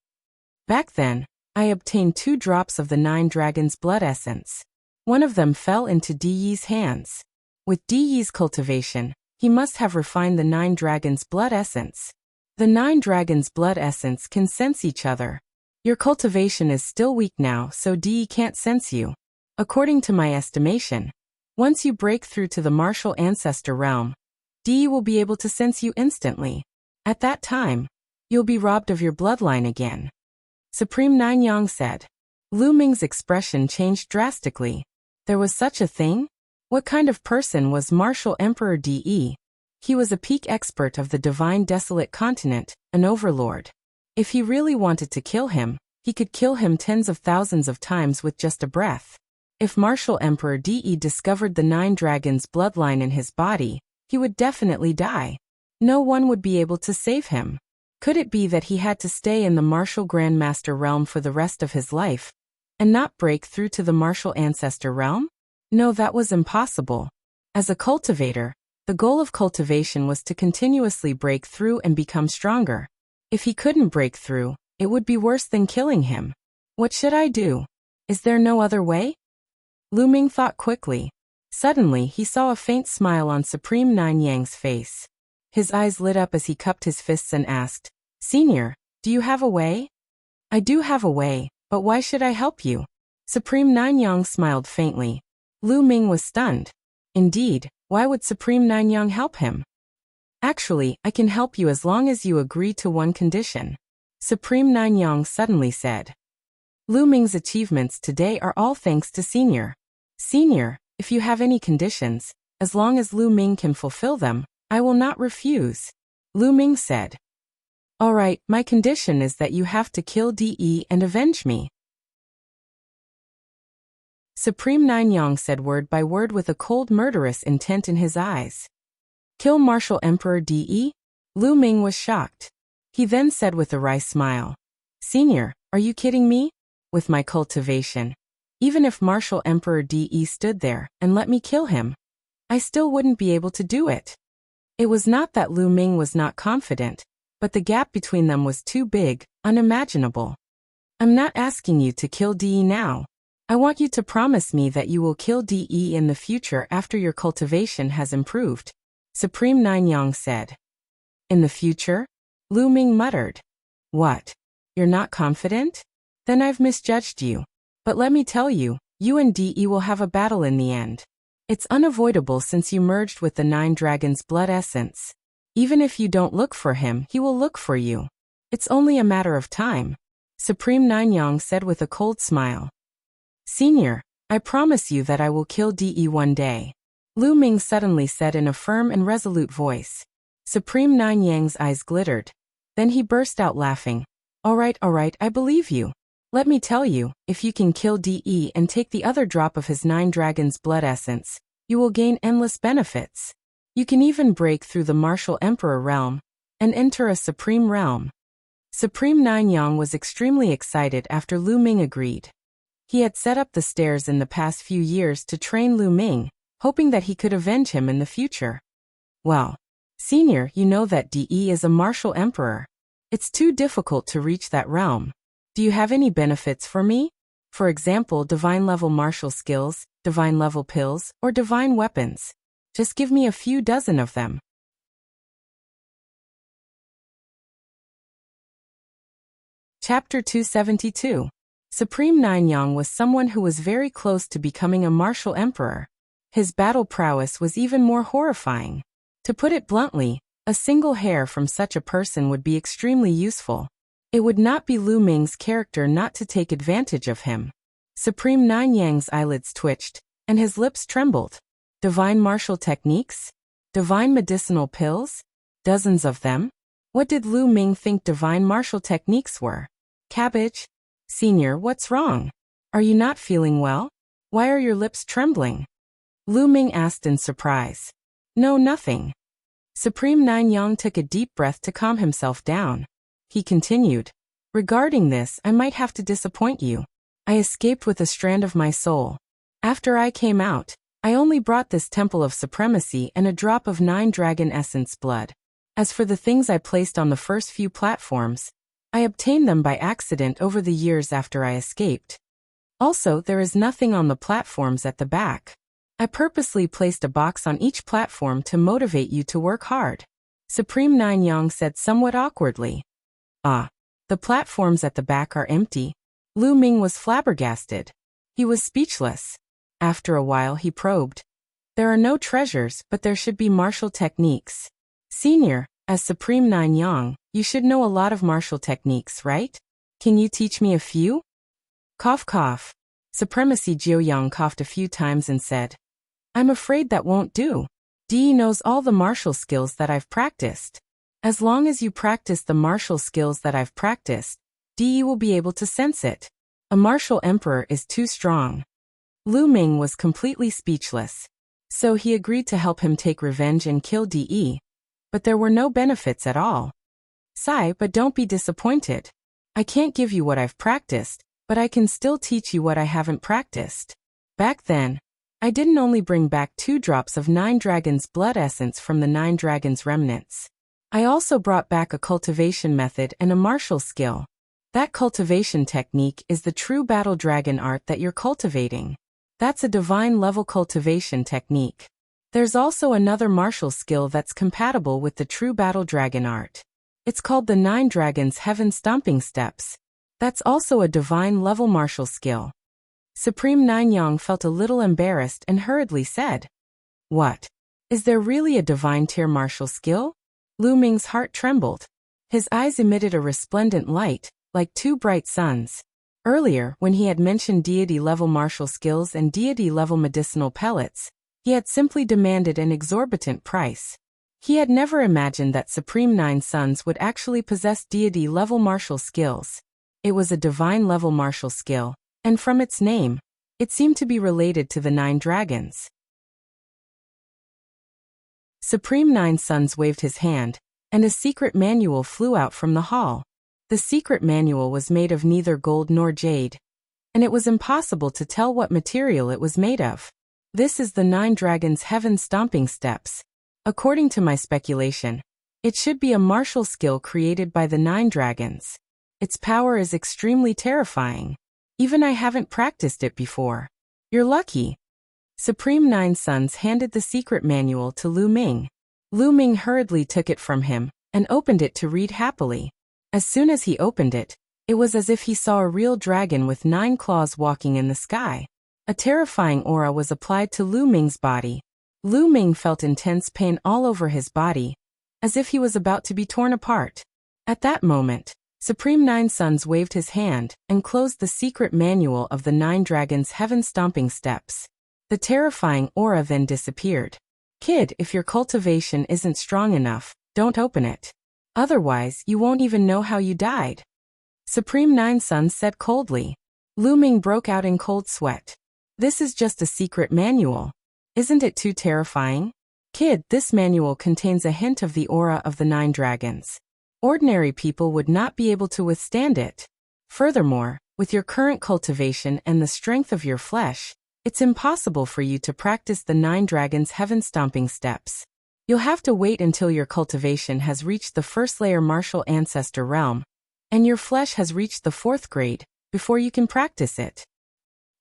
Back then, I obtained 2 drops of the 9 dragons' blood essence. One of them fell into Di Yi's hands. With Di Yi's cultivation, he must have refined the 9 dragons' blood essence. The 9 dragons' blood essence can sense each other. Your cultivation is still weak now, so Di Yi can't sense you. According to my estimation, once you break through to the martial ancestor realm, Di Yi will be able to sense you instantly. At that time, you'll be robbed of your bloodline again. Supreme Nanyang said. Lu Ming's expression changed drastically. There was such a thing? What kind of person was Martial Emperor Di Yi? He was a peak expert of the divine desolate continent, an overlord. If he really wanted to kill him, he could kill him tens of thousands of times with just a breath. If Martial Emperor Di Yi discovered the 9 dragons' bloodline in his body, he would definitely die. No one would be able to save him. Could it be that he had to stay in the martial grandmaster realm for the rest of his life, and not break through to the martial ancestor realm? No, that was impossible. As a cultivator, the goal of cultivation was to continuously break through and become stronger. If he couldn't break through, it would be worse than killing him. What should I do? Is there no other way? Lu Ming thought quickly. Suddenly, he saw a faint smile on Supreme Nanyang's face. His eyes lit up as he cupped his fists and asked, Senior, do you have a way? I do have a way, but why should I help you? Supreme Nanyang smiled faintly. Lu Ming was stunned. Indeed, why would Supreme Nanyang help him? Actually, I can help you as long as you agree to one condition. Supreme Nanyang suddenly said. Lu Ming's achievements today are all thanks to Senior. Senior, if you have any conditions, as long as Lu Ming can fulfill them, I will not refuse. Lu Ming said. All right, my condition is that you have to kill Di Yi and avenge me. Supreme Nanyang said word by word with a cold murderous intent in his eyes. Kill Martial Emperor Di Yi? Lu Ming was shocked. He then said with a wry smile. Senior, are you kidding me? With my cultivation, even if Martial Emperor Di Yi stood there and let me kill him, I still wouldn't be able to do it. It was not that Lu Ming was not confident, but the gap between them was too big, unimaginable. I'm not asking you to kill Di Yi now. I want you to promise me that you will kill Di Yi in the future after your cultivation has improved, Supreme Nanyang said. In the future? Lu Ming muttered. What? You're not confident? Then I've misjudged you. But let me tell you, you and Di Yi will have a battle in the end. It's unavoidable since you merged with the 9 dragons' blood essence. Even if you don't look for him, he will look for you. It's only a matter of time, Supreme Nanyang said with a cold smile. Senior, I promise you that I will kill Di Yi one day, Lu Ming suddenly said in a firm and resolute voice. Supreme Nanyang's eyes glittered. Then he burst out laughing. All right, I believe you. Let me tell you, if you can kill Di Yi and take the other drop of his 9 dragons' blood essence, you will gain endless benefits. You can even break through the Martial Emperor realm and enter a Supreme realm. Supreme Nanyang was extremely excited after Lu Ming agreed. He had set up the stairs in the past few years to train Lu Ming, hoping that he could avenge him in the future. Well, Senior, you know that Di Yi is a martial emperor. It's too difficult to reach that realm. Do you have any benefits for me? For example, divine-level martial skills, divine-level pills, or divine weapons. Just give me a few dozen of them. Chapter 272. Supreme Nanyang was someone who was very close to becoming a martial emperor. His battle prowess was even more horrifying. To put it bluntly, a single hair from such a person would be extremely useful. It would not be Lu Ming's character not to take advantage of him. Supreme Nanyang's eyelids twitched, and his lips trembled. Divine martial techniques? Divine medicinal pills? Dozens of them? What did Lu Ming think divine martial techniques were? Cabbage? Senior, what's wrong? Are you not feeling well? Why are your lips trembling? Lu Ming asked in surprise. No, nothing. Supreme Nanyang took a deep breath to calm himself down. He continued. Regarding this, I might have to disappoint you. I escaped with a strand of my soul. After I came out, I only brought this temple of supremacy and a drop of 9 dragon essence blood. As for the things I placed on the first few platforms, I obtained them by accident over the years after I escaped. Also, there is nothing on the platforms at the back. I purposely placed a box on each platform to motivate you to work hard. Supreme Nine Yang said somewhat awkwardly. Ah, the platforms at the back are empty. Lu Ming was flabbergasted. He was speechless. After a while he probed. There are no treasures, but there should be martial techniques. Senior, as Supreme Nine Yang, you should know a lot of martial techniques, right? Can you teach me a few? Cough cough. Supremacy Jiu Yang coughed a few times and said, I'm afraid that won't do. Di knows all the martial skills that I've practiced. As long as you practice the martial skills that I've practiced, Di will be able to sense it. A martial emperor is too strong. Lu Ming was completely speechless. So he agreed to help him take revenge and kill Di. But there were no benefits at all. Sigh, but don't be disappointed. I can't give you what I've practiced, but I can still teach you what I haven't practiced. Back then, I didn't only bring back 2 drops of 9 dragons' blood essence from the 9 dragons' remnants. I also brought back a cultivation method and a martial skill. That cultivation technique is the true battle dragon art that you're cultivating. That's a divine level cultivation technique. There's also another martial skill that's compatible with the true battle dragon art. It's called the 9 dragons heaven stomping steps. That's also a divine level martial skill. Supreme Nine Yang felt a little embarrassed and hurriedly said, What? Is there really a divine tier martial skill? Lu Ming's heart trembled. His eyes emitted a resplendent light, like 2 bright suns. Earlier, when he had mentioned deity-level martial skills and deity-level medicinal pellets, he had simply demanded an exorbitant price. He had never imagined that Supreme Nine Suns would actually possess deity-level martial skills. It was a divine-level martial skill, and from its name, it seemed to be related to the 9 dragons. Supreme Nine Suns waved his hand, and a secret manual flew out from the hall. The secret manual was made of neither gold nor jade, and it was impossible to tell what material it was made of. This is the 9 dragons heaven stomping steps. According to my speculation, it should be a martial skill created by the 9 dragons. Its power is extremely terrifying. Even I haven't practiced it before. You're lucky. Supreme Nine Suns handed the secret manual to Lu Ming. Lu Ming hurriedly took it from him and opened it to read happily. As soon as he opened it, it was as if he saw a real dragon with 9 claws walking in the sky. A terrifying aura was applied to Lu Ming's body. Lu Ming felt intense pain all over his body, as if he was about to be torn apart. At that moment, Supreme Nine Suns waved his hand and closed the secret manual of the 9 dragons heaven stomping steps. The terrifying aura then disappeared. Kid, if your cultivation isn't strong enough, don't open it. Otherwise, you won't even know how you died. Supreme Nine Suns said coldly. Lu Ming broke out in cold sweat. This is just a secret manual. Isn't it too terrifying? Kid, this manual contains a hint of the aura of the 9 dragons. Ordinary people would not be able to withstand it. Furthermore, with your current cultivation and the strength of your flesh, it's impossible for you to practice the 9 dragons heaven stomping steps. You'll have to wait until your cultivation has reached the 1st layer martial ancestor realm, and your flesh has reached the 4th grade, before you can practice it.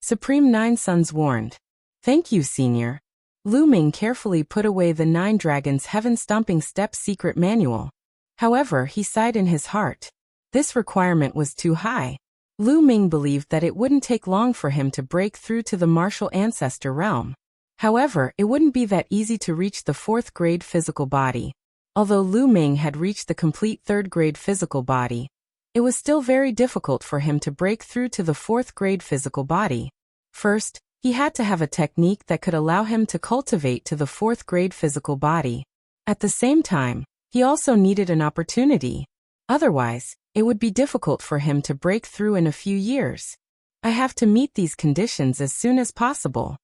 Supreme Nine Suns warned. Thank you, Senior. Lu Ming carefully put away the 9 dragons heaven stomping steps secret manual. However, he sighed in his heart. This requirement was too high. Lu Ming believed that it wouldn't take long for him to break through to the martial ancestor realm. However, it wouldn't be that easy to reach the 4th grade physical body. Although Lu Ming had reached the complete 3rd grade physical body, it was still very difficult for him to break through to the 4th grade physical body. First, he had to have a technique that could allow him to cultivate to the 4th grade physical body. At the same time, he also needed an opportunity. Otherwise, it would be difficult for him to break through in a few years. I have to meet these conditions as soon as possible.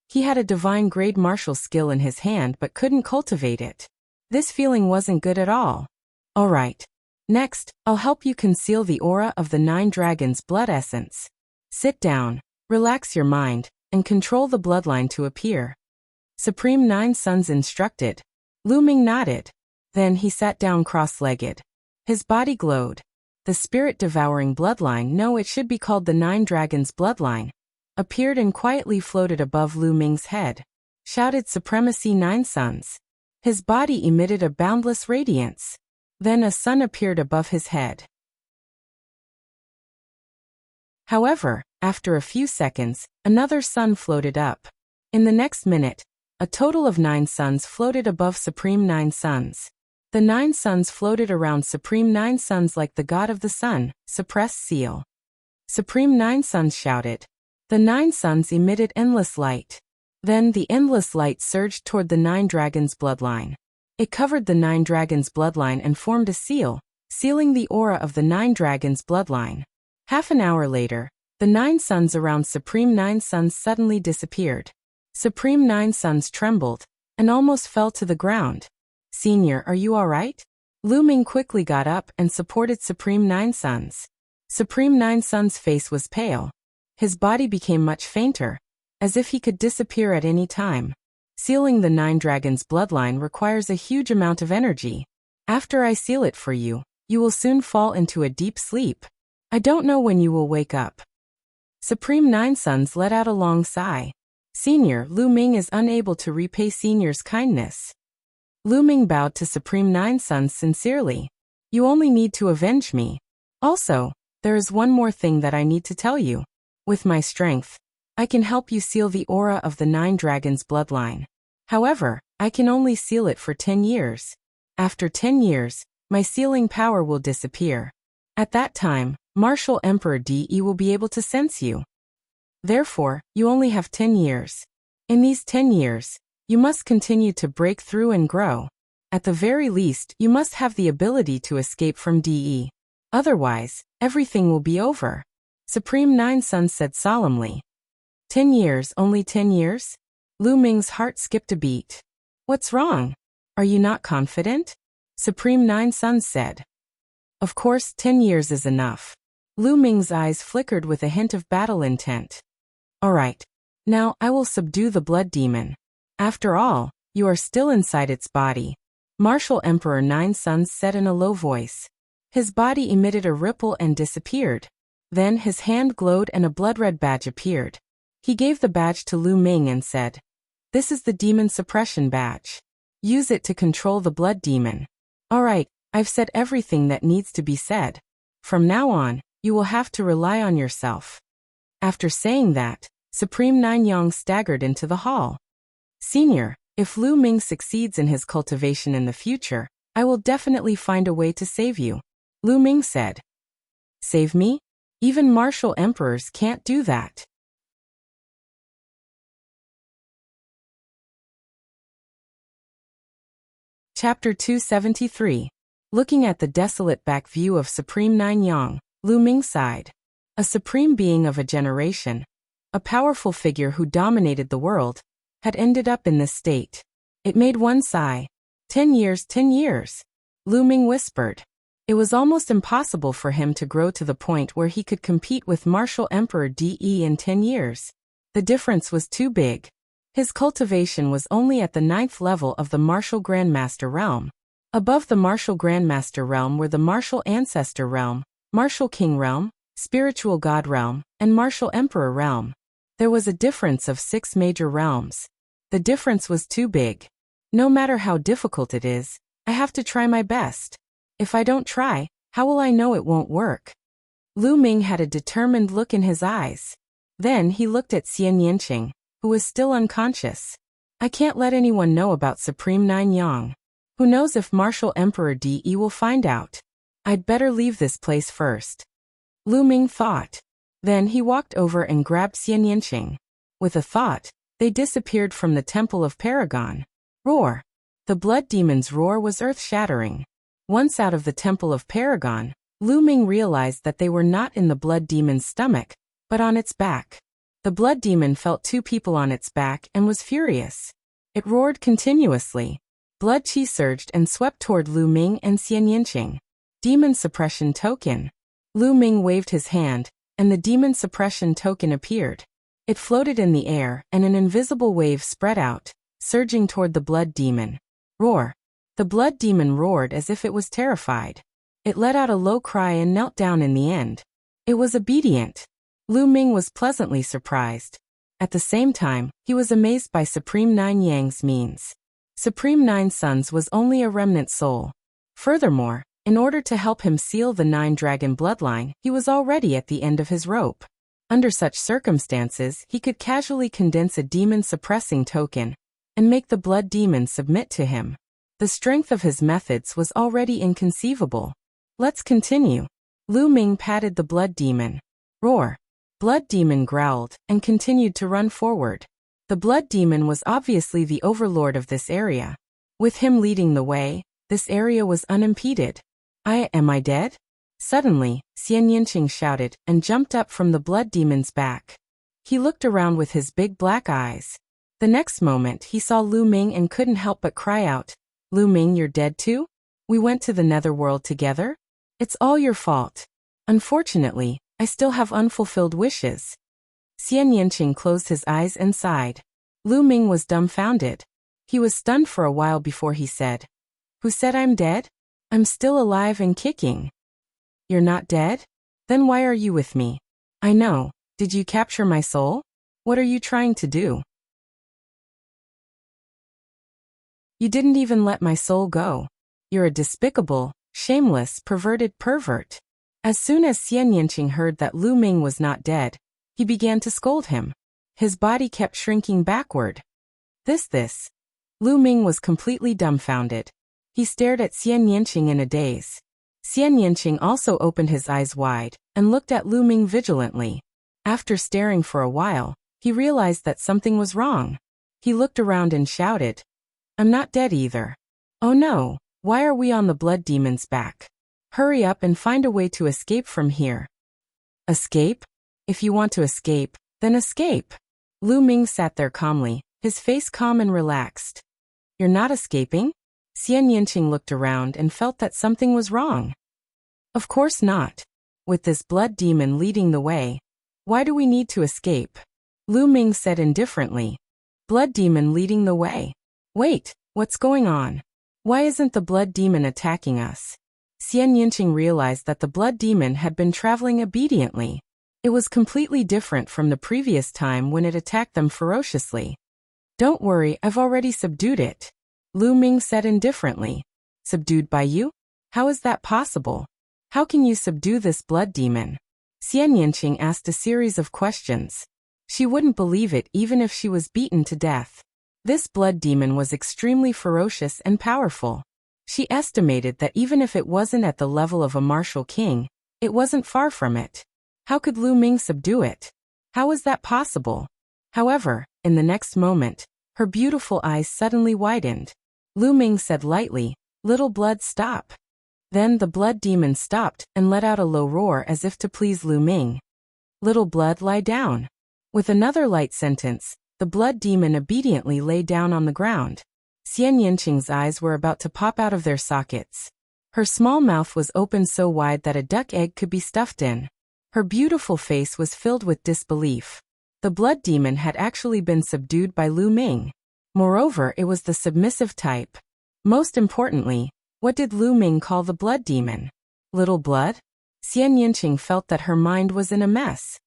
He had a divine grade martial skill in his hand but couldn't cultivate it. This feeling wasn't good at all. All right. Next, I'll help you conceal the aura of the 9 dragons' blood essence. Sit down, relax your mind, and control the bloodline to appear. Supreme 9 Sons instructed. Lu Ming nodded. Then he sat down cross-legged. His body glowed. The spirit-devouring bloodline, no, it should be called the 9 dragons' bloodline, appeared and quietly floated above Lu Ming's head. Shouted Supremacy 9 Sons. His body emitted a boundless radiance. Then a sun appeared above his head. However, after a few seconds, another sun floated up. In the next minute, a total of 9 suns floated above Supreme 9 Sons. The 9 suns floated around Supreme 9 Sons like the god of the sun, suppressed seal. Supreme 9 Sons shouted. The 9 suns emitted endless light. Then the endless light surged toward the 9 dragons' bloodline. It covered the 9 dragons' bloodline and formed a seal, sealing the aura of the 9 dragons' bloodline. Half an hour later, the 9 suns around Supreme 9 Sons suddenly disappeared. Supreme 9 Sons trembled and almost fell to the ground. Senior, are you all right? Lu Ming quickly got up and supported Supreme 9 Sons. Supreme 9 Sons' face was pale. His body became much fainter, as if he could disappear at any time. Sealing the 9 dragons' bloodline requires a huge amount of energy. After I seal it for you, you will soon fall into a deep sleep. I don't know when you will wake up. Supreme 9 Sons let out a long sigh. Senior, Lu Ming is unable to repay Senior's kindness. Lu Ming bowed to Supreme 9 Sons sincerely. You only need to avenge me. Also, there is one more thing that I need to tell you. With my strength, I can help you seal the aura of the 9 dragons' bloodline. However, I can only seal it for 10 years. After 10 years, my sealing power will disappear. At that time, Martial Emperor DE will be able to sense you. Therefore, you only have 10 years. In these 10 years, you must continue to break through and grow. At the very least, you must have the ability to escape from DE. Otherwise, everything will be over. Supreme 9 Sons said solemnly. 10 years, only 10 years? Lu Ming's heart skipped a beat. What's wrong? Are you not confident? Supreme 9 Sons said. Of course, 10 years is enough. Lu Ming's eyes flickered with a hint of battle intent. All right. Now I will subdue the blood demon. After all, you are still inside its body. Martial Emperor 9 Sons said in a low voice. His body emitted a ripple and disappeared. Then his hand glowed and a blood-red badge appeared. He gave the badge to Lu Ming and said, "This is the demon suppression badge. Use it to control the blood demon." All right, I've said everything that needs to be said. From now on, you will have to rely on yourself. After saying that, Supreme 9 Yang staggered into the hall. Senior, if Lu Ming succeeds in his cultivation in the future, I will definitely find a way to save you. Lu Ming said. Save me? Even martial emperors can't do that. Chapter 273. Looking at the desolate back view of Supreme 9 Yang, Lu Ming sighed. A supreme being of a generation, a powerful figure who dominated the world, had ended up in this state. It made one sigh. 10 years, 10 years. Lu Ming whispered. It was almost impossible for him to grow to the point where he could compete with Martial Emperor DE in 10 years. The difference was too big. His cultivation was only at the 9th level of the Martial Grandmaster realm. Above the Martial Grandmaster realm were the Martial Ancestor realm, Martial King realm, Spiritual God realm, and Martial Emperor realm. There was a difference of 6 major realms. The difference was too big. No matter how difficult it is, I have to try my best. If I don't try, how will I know it won't work? Lu Ming had a determined look in his eyes. Then he looked at Xian Yanqing, who was still unconscious. I can't let anyone know about Supreme 9 Yang. Who knows if Martial Emperor DE will find out? I'd better leave this place first. Lu Ming thought. Then he walked over and grabbed Xian Yanqing. With a thought, they disappeared from the Temple of Paragon. Roar! The blood demon's roar was earth-shattering. Once out of the Temple of Paragon, Lu Ming realized that they were not in the blood demon's stomach, but on its back. The blood demon felt 2 people on its back and was furious. It roared continuously. Blood chi surged and swept toward Lu Ming and Xian Yanqing. Demon suppression token. Lu Ming waved his hand, and the demon suppression token appeared. It floated in the air, and an invisible wave spread out, surging toward the blood demon. Roar. The blood demon roared as if it was terrified. It let out a low cry and knelt down in the end. It was obedient. Lu Ming was pleasantly surprised. At the same time, he was amazed by Supreme Nine Yang's means. Supreme Nine Suns was only a remnant soul. Furthermore, in order to help him seal the Nine-Dragon bloodline, he was already at the end of his rope. Under such circumstances, he could casually condense a demon-suppressing token and make the blood demon submit to him. The strength of his methods was already inconceivable. Let's continue. Lu Ming patted the blood demon. Roar. Blood demon growled and continued to run forward. The blood demon was obviously the overlord of this area. With him leading the way, this area was unimpeded. Am I dead? Suddenly, Xian Yinqing shouted and jumped up from the blood demon's back. He looked around with his big black eyes. The next moment he saw Lu Ming and couldn't help but cry out, "Lu Ming, you're dead too? We went to the netherworld together? It's all your fault. Unfortunately, I still have unfulfilled wishes." Xian Yinqing closed his eyes and sighed. Lu Ming was dumbfounded. He was stunned for a while before he said, "Who said I'm dead? I'm still alive and kicking." "You're not dead? Then why are you with me? I know. Did you capture my soul? What are you trying to do? You didn't even let my soul go. You're a despicable, shameless, perverted pervert." As soon as Xian Yinqing heard that Lu Ming was not dead, he began to scold him. His body kept shrinking backward. This. Lu Ming was completely dumbfounded. He stared at Xian Yinqing in a daze. Xian Yinqing also opened his eyes wide and looked at Lu Ming vigilantly. After staring for a while, he realized that something was wrong. He looked around and shouted, "I'm not dead either. Oh no, why are we on the blood demon's back? Hurry up and find a way to escape from here." "Escape? If you want to escape, then escape." Lu Ming sat there calmly, his face calm and relaxed. "You're not escaping?" Xian Yinqing looked around and felt that something was wrong. "Of course not. With this blood demon leading the way, why do we need to escape?" Lu Ming said indifferently. "Blood demon leading the way? Wait, what's going on? Why isn't the blood demon attacking us?" Xian Yinqing realized that the blood demon had been traveling obediently. It was completely different from the previous time when it attacked them ferociously. "Don't worry, I've already subdued it," Lu Ming said indifferently. "Subdued by you? How is that possible? How can you subdue this blood demon?" Xian Yinqing asked a series of questions. She wouldn't believe it even if she was beaten to death. This blood demon was extremely ferocious and powerful. She estimated that even if it wasn't at the level of a martial king, it wasn't far from it. How could Lu Ming subdue it? How was that possible? However, in the next moment, her beautiful eyes suddenly widened. Lu Ming said lightly, "Little blood, stop." Then the blood demon stopped and let out a low roar as if to please Lu Ming. "Little blood, lie down." With another light sentence, the blood demon obediently lay down on the ground. Xian Yinqing's eyes were about to pop out of their sockets. Her small mouth was open so wide that a duck egg could be stuffed in. Her beautiful face was filled with disbelief. The blood demon had actually been subdued by Lu Ming. Moreover, it was the submissive type. Most importantly, what did Lu Ming call the blood demon? Little blood? Xian Yinqing felt that her mind was in a mess.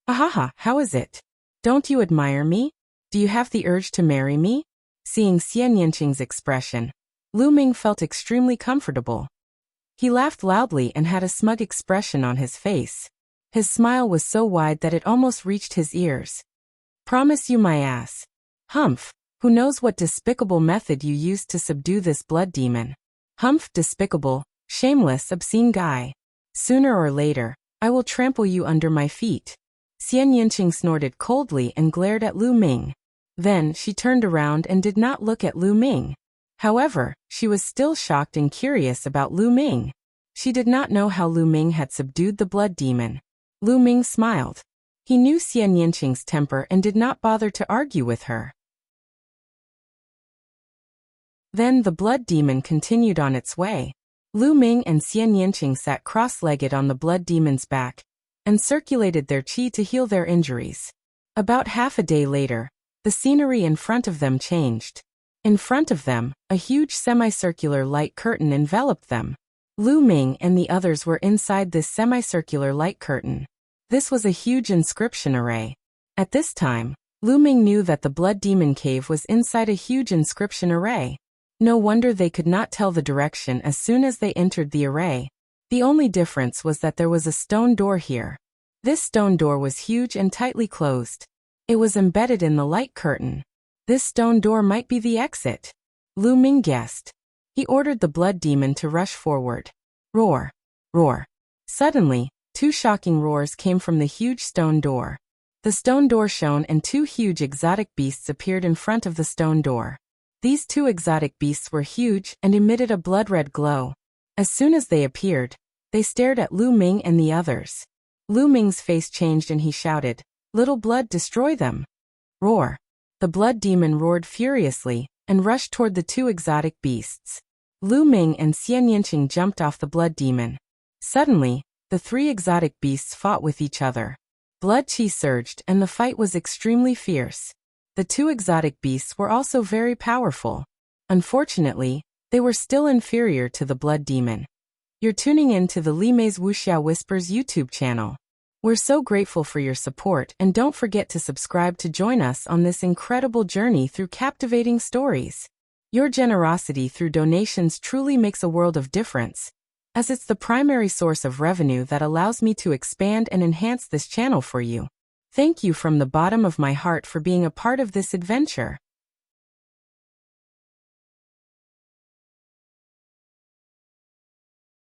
"Ahaha, how is it? Don't you admire me? Do you have the urge to marry me?" Seeing Xian Yinqing's expression, Lu Ming felt extremely comfortable. He laughed loudly and had a smug expression on his face. His smile was so wide that it almost reached his ears. "Promise you my ass." "Humph, who knows what despicable method you used to subdue this blood demon? Humph, despicable, shameless, obscene guy. Sooner or later, I will trample you under my feet." Xian Yinqing snorted coldly and glared at Lu Ming. Then she turned around and did not look at Lu Ming. However, she was still shocked and curious about Lu Ming. She did not know how Lu Ming had subdued the blood demon. Lu Ming smiled. He knew Xian Yinqing's temper and did not bother to argue with her. Then the blood demon continued on its way. Lu Ming and Xian Yanqing sat cross-legged on the blood demon's back and circulated their qi to heal their injuries. About half a day later, the scenery in front of them changed. In front of them, a huge semicircular light curtain enveloped them. Lu Ming and the others were inside this semicircular light curtain. This was a huge inscription array. At this time, Lu Ming knew that the blood demon cave was inside a huge inscription array. No wonder they could not tell the direction as soon as they entered the array. The only difference was that there was a stone door here. This stone door was huge and tightly closed. It was embedded in the light curtain. This stone door might be the exit. Lu Ming guessed. He ordered the blood demon to rush forward. Roar! Roar! Suddenly, two shocking roars came from the huge stone door. The stone door shone and two huge exotic beasts appeared in front of the stone door. These two exotic beasts were huge and emitted a blood-red glow. As soon as they appeared, they stared at Lu Ming and the others. Lu Ming's face changed and he shouted, "Little blood, destroy them!" Roar! The blood demon roared furiously and rushed toward the two exotic beasts. Lu Ming and Xian Yanqing jumped off the blood demon. Suddenly, the three exotic beasts fought with each other. Blood qi surged and the fight was extremely fierce. The two exotic beasts were also very powerful. Unfortunately, they were still inferior to the blood demon. You're tuning in to the Li Mei's Wuxia Whispers YouTube channel. We're so grateful for your support and don't forget to subscribe to join us on this incredible journey through captivating stories. Your generosity through donations truly makes a world of difference, as it's the primary source of revenue that allows me to expand and enhance this channel for you. Thank you from the bottom of my heart for being a part of this adventure.